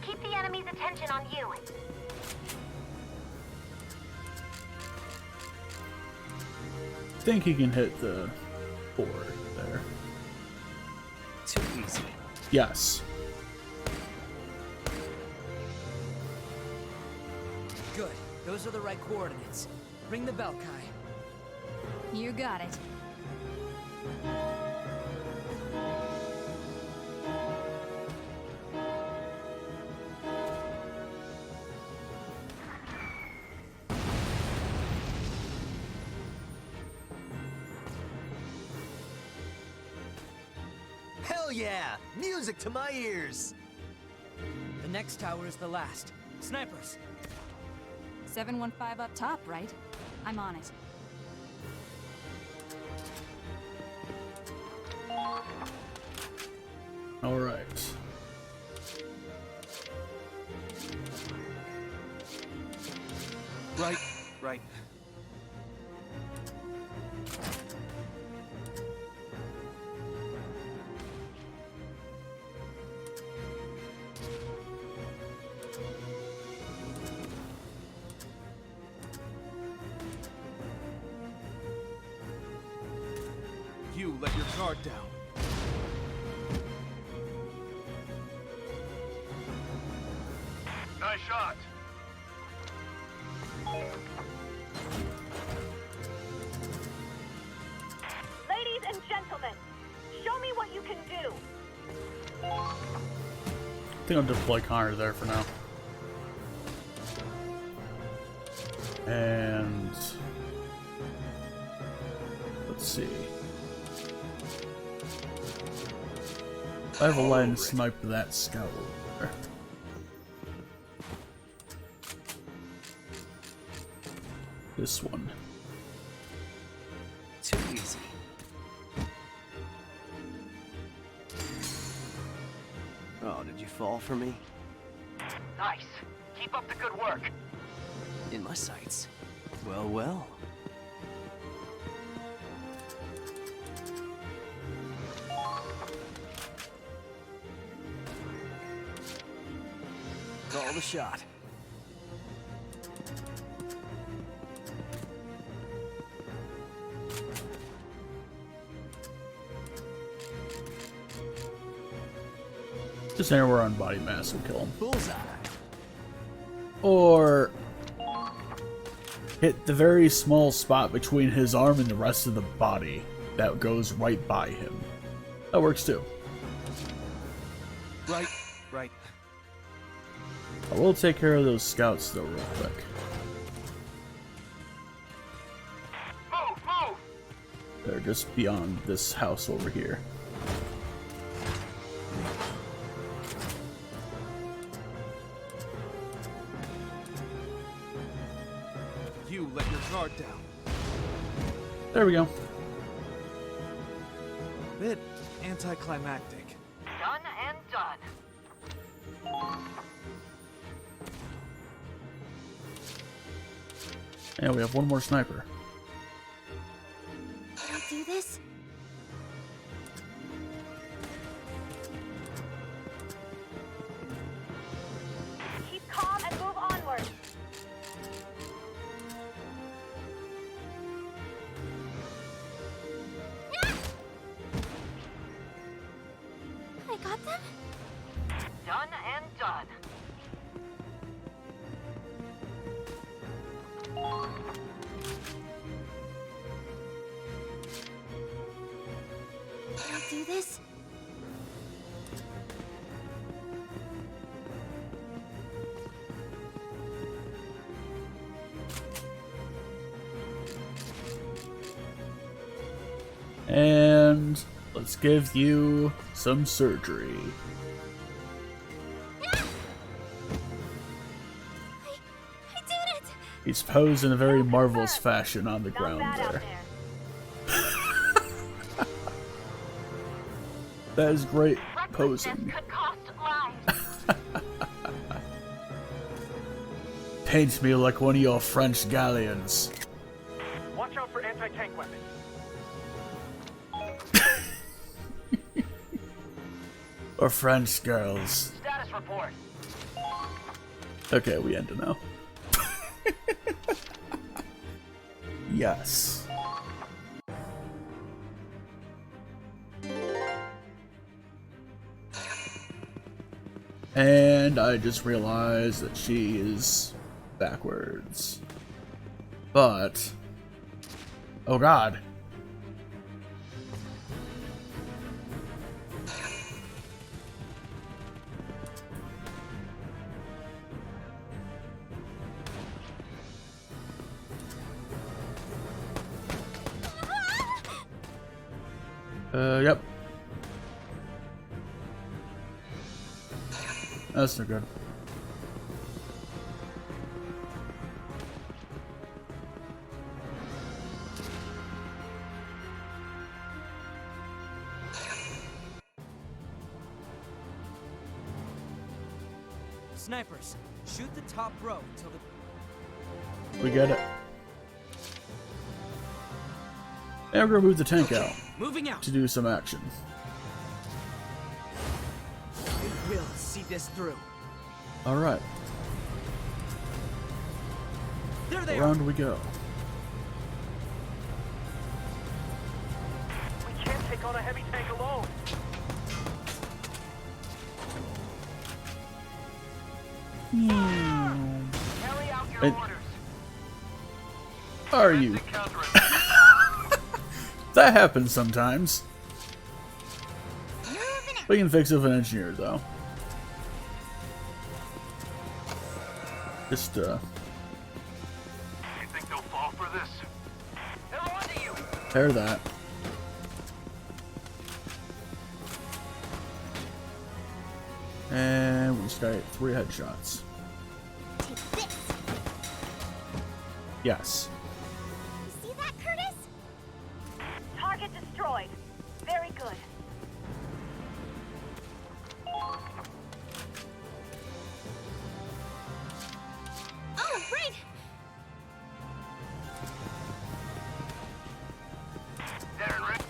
Keep the enemy's attention on you. I think he can hit the board there. Too easy. Yes. Good. Those are the right coordinates. Ring the bell, Kai. You got it. Hell yeah! Music to my ears! The next tower is the last. Snipers! 715 up top, right? I'm on it. All right. Right. You let your guard down. Nice shot. Ladies and gentlemen, show me what you can do. I think I'll deploy Connor there for now. And let's see. I have a line snipe that scout over there. This one. Too easy. Oh, did you fall for me? Nice. Keep up the good work. In my sights. Well, well. Call the shot. Just anywhere on body mass will kill him. Bullseye. Or hit the very small spot between his arm and the rest of the body that goes right by him. That works too. Right. I will take care of those scouts though real quick. Move! They're just beyond this house over here. You let your guard down. There we go. Bit anticlimactic. Done and done. And we have one more sniper. Can I do this? Keep calm and move onward. I got them? Done and done. Can I do this? And let's give you some surgery. I did it! He's posed in a very marvelous fashion on the ground there. That is great posing. Paint me like one of your French galleons. Watch out for anti-tank weapons. Or French girls. Status report. Okay, we end it now. Yes. And I just realized that she is backwards. But... oh god. Yep. That's not good. Snipers, shoot the top row till the... We get it. And we're gonna move the tank out. Moving out. To do some action. I will see this through. Alright. There they Around are. we go. We can't take on a heavy tank alone. Carry out your orders. Are you? That happens sometimes. We can fix it with an engineer, though. Just, You think they'll fall for this? They're onto you. tear that. And we just got 3 headshots. Take this! Yes. See that, Curtis? Target destroyed. Very good. Oh, right! Darren, Rick.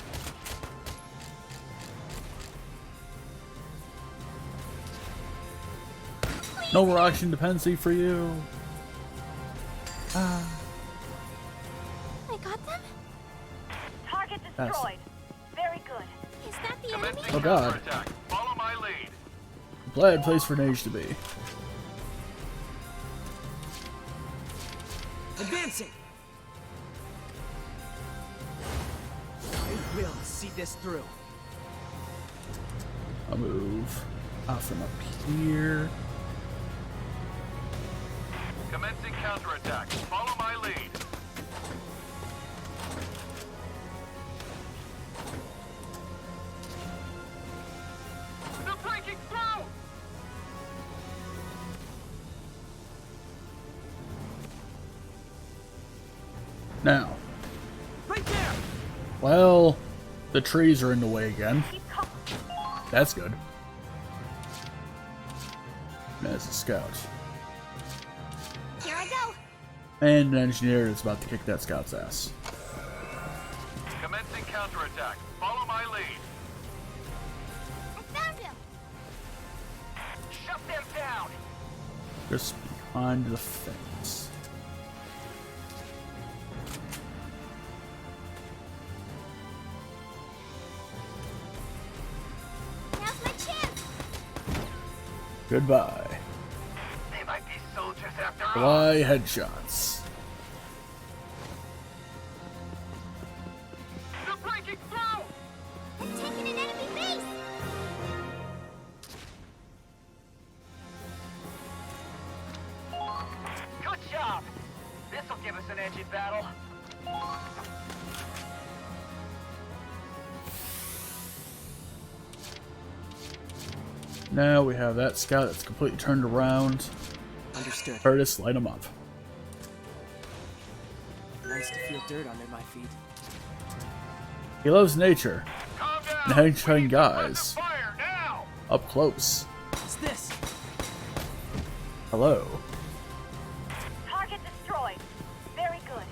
No more oxygen dependency for you. I got them? Target Yes. destroyed. Very good. Is that the enemy? Oh god. Follow my lead. Glad place for Nage to be. Advancing. I will see this through. I'll move From up here. Commencing counterattack. Follow my lead. They're breaking through! Now. Right there! Well, the trees are in the way again. That's good. There's a scout. Here I go. And an engineer is about to kick that scout's ass. Commencing counterattack. Follow my lead. I found him. Shut them down! Just behind the fence. Now's my chance. Goodbye. They might be soldiers after all. Fly headshots. They're breaking through! I'm taking an enemy base. Good job! This'll give us an edge in battle. Now we have that scout that's completely turned around. Understood. Curtis, light him up. Nice to feel dirt under my feet. He loves nature. And headshotting guys. Up close. What's this? Hello. Target destroyed. Very good.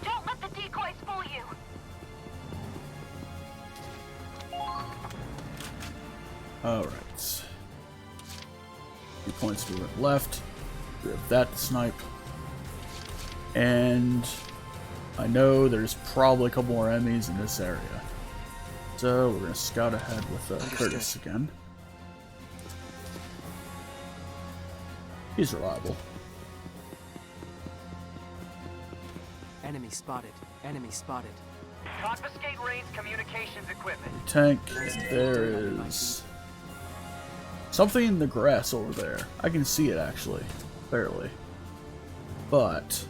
Don't let the decoys fool you. Alright. 2 points to the left. We have that to snipe. And I know there's probably a couple more enemies in this area. So we're going to scout ahead with Curtis again. He's reliable. Enemy spotted. Enemy spotted. Confiscate Rain's communications equipment. Tank. There is something in the grass over there. I can see it actually, barely. But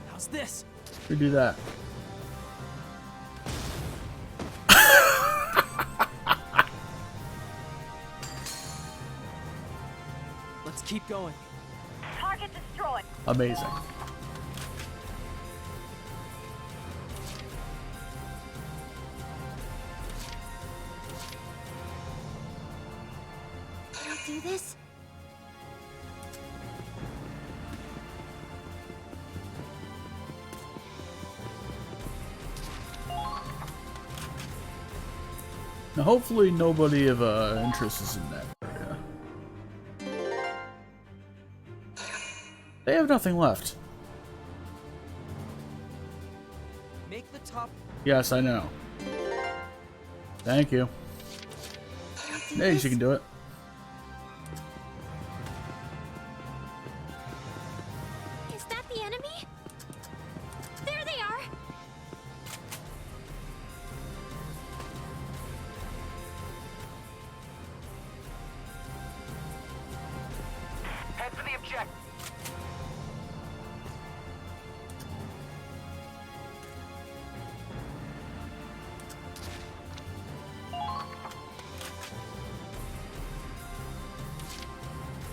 How's this? we do that. Let's keep going. Target destroyed. Amazing. Can I do this? Now hopefully nobody of interest is in that area. They have nothing left. Make the top. Yes, I know. Thank you. Maybe she can do it. Is that the enemy? There they are. Head for the objective.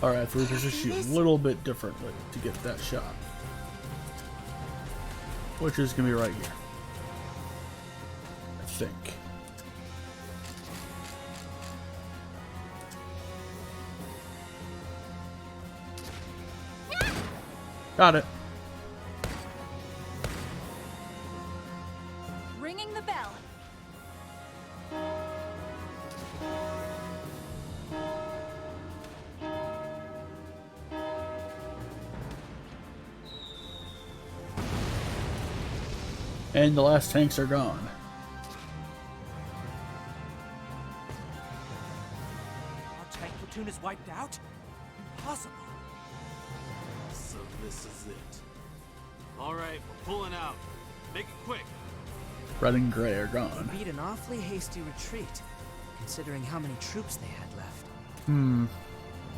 Alright, so we can just shoot a little bit differently to get that shot. Which is going to be right here. I think. Got it. Ringing the bell. And the last tanks are gone. Our tank platoon is wiped out? Impossible. So this is it. All right, we're pulling out. Make it quick. Red and gray are gone. They beat an awfully hasty retreat, considering how many troops they had left.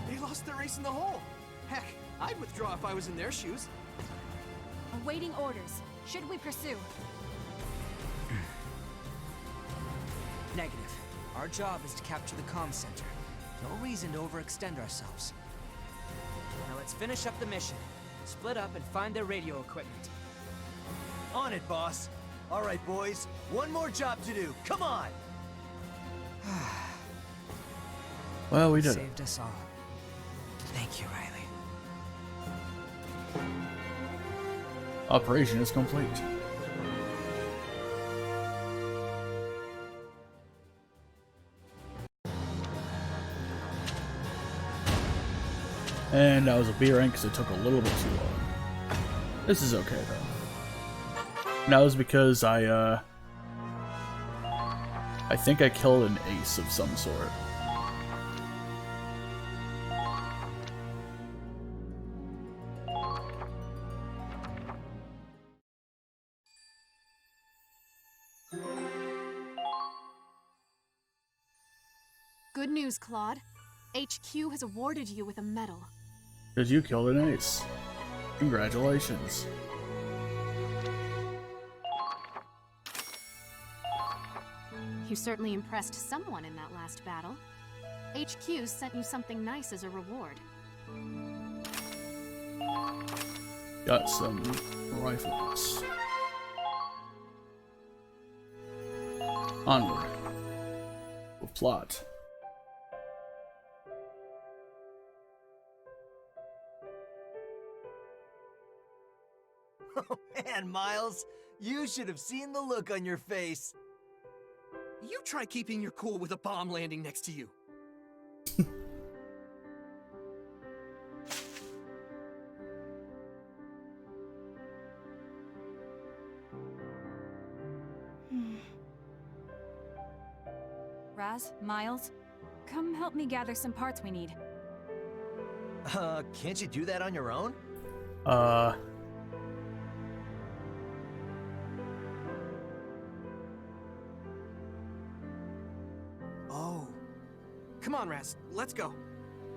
They lost their ace in the hole. Heck, I'd withdraw if I was in their shoes. Awaiting orders. Should we pursue? Negative. Our job is to capture the comm center. No reason to overextend ourselves. Now let's finish up the mission. Split up and find their radio equipment. On it, boss. All right, boys. One more job to do. Come on! Well, we did it. Saved us all. Thank you, Riley. Operation is complete. And that was a B rank because it took a little bit too long. This is okay though. And that was because I think I killed an ace of some sort. Good news, Claude. HQ has awarded you with a medal. Because you killed an ace. Congratulations. You certainly impressed someone in that last battle. HQ sent you something nice as a reward. Got some rifles. Onward. We'll plot. Oh man, Miles, you should have seen the look on your face. You try keeping your cool with a bomb landing next to you. Raz, Miles, come help me gather some parts we need. Can't you do that on your own? Oh. Come on, Raz. Let's go.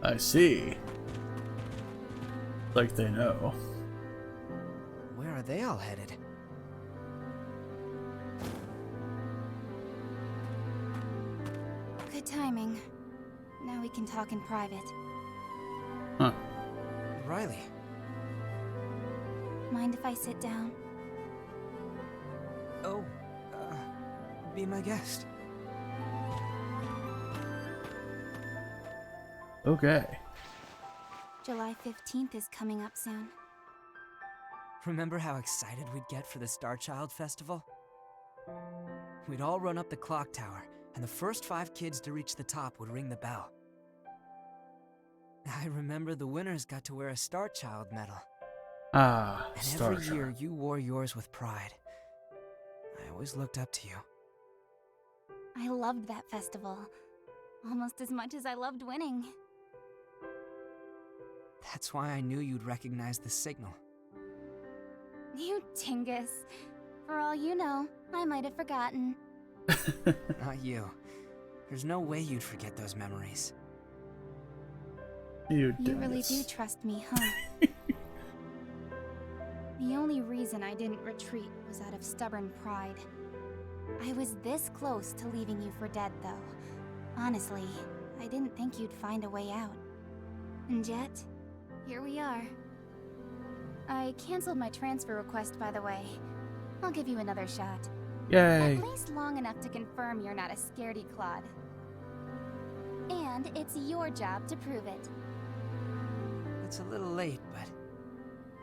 I see. Like they know. Where are they all headed? Good timing. Now we can talk in private. Huh. Riley. Mind if I sit down? Oh, be my guest. Okay. July 15th is coming up soon. Remember how excited we'd get for the Starchild Festival? We'd all run up the clock tower, and the first 5 kids to reach the top would ring the bell. I remember the winners got to wear a Starchild medal. Ah, and every year you wore yours with pride. I always looked up to you. I loved that festival. Almost as much as I loved winning. That's why I knew you'd recognize the signal. You dingus. For all you know, I might have forgotten. Not you. There's no way you'd forget those memories. You really do trust me, huh? The only reason I didn't retreat was out of stubborn pride. I was this close to leaving you for dead, though. Honestly, I didn't think you'd find a way out. And yet, here we are. I canceled my transfer request, by the way. I'll give you another shot. Yay! At least long enough to confirm you're not a scaredy Claude. And it's your job to prove it. It's a little late, but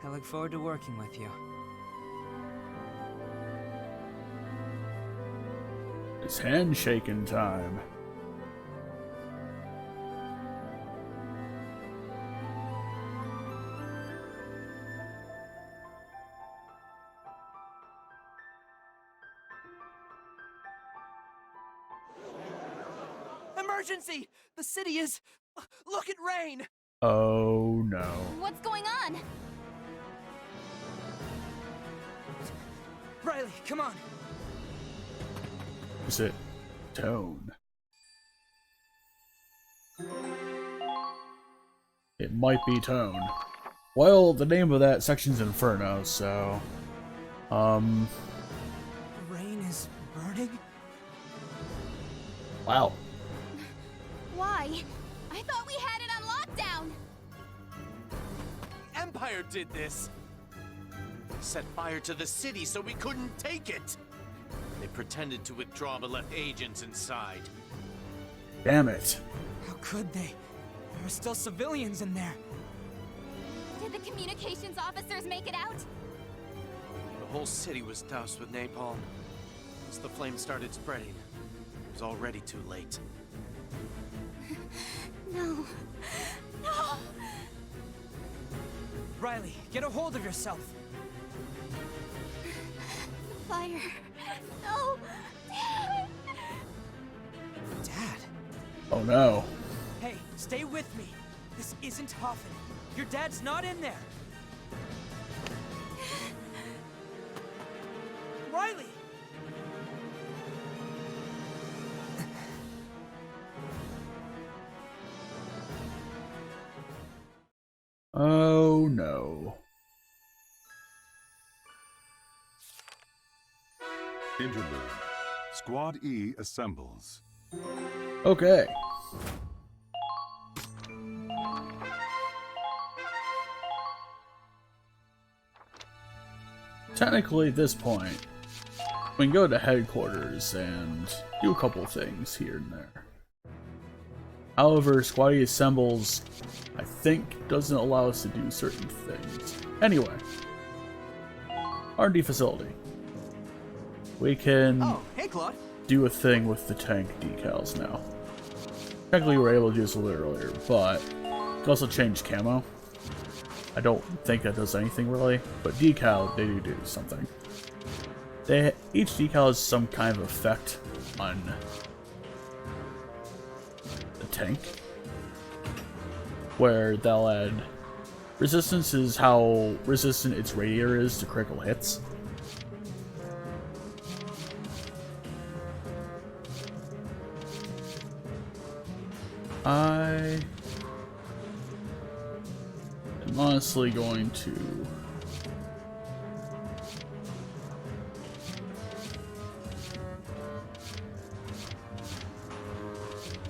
I look forward to working with you. It's handshaking time. Emergency! The city is... Look at rain! Oh no. What's going on? Riley, come on. Is it Tone? It might be Tone. Well, the name of that section's Inferno, so... The rain is burning? Wow. Why? I thought we had it on lockdown! The Empire did this! They set fire to the city so we couldn't take it! They pretended to withdraw but left agents inside. Damn it. How could they? There are still civilians in there. Did the communications officers make it out? The whole city was doused with napalm. Once the flames started spreading, it was already too late. No. No! Riley, get a hold of yourself. Fire. No! Dad. Oh no. Hey, stay with me. This isn't Hoffman. Your dad's not in there. Riley! Oh no. Interlude. Squad E assembles. Okay. Technically, at this point, we can go to headquarters and do a couple things here and there. However, Squad E assembles, I think, doesn't allow us to do certain things. Anyway, R&D facility. We can hey, Claude. do a thing with the tank decals now. Technically, we were able to do this a little earlier, but you can also change camo. I don't think that does anything really, but decal, they do something. Each decal has some kind of effect on the tank, where they'll add resistance is how resistant its radiator is to critical hits. I am honestly going to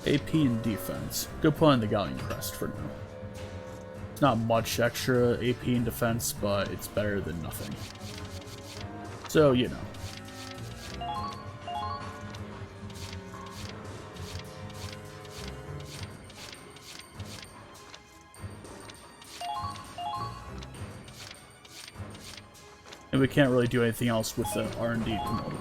AP and defense. Go put on the Galleon Crest for now. It's not much extra AP and defense, but it's better than nothing. So, you know. And we can't really do anything else with the R&D promoter.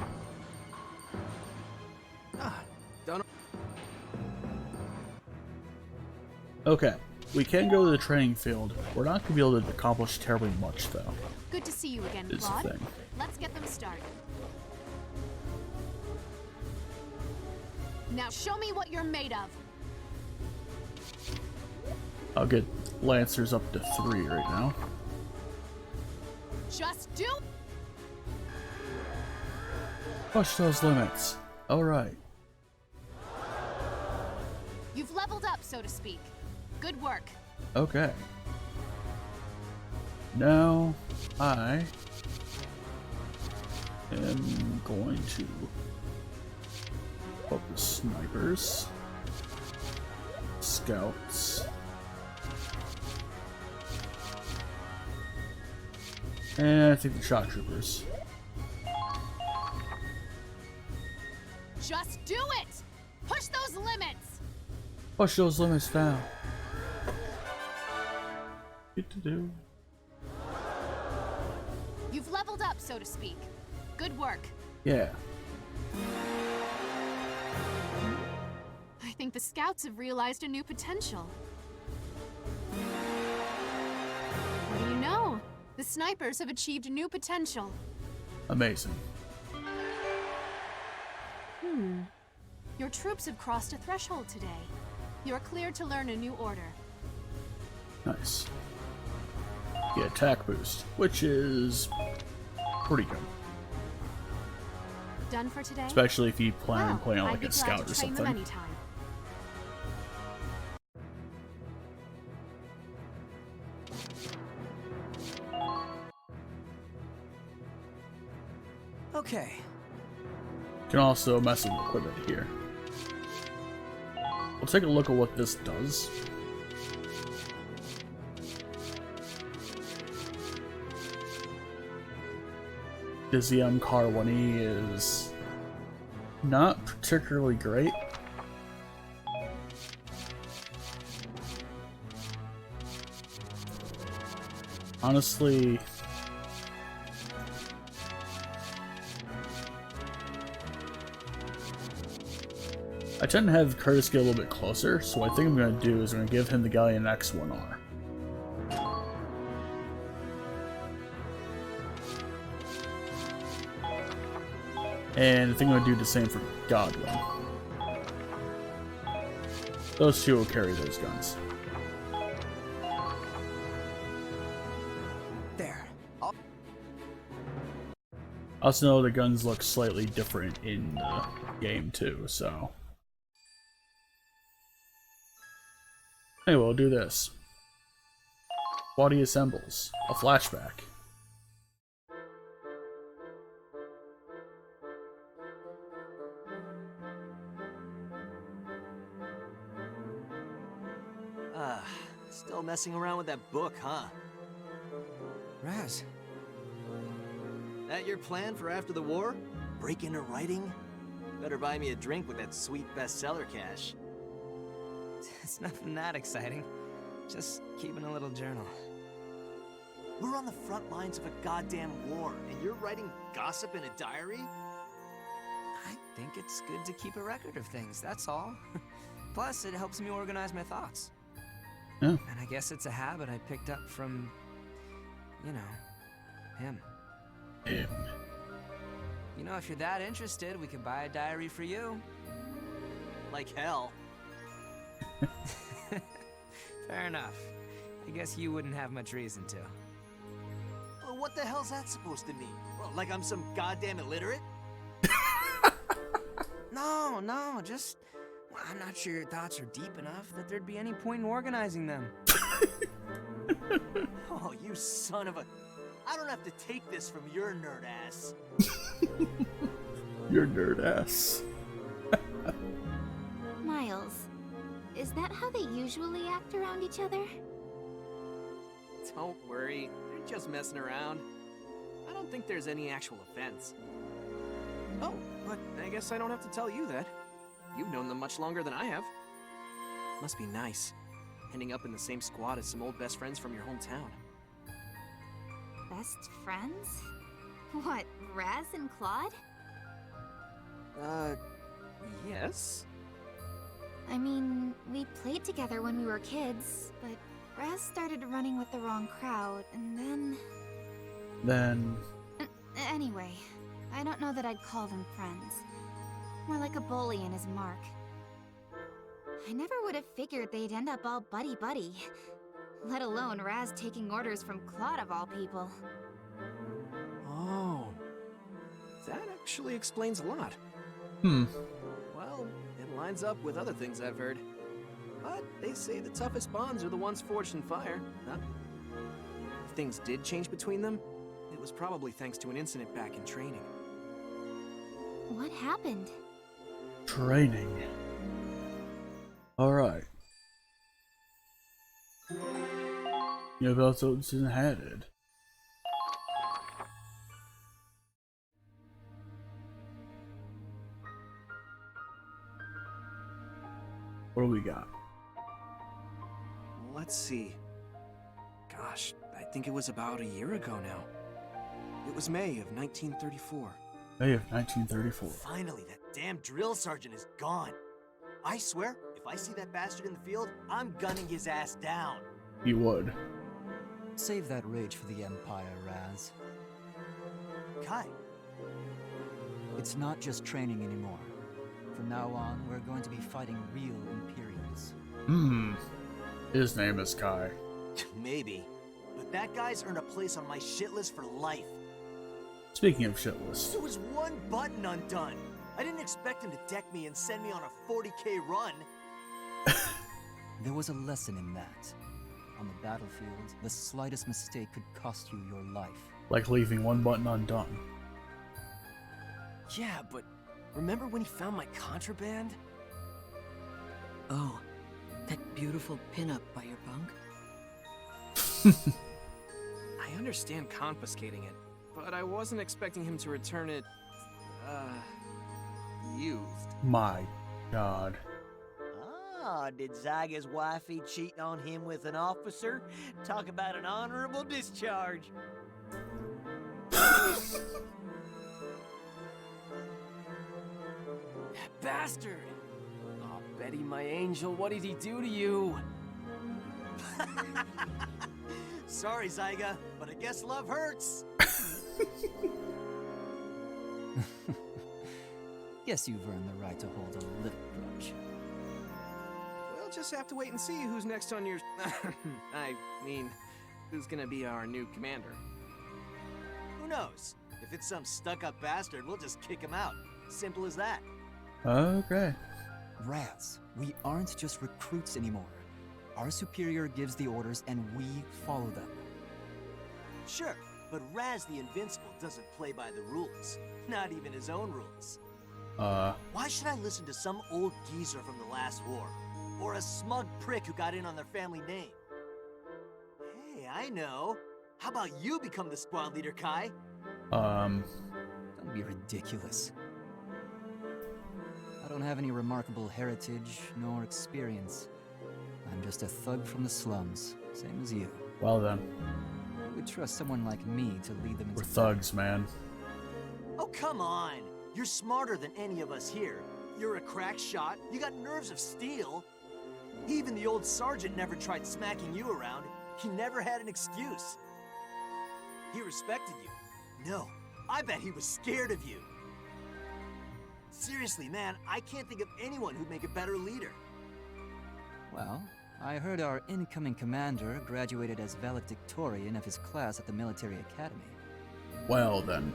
Okay, we can go to the training field. We're not going to be able to accomplish terribly much, though. Good to see you again, Is the Claude. thing. Let's get them started. Now show me what you're made of. I'll get Lancers up to 3 right now. Just do. Push those limits. Alright. You've leveled up, so to speak. Good work. Okay. Now, I am going to focus snipers, scouts, and I think the shock troopers. Just do it! Push those limits! Push those limits down. Good to do. You've leveled up, so to speak. Good work. Yeah. I think the scouts have realized a new potential. What do you know? The snipers have achieved new potential. Amazing. Your troops have crossed a threshold today. You are cleared to learn a new order. Nice. The attack boost, which is pretty good. Done for today? Especially if you plan on playing I'd like be a glad scout to or train them something. anytime. Okay. You can also mess with equipment here. We'll take a look at what this does. Because the MCAR-1E is not particularly great. Honestly, I tend to have Curtis get a little bit closer, so what I think I'm going to do is I'm going to give him the Galleon X1R. And I think I'm going to do the same for Godwin. Those two will carry those guns. There. I also know the guns look slightly different in the game too, so... Anyway, we'll do this. Body assembles. A flashback. Still messing around with that book, huh? Raz. That your plan for after the war? Break into writing? Better buy me a drink with that sweet bestseller cash. It's nothing that exciting. Just keeping a little journal. We're on the front lines of a goddamn war, and you're writing gossip in a diary? I think it's good to keep a record of things, that's all. Plus, it helps me organize my thoughts. Yeah. And I guess it's a habit I picked up from, you know, him. Him. You know, if you're that interested, we could buy a diary for you. Like hell. Fair enough. I guess you wouldn't have much reason to. Well, what the hell's that supposed to mean? Well, like I'm some goddamn illiterate? No, just... Well, I'm not sure your thoughts are deep enough that there'd be any point in organizing them. Oh, you son of a... I don't have to take this from your nerd ass. Your nerd ass. Miles, is that how they usually act around each other? Don't worry, they're just messing around. I don't think there's any actual offense. Oh, but I guess I don't have to tell you that. You've known them much longer than I have. Must be nice, ending up in the same squad as some old best friends from your hometown. Best friends? What, Raz and Claude? Yes? I mean, we played together when we were kids, but Raz started running with the wrong crowd, and then... Anyway, I don't know that I'd call them friends. More like a bully and his mark. I never would have figured they'd end up all buddy-buddy. Let alone Raz taking orders from Claude of all people. Oh. That actually explains a lot. Well, it lines up with other things I've heard. But they say the toughest bonds are the ones forged in fire, huh? If things did change between them, it was probably thanks to an incident back in training. What happened? Training. Alright. You have also inhabited. What do we got? Let's see. Gosh, I think it was about a year ago now. It was May of 1934. May of 1934. Finally, that damn drill sergeant is gone. I swear, if I see that bastard in the field, I'm gunning his ass down. You would. Save that rage for the Empire, Raz. Kai. It's not just training anymore. From now on, we're going to be fighting real Imperials. His name is Kai. Maybe. But that guy's earned a place on my shit list for life. Speaking of shitless. There was one button undone. I didn't expect him to deck me and send me on a 40K run. There was a lesson in that. On the battlefield, the slightest mistake could cost you your life. Like leaving one button undone. Yeah, but remember when he found my contraband? Oh, that beautiful pinup by your bunk? I understand confiscating it, but I wasn't expecting him to return it, used. My God. Ah, did Zyga's wifey cheat on him with an officer? Talk about an honorable discharge. Bastard! Oh, Betty, my angel, what did he do to you? Sorry, Zyga, but I guess love hurts. Guess you've earned the right to hold a little grudge. We'll just have to wait and see who's next on your... I mean, who's gonna be our new commander. Who knows? If it's some stuck-up bastard, we'll just kick him out. Simple as that. Okay. Raz, we aren't just recruits anymore. Our superior gives the orders and we follow them. Sure, but Raz the Invincible doesn't play by the rules. Not even his own rules. Why should I listen to some old geezer from the last war? Or a smug prick who got in on their family name? Hey, I know. How about you become the squad leader, Kai? Don't be ridiculous. I don't have any remarkable heritage nor experience. I'm just a thug from the slums, same as you. Well then. I would trust someone like me to lead them into... We're thugs, man. Oh, come on. You're smarter than any of us here. You're a crack shot. You got nerves of steel. Even the old sergeant never tried smacking you around. He never had an excuse. He respected you. No, I bet he was scared of you. Seriously, man, I can't think of anyone who'd make a better leader. Well, I heard our incoming commander graduated as valedictorian of his class at the military academy. Well then.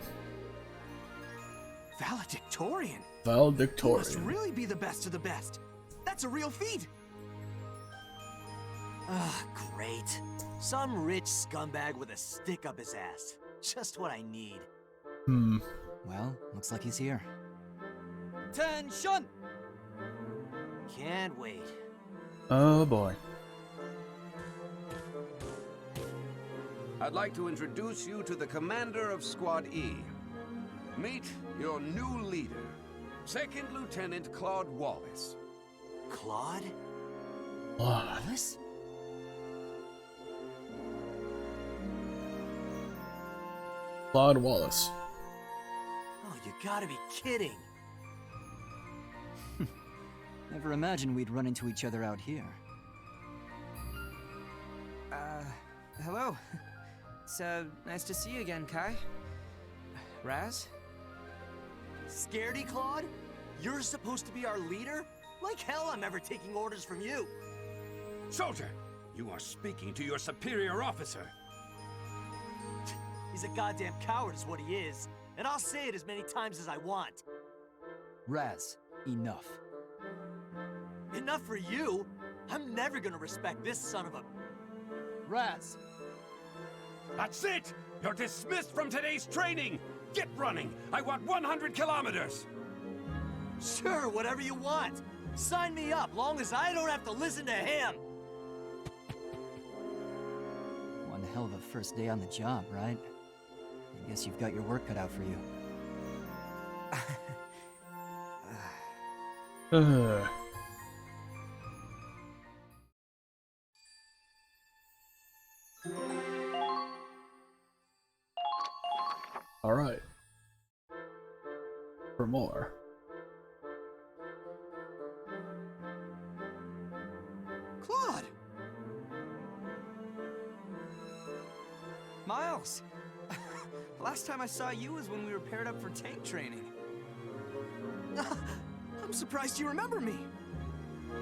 Valedictorian? Valedictorian. He must really be the best of the best. That's a real feat. Ugh, great. Some rich scumbag with a stick up his ass. Just what I need. Well, looks like he's here. Attention! Can't wait. Oh boy. I'd like to introduce you to the commander of Squad E. Meet your new leader, Second Lieutenant Claude Wallace. Claude? Wallace? Claude Wallace. Oh, you gotta be kidding. Never imagined we'd run into each other out here. Hello. It's, nice to see you again, Kai. Raz? Scaredy, Claude? You're supposed to be our leader? Like hell I'm ever taking orders from you. Soldier, you are speaking to your superior officer. He's a goddamn coward is what he is. And I'll say it as many times as I want. Raz, enough. Enough for you? I'm never gonna respect this son of a... Raz! That's it! You're dismissed from today's training! Get running! I want 100 kilometers! Sure, whatever you want. Sign me up, long as I don't have to listen to him. One hell of a first day on the job, right? I guess you've got your work cut out for you. All right. For more. Claude! Miles! Last time I saw you was when we were paired up for tank training. I'm surprised you remember me.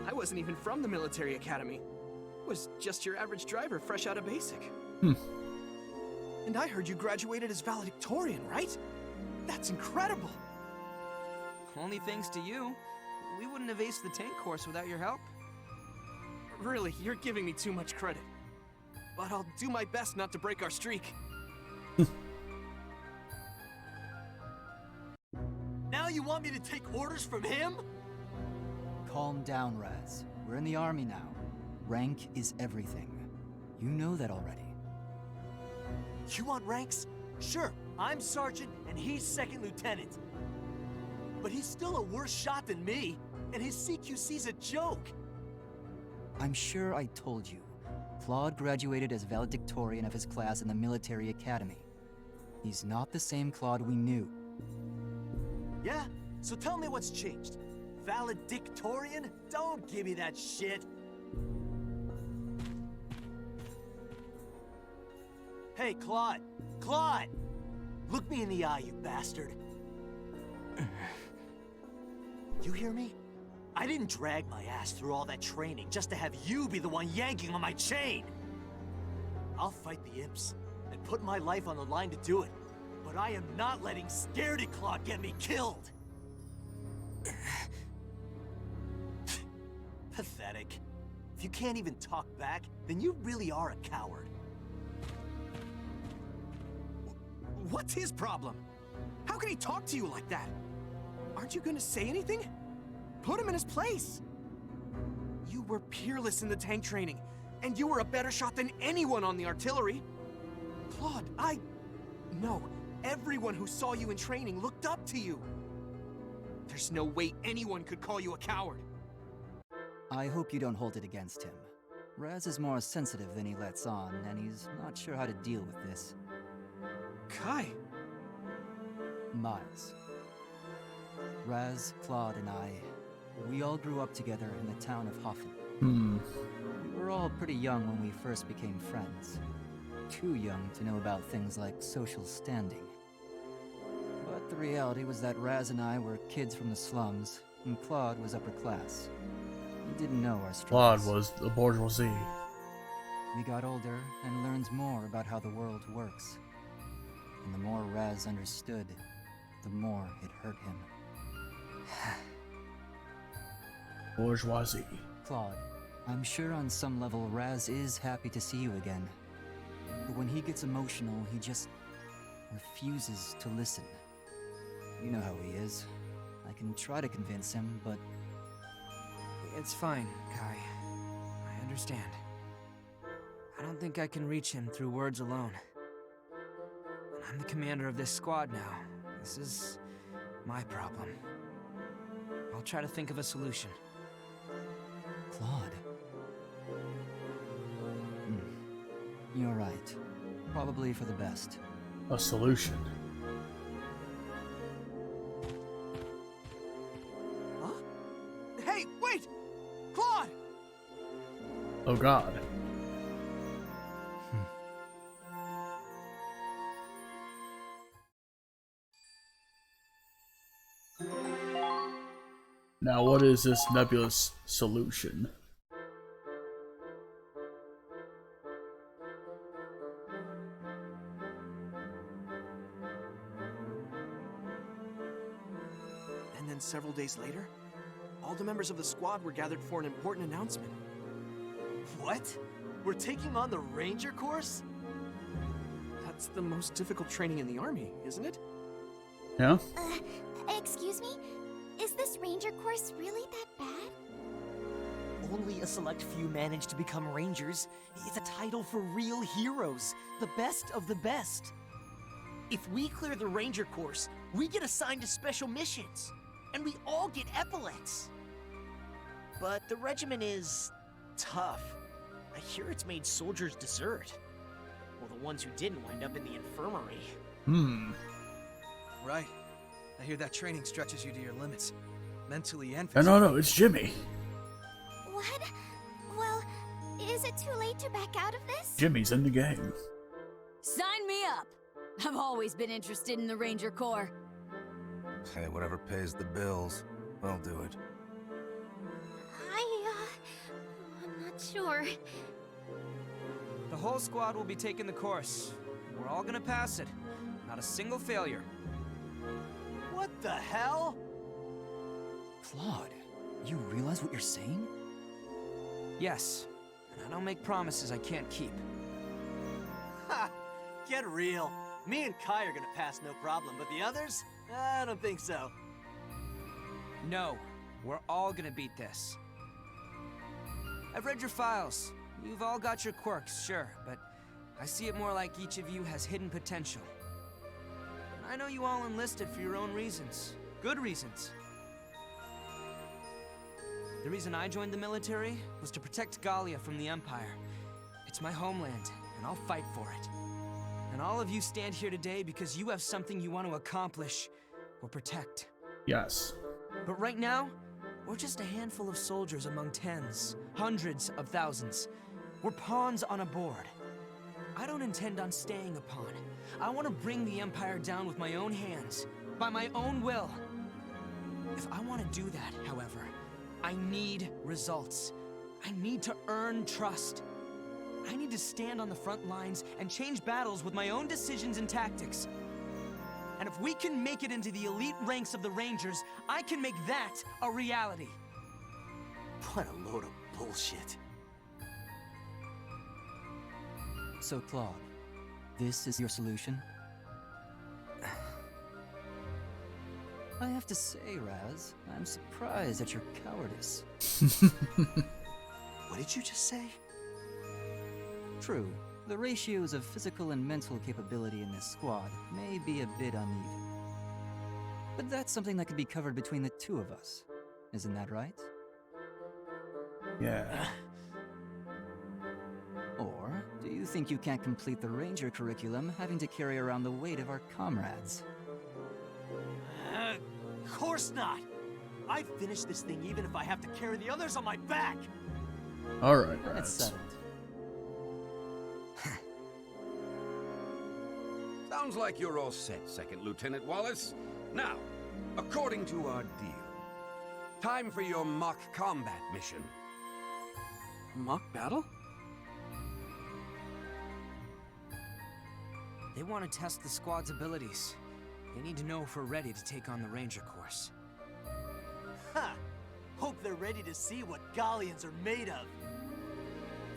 I wasn't even from the military academy. Was just your average driver fresh out of basic. And I heard you graduated as valedictorian, right? That's incredible! Only thanks to you. We wouldn't have aced the tank course without your help. Really, you're giving me too much credit. But I'll do my best not to break our streak. Now you want me to take orders from him? Calm down, Raz. We're in the army now. Rank is everything. You know that already. You want ranks? Sure, I'm sergeant and he's second lieutenant. But he's still a worse shot than me, and his CQC's a joke. I'm sure I told you. Claude graduated as valedictorian of his class in the military academy. He's not the same Claude we knew. Yeah? So tell me what's changed. Valedictorian? Don't give me that shit. Hey, Claude! Claude! Look me in the eye, you bastard. You hear me? I didn't drag my ass through all that training just to have you be the one yanking on my chain. I'll fight the imps and put my life on the line to do it. But I am not letting Scaredy Claude get me killed. Pathetic. If you can't even talk back, then you really are a coward. What's his problem? How can he talk to you like that? Aren't you gonna say anything? Put him in his place! You were peerless in the tank training, and you were a better shot than anyone on the artillery. Claude, No, everyone who saw you in training looked up to you. There's no way anyone could call you a coward. I hope you don't hold it against him. Raz is more sensitive than he lets on, and he's not sure how to deal with this. Kai! Miles. Raz, Claude, and we all grew up together in the town of Hoffen. We were all pretty young when we first became friends. Too young to know about things like social standing. But the reality was that Raz and I were kids from the slums, and Claude was upper class. He didn't know our struggles. Claude was the bourgeoisie. We got older and learned more about how the world works. And the more Raz understood, the more it hurt him. Bourgeoisie. Claude, I'm sure on some level Raz is happy to see you again. But when he gets emotional, he just refuses to listen. You know how he is. I can try to convince him, but... It's fine, Kai. I understand. I don't think I can reach him through words alone. And I'm the commander of this squad now. This is my problem. I'll try to think of a solution. Claude. You're right. Probably for the best. A solution. Huh? Hey, wait! Claude! Oh God. Now, what is this nebulous solution? And then several days later, all the members of the squad were gathered for an important announcement. What? We're taking on the Ranger course? That's the most difficult training in the army, isn't it? Yeah? Excuse me? Is this ranger course really that bad? Only a select few manage to become Rangers. It's a title for real heroes, the best of the best. If we clear the Ranger course, we get assigned to special missions, and we all get epaulets. But the regiment is tough. I hear it's made soldiers desert. Well, the ones who didn't wind up in the infirmary. Right. I hear that training stretches you to your limits, mentally and No, physically. no, it's Jimmy. What? Well, is it too late to back out of this? Jimmy's in the game. Sign me up! I've always been interested in the Ranger Corps. Hey, whatever pays the bills, I'll do it. I'm not sure. The whole squad will be taking the course. we're all gonna pass it. Not a single failure. What the hell? Claude, you realize what you're saying? Yes, and I don't make promises I can't keep. Ha! Get real. Me and Kai are gonna pass no problem, but the others? I don't think so. No, we're all gonna beat this. I've read your files. You've all got your quirks, sure, but I see it more like each of you has hidden potential. And I know you all enlisted for your own reasons. Good reasons. The reason I joined the military was to protect Gallia from the Empire. It's my homeland, and I'll fight for it. And all of you stand here today because you have something you want to accomplish or protect. Yes. But right now, we're just a handful of soldiers among tens, hundreds of thousands. We're pawns on a board. I don't intend on staying a pawn. I want to bring the Empire down with my own hands, by my own will. If I want to do that, however, I need results. I need to earn trust. I need to stand on the front lines and change battles with my own decisions and tactics. And if we can make it into the elite ranks of the Rangers, I can make that a reality. What a load of bullshit. So, Claude, this is your solution? I have to say, Raz, I'm surprised at your cowardice. What did you just say? True, the ratios of physical and mental capability in this squad may be a bit uneven. But that's something that could be covered between the two of us. Isn't that right? Yeah. Or do you think you can't complete the Ranger curriculum having to carry around the weight of our comrades? Of course not! I'd finish this thing even if I have to carry the others on my back! Alright, It's Raz. settled. Sounds like you're all set, Second Lieutenant Wallace. Now, according to our deal, time for your mock combat mission. Mock battle? They want to test the squad's abilities. They need to know if we're ready to take on the Ranger course. Ha! Hope they're ready to see what Gallians are made of.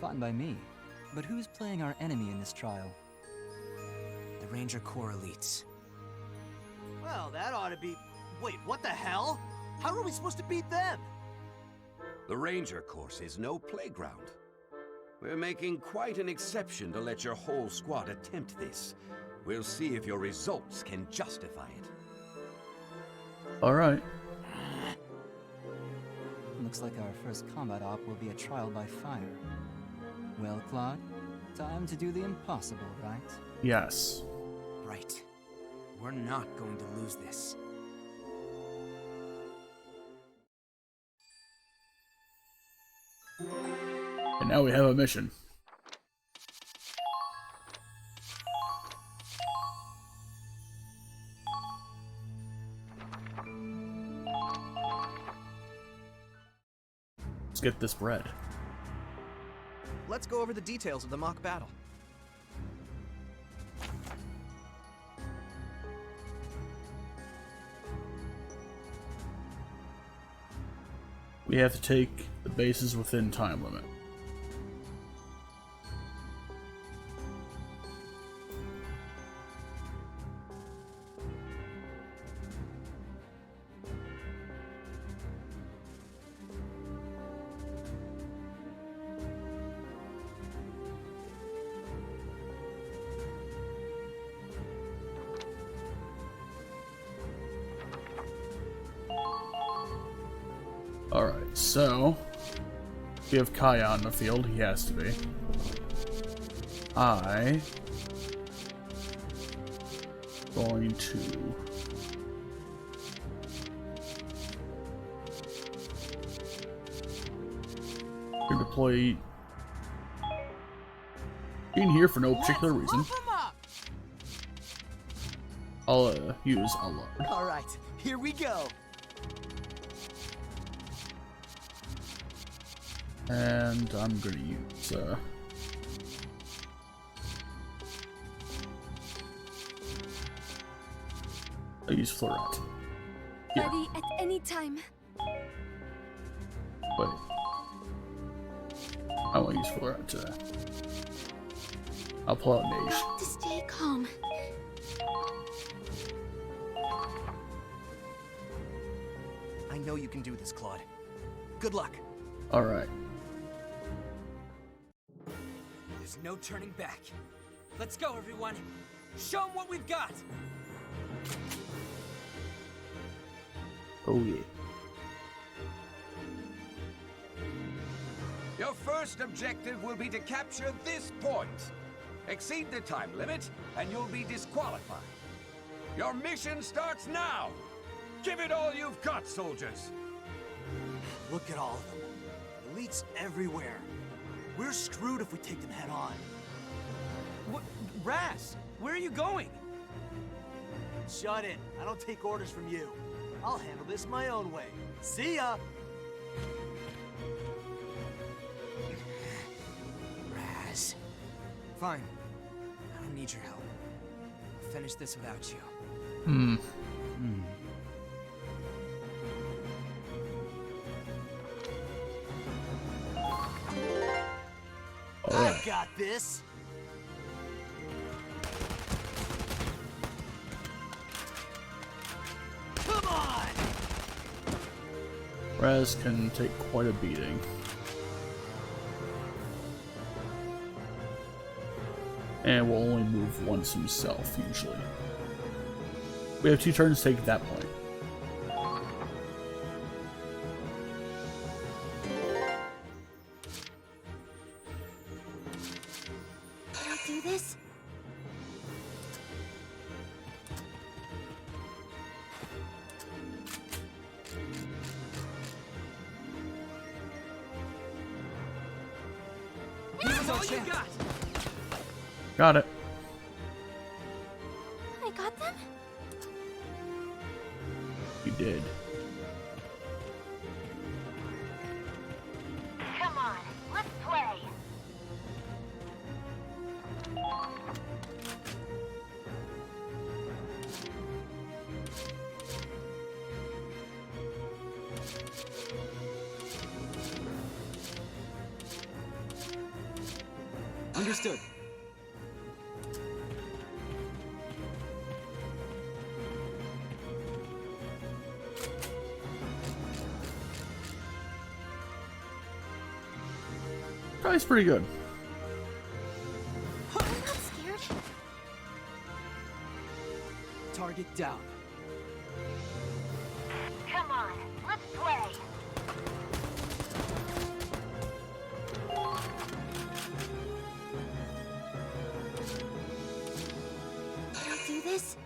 Fine by me. But who's playing our enemy in this trial? The Ranger Corps elites. Well, that ought to be... Wait, what the hell? How are we supposed to beat them? The Ranger course is no playground. We're making quite an exception to let your whole squad attempt this. We'll see if your results can justify it. Alright. Looks like our first combat op will be a trial by fire. Well, Claude, time to do the impossible, right? Yes. Right. We're not going to lose this. And now we have a mission. Let's get this bread. Let's go over the details of the mock battle. We have to take the bases within time limit. Alright, so we have Kaya on the field, he has to be. I going to deploy being here for no particular reason. I'll use Allah. Alright, here we go! And I'm gonna use I'll use Floret. Here. Ready at any time. Wait. I won't use Floret today. I'll pull out Mage. To stay calm. I know you can do this, Claude. Good luck. Alright. There's no turning back. Let's go, everyone. Show them what we've got. Oh yeah. Your first objective will be to capture this point. Exceed the time limit, and you'll be disqualified. Your mission starts now. Give it all you've got, soldiers. Look at all of them. Elites everywhere. We're screwed if we take them head on. What? Raz, where are you going? Shut it. I don't take orders from you. I'll handle this my own way. See ya! Raz. Fine. I don't need your help. I'll finish this without you. I got this. Come on! Raz can take quite a beating. And will only move once himself, usually. We have 2 turns to take at that point. Can I do this? Here's all you got. Got it. I got them? You did. Come on, let's play. Understood. Probably pretty good. I'm not scared. Target down. Come on, let's play. Can I do this?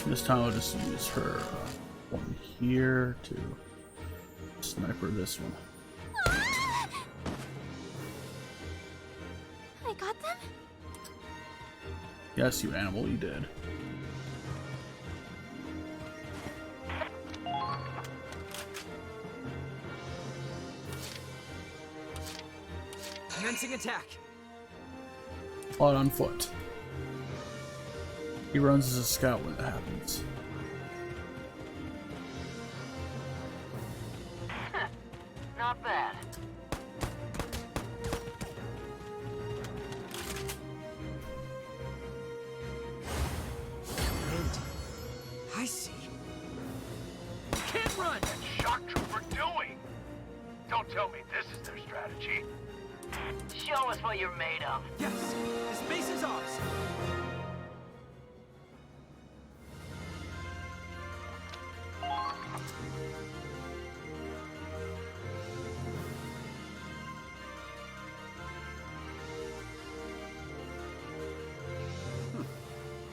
This time I'll just use her one here to sniper this one. I got them? Yes, you animal, you did. Commencing attack. Plot on foot. He runs as a scout when it happens. Not bad. I see. Can't run! What's Shock Trooper doing? Don't tell me this is their strategy. Show us what you're made of. Yes! This base is ours!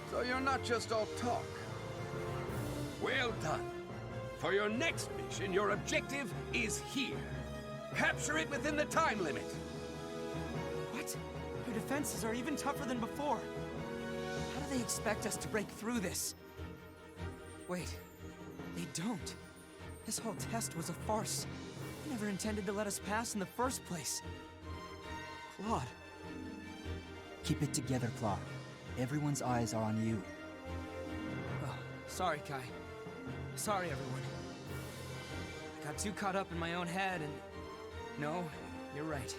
So you're not just all talk. Well done. For your next mission, your objective is here. Capture it within the time limit. What? Their defenses are even tougher than before. How do they expect us to break through this? Wait, they don't. This whole test was a farce. They never intended to let us pass in the first place. Claude. Keep it together, Claude. Everyone's eyes are on you. Sorry, Kai. Sorry, everyone. I got too caught up in my own head and... No, you're right.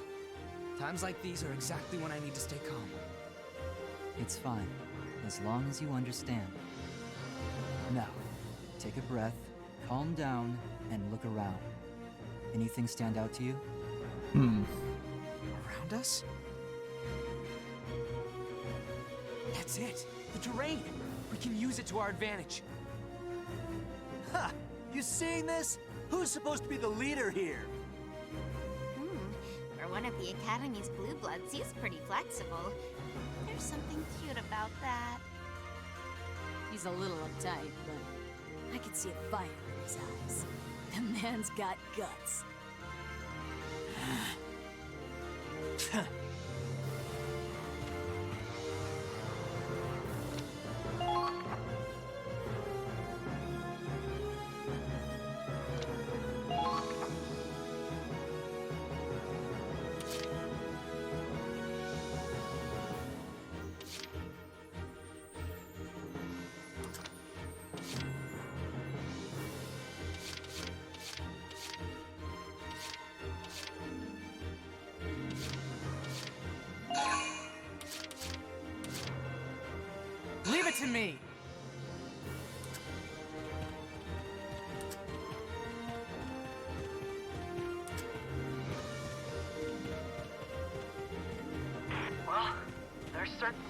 Times like these are exactly when I need to stay calm. It's fine, as long as you understand. Now, take a breath, calm down, and look around. Anything stand out to you? Around us? That's it! The terrain! We can use it to our advantage. Ha! You seeing this? Who's supposed to be the leader here? For one of the Academy's blue bloods, he's pretty flexible. There's something cute about that. He's a little uptight, but I could see a fire in his eyes. The man's got guts. Leave it to me! Well, there's certain...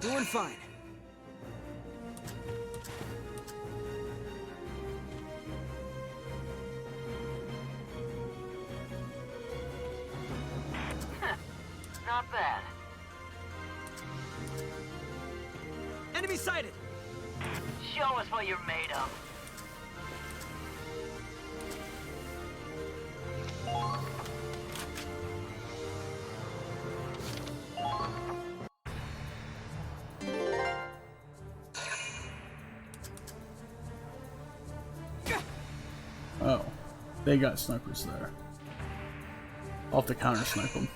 Doing fine. Not bad. Enemy sighted! Show us what you're made of. Oh, they got snipers there. I'll have to counter snipe them.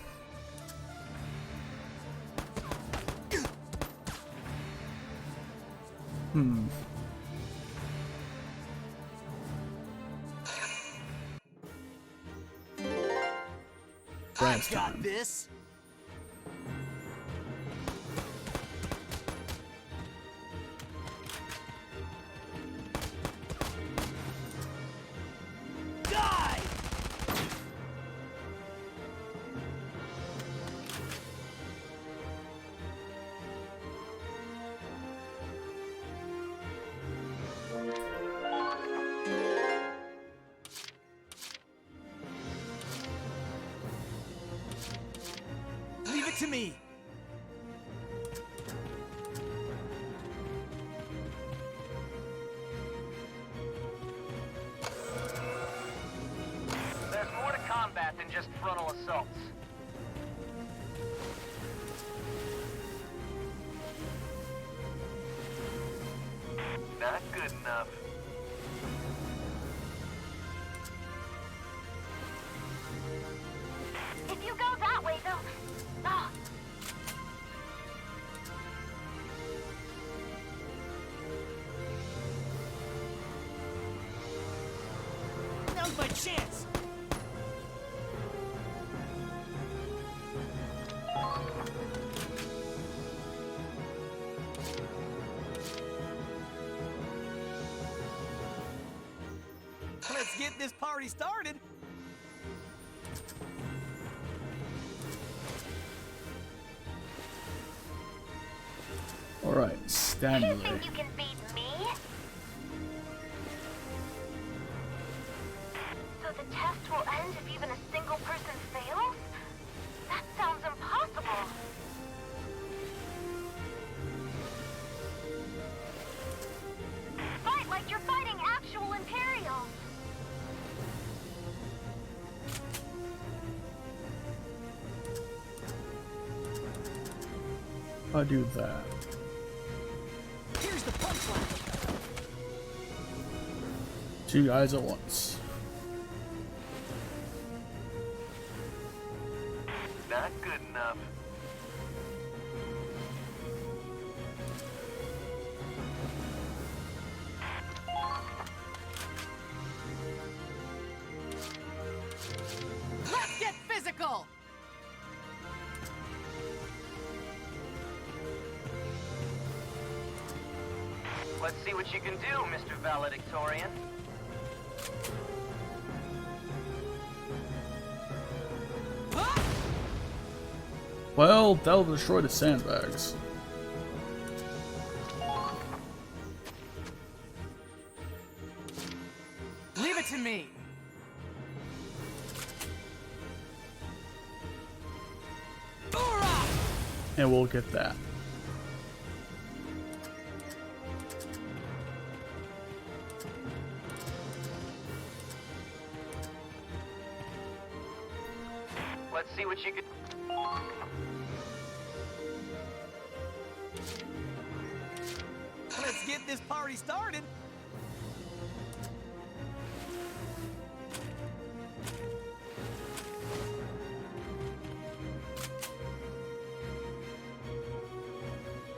I got this. Die! Leave it to me! There's more to combat than just frontal assaults. Not good enough. If you go that way, they'll... Ah. Now's my chance! Let's get this party started! Alright, You Stanley. think you can beat me? So the test will end if even a single person fails? That sounds impossible. Fight like you're fighting actual Imperials. I'll do that. Here's the punchline! Two guys at once. Not good enough. Let's get physical! Let's see what you can do, Mr. Valedictorian. Well, that'll destroy the sandbags. Leave it to me. And we'll get that. Let's see what you can... Let's get this party started.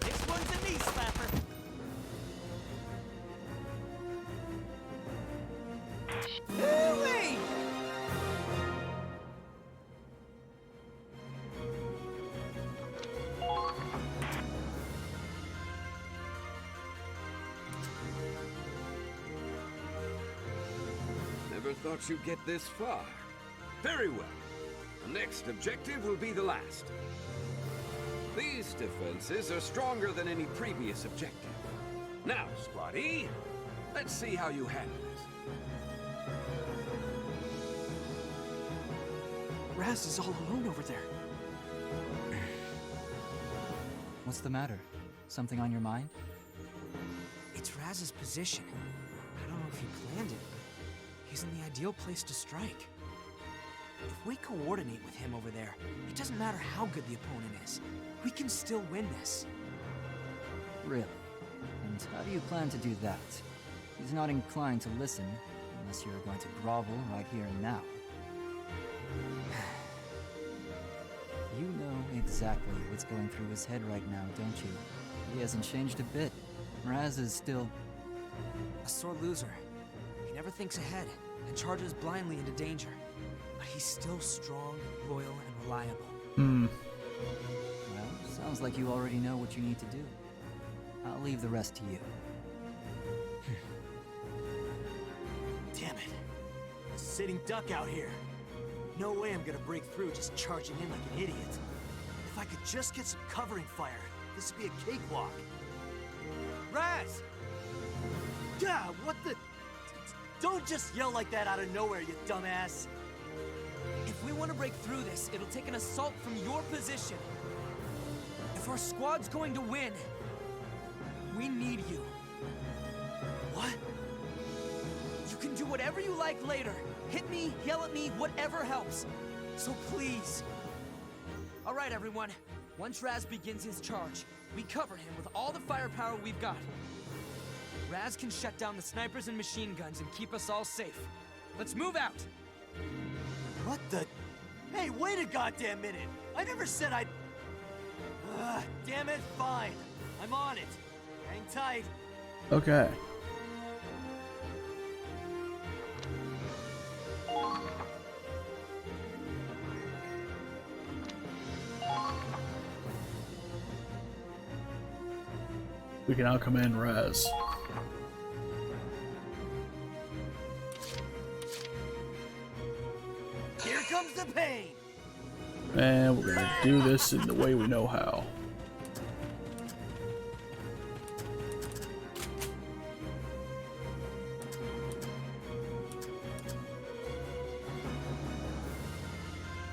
This one's a knee slapper. Ooh-wee! Never thought you'd get this far. Very well. The next objective will be the last. These defenses are stronger than any previous objective. Now, Squad E, let's see how you handle it. Raz is all alone over there. What's the matter? Something on your mind? It's Raz's position. I don't know if he planned it, but he's in the ideal place to strike. If we coordinate with him over there, it doesn't matter how good the opponent is. We can still win this. Really? And how do you plan to do that? He's not inclined to listen, unless you're going to grovel right here and now. You know exactly what's going through his head right now, don't you? He hasn't changed a bit. Raz is still... a sore loser. He never thinks ahead, and charges blindly into danger. But he's still strong, loyal, and reliable. Well, sounds like you already know what you need to do. I'll leave the rest to you. Damn it. A sitting duck out here. No way I'm gonna break through just charging in like an idiot. If I could just get some covering fire, this would be a cakewalk. Raz! Yeah, what the... Don't just yell like that out of nowhere, you dumbass! If we want to break through this, it'll take an assault from your position. If our squad's going to win, we need you. What? You can do whatever you like later. Hit me, yell at me, whatever helps. So please. All right, everyone. Once Raz begins his charge, we cover him with all the firepower we've got. Raz can shut down the snipers and machine guns and keep us all safe. Let's move out. What the... Hey, wait a goddamn minute! I never said I'd... damn it, fine. I'm on it. Hang tight. Okay. We can now command Raz. Here comes the pain! And we're gonna do this in the way we know how.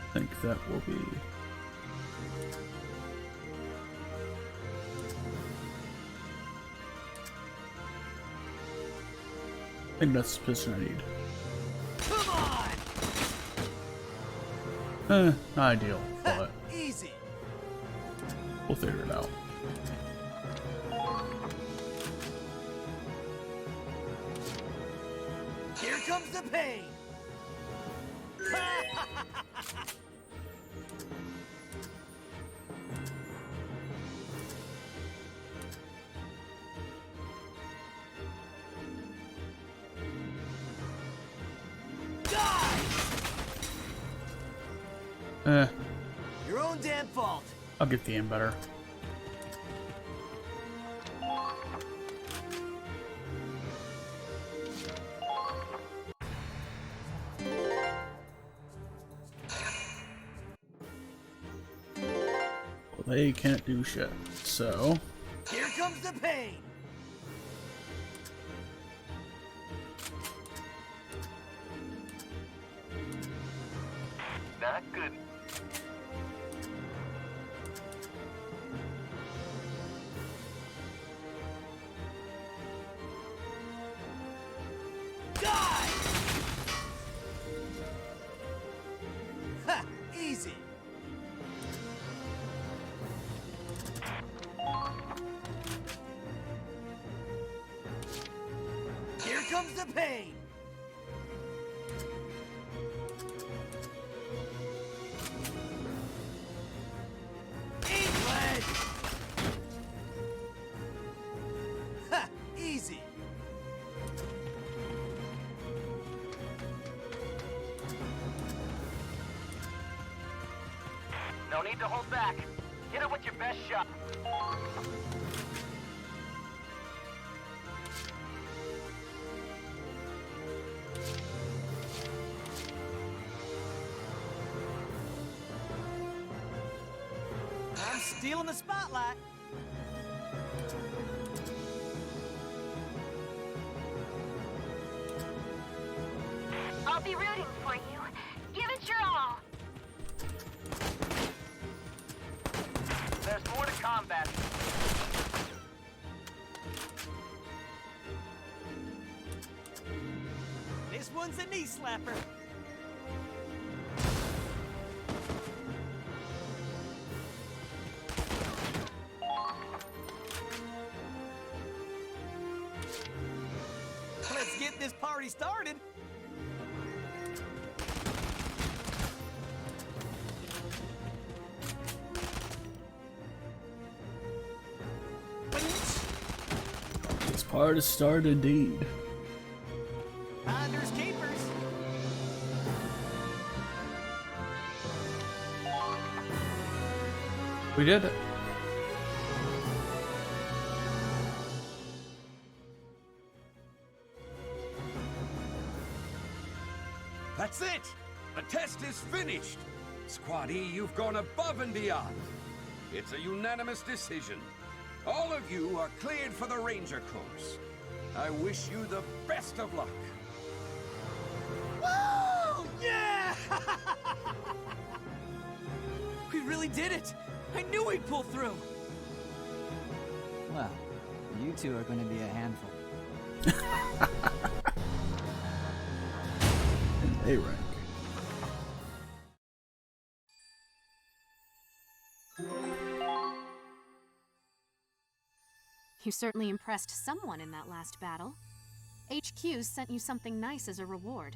I think that will be... I think that's the position I need. Come on! Not ideal, but Easy! we'll figure it out. comes the pain! Your own damn fault. I'll get the aim better. Well, they can't do shit, so... Here comes the pain! Not good. Ha! Easy! Here comes the pain! England! Ha! Easy! No need to hold back. Hit it with your best shot. I'm stealing the spotlight. I'll be rooting for you. Give it your all. There's more to combat. This one's a knee slapper. Let's get this party started. This part is started indeed. Finders keepers. We did it. That's it! The test is finished! Squad E, you've gone above and beyond. It's a unanimous decision. All of you are cleared for the Ranger course. I wish you the best of luck. Woo! Yeah! We really did it! I knew we'd pull through! Well, you two are going to be a handful. A rank. You certainly impressed someone in that last battle. HQ sent you something nice as a reward.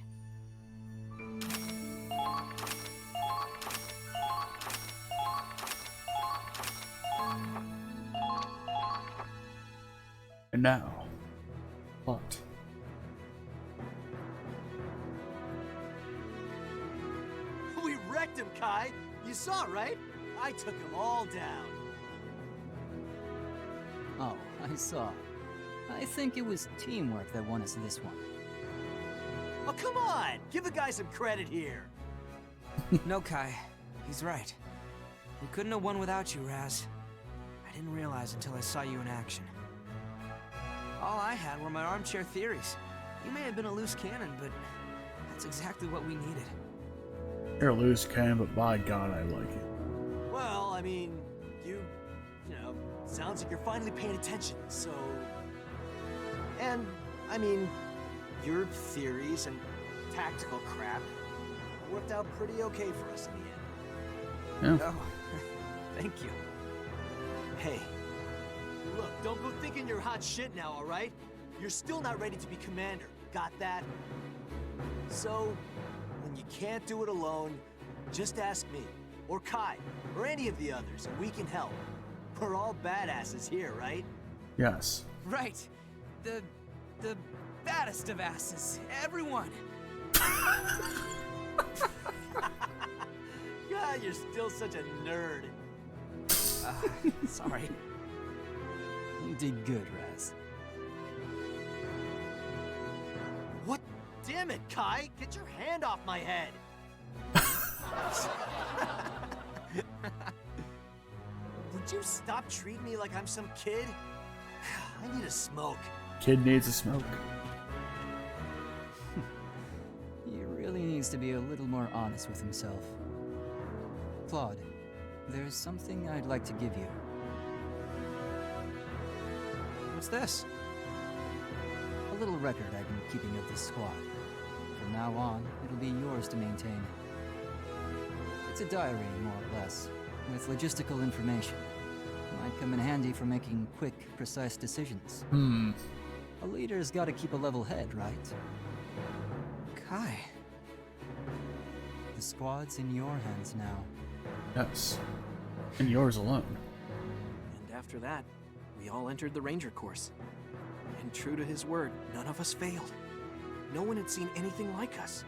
And now, what? We wrecked him, Kai! You saw, right? I took him all down. Oh, I saw. I think it was teamwork that won us this one. Oh, come on! Give the guy some credit here. No, Kai. He's right. We couldn't have won without you, Raz. I didn't realize until I saw you in action. All I had were my armchair theories. You may have been a loose cannon, but that's exactly what we needed. You're a loose cannon, but by God, I like it. Well, I mean, you know, sounds like you're finally paying attention, so... And, I mean, your theories and tactical crap worked out pretty okay for us in the end. Yeah. Oh, thank you. Hey, look, don't go thinking you're hot shit now, alright? You're still not ready to be commander. Got that? So, when you can't do it alone, just ask me, or Kai, or any of the others, and we can help. We're all badasses here, right? Yes. Right. The baddest of asses. Everyone. God, you're still such a nerd. Sorry. You did good, Raz. What? Damn it, Kai! Get your hand off my head! Would you stop treating me like I'm some kid? I need a smoke. Kid needs a smoke. He really needs to be a little more honest with himself. Claude, there's something I'd like to give you. What's this? A little record I've been keeping of this squad. From now on, it'll be yours to maintain. It's a diary, more or less, with logistical information. Might come in handy for making quick, precise decisions. A leader's gotta keep a level head, right? Kai. The squad's in your hands now. Yes. And yours alone. And after that, we all entered the Ranger course. And true to his word, none of us failed. No one had seen anything like us.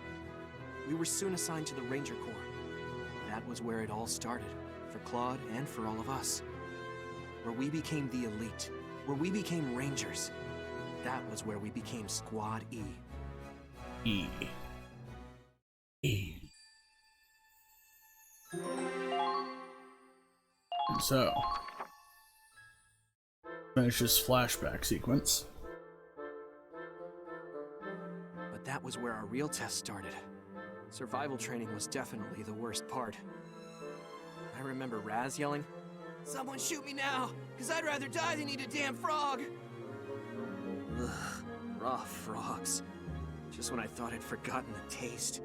We were soon assigned to the Ranger Corps. That was where it all started, for Claude and for all of us. Where we became the elite, where we became Rangers. That was where we became Squad E. E. And so, finish this flashback sequence. But that was where our real test started. Survival training was definitely the worst part. I remember Raz yelling, Someone shoot me now, because I'd rather die than eat a damn frog. Ugh, raw frogs. Just when I thought I'd forgotten the taste.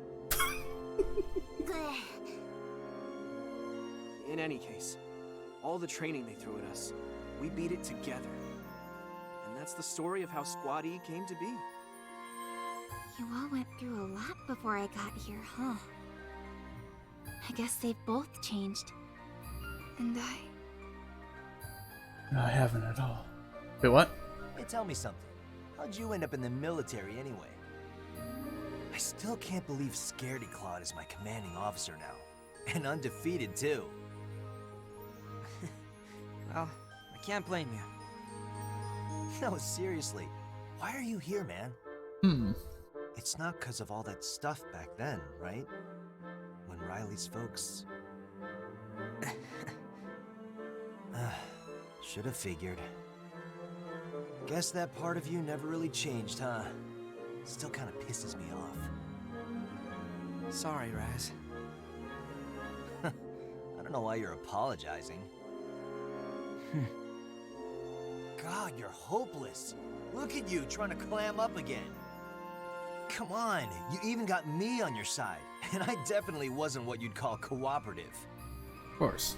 In any case, all the training they threw at us, we beat it together. And that's the story of how Squad E came to be. You all went through a lot before I got here, huh? I guess they've both changed. And I haven't at all. Wait, what? Hey, tell me something. How'd you end up in the military anyway? I still can't believe Scaredy Claude is my commanding officer now. And undefeated, too. Well, I can't blame you. No, seriously. Why are you here, man? It's not because of all that stuff back then, right? When Riley's folks... Should have figured. Guess that part of you never really changed, huh? Still kind of pisses me off. Sorry, Raz. I don't know why you're apologizing. God, you're hopeless. Look at you trying to clam up again. Come on, you even got me on your side, and I definitely wasn't what you'd call cooperative. Of course.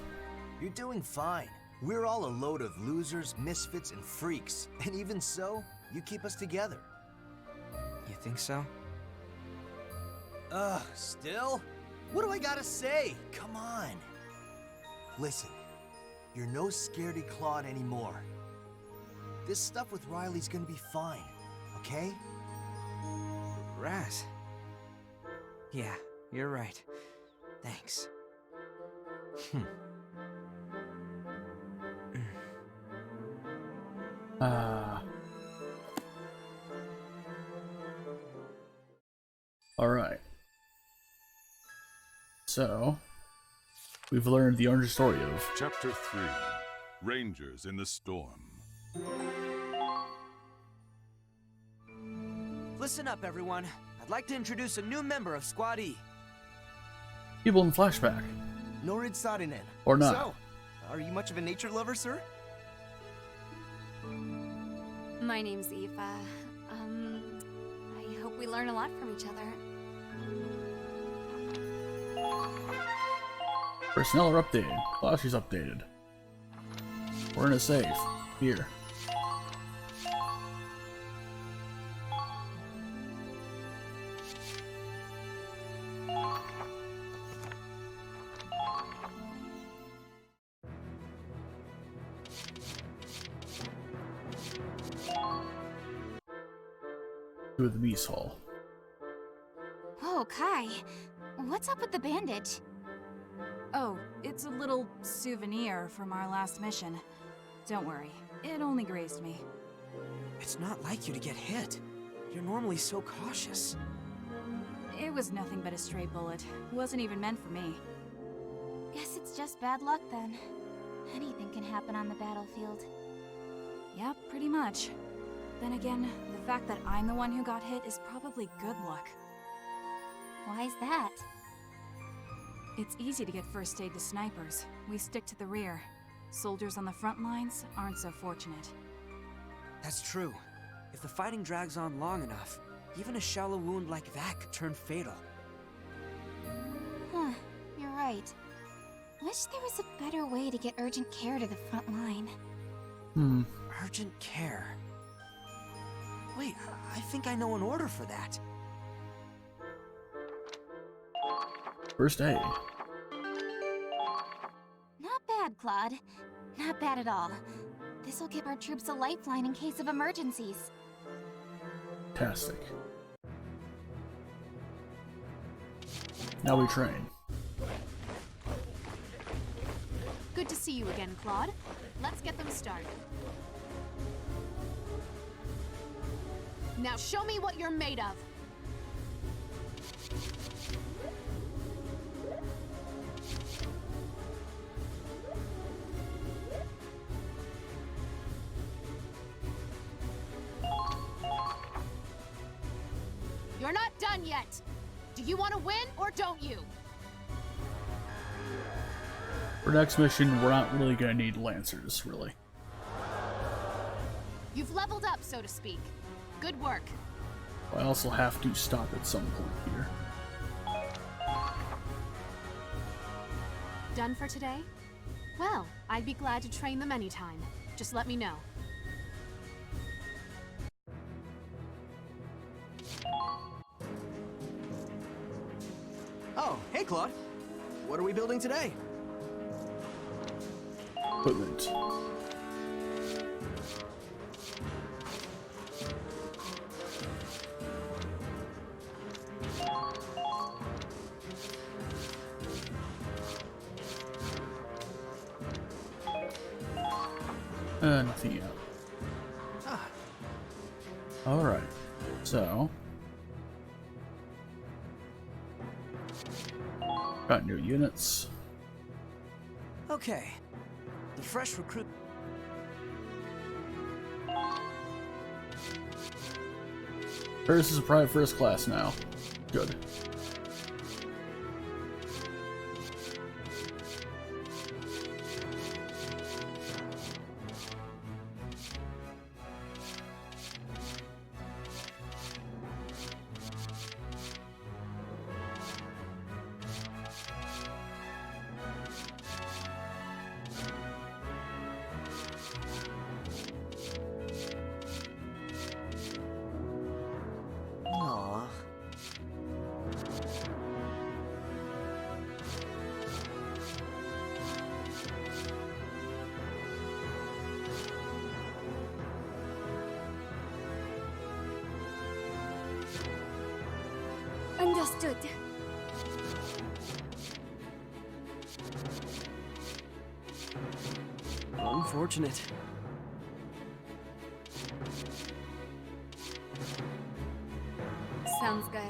You're doing fine. We're all a load of losers, misfits, and freaks, and even so, you keep us together. You think so? Ugh, still? What do I gotta say? Come on. Listen, you're no scaredy Claude anymore. This stuff with Riley's gonna be fine, okay? Raz. Yeah, you're right. Thanks. Alright. So, we've learned the origin story of Chapter 3, Rangers in the Storm. Listen up, everyone. I'd like to introduce a new member of Squad E. people in flashback. Norid Sarinen. Or not. So, are you much of a nature lover, sir? My name's Aoife. I hope we learn a lot from each other. Personnel are updated. Classes updated. We're in a safe. Here. to the Beast Hall. Oh, Kai. What's up with the bandage? Oh, it's a little souvenir from our last mission. Don't worry, it only grazed me. It's not like you to get hit. You're normally so cautious. It was nothing but a stray bullet. It wasn't even meant for me. Guess it's just bad luck then. Anything can happen on the battlefield. Yep, pretty much. Then again, the fact that I'm the one who got hit is probably good luck. Why's that? It's easy to get first aid to snipers. We stick to the rear. Soldiers on the front lines aren't so fortunate. That's true. If the fighting drags on long enough, even a shallow wound like that could turn fatal. Huh, you're right. Wish there was a better way to get urgent care to the front line. Urgent care. Wait, I think I know an order for that. First aid. Not bad, Claude. Not bad at all. This'll give our troops a lifeline in case of emergencies. Fantastic. Now we train. Good to see you again, Claude. Let's get them started. Now show me what you're made of. You're not done yet. Do you want to win or don't you? For next mission, we're not really gonna need Lancers, really. You've leveled up, so to speak. Good work. I also have to stop at some point here. Done for today? Well, I'd be glad to train them anytime. Just let me know. Oh, hey, Claude. What are we building today? Equipment. Nothing yet. Alright, so... got new units. Okay. The fresh recruit... Paris is a private first class now. Good. Aww. Understood. Unfortunate. Sounds good.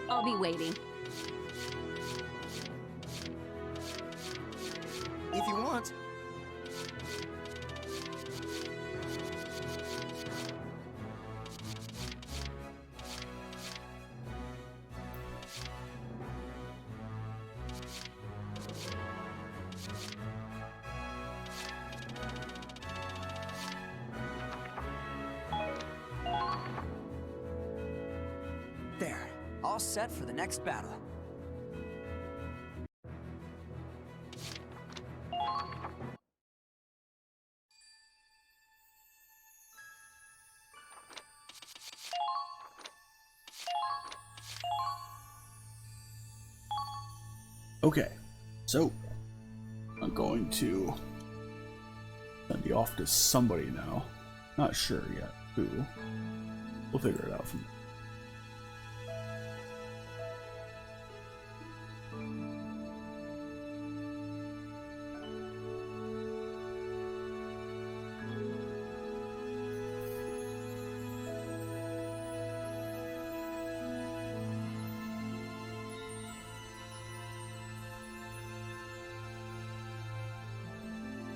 I'll be waiting. If you want. There. All set for the next battle. Okay, so I'm going to send you off to somebody now. Not sure yet who. We'll figure it out from there.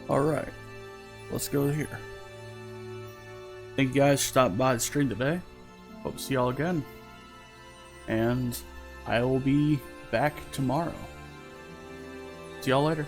Alright, let's go here. Thank you guys for stopping by the stream today. Hope to see y'all again. And I will be back tomorrow. See y'all later.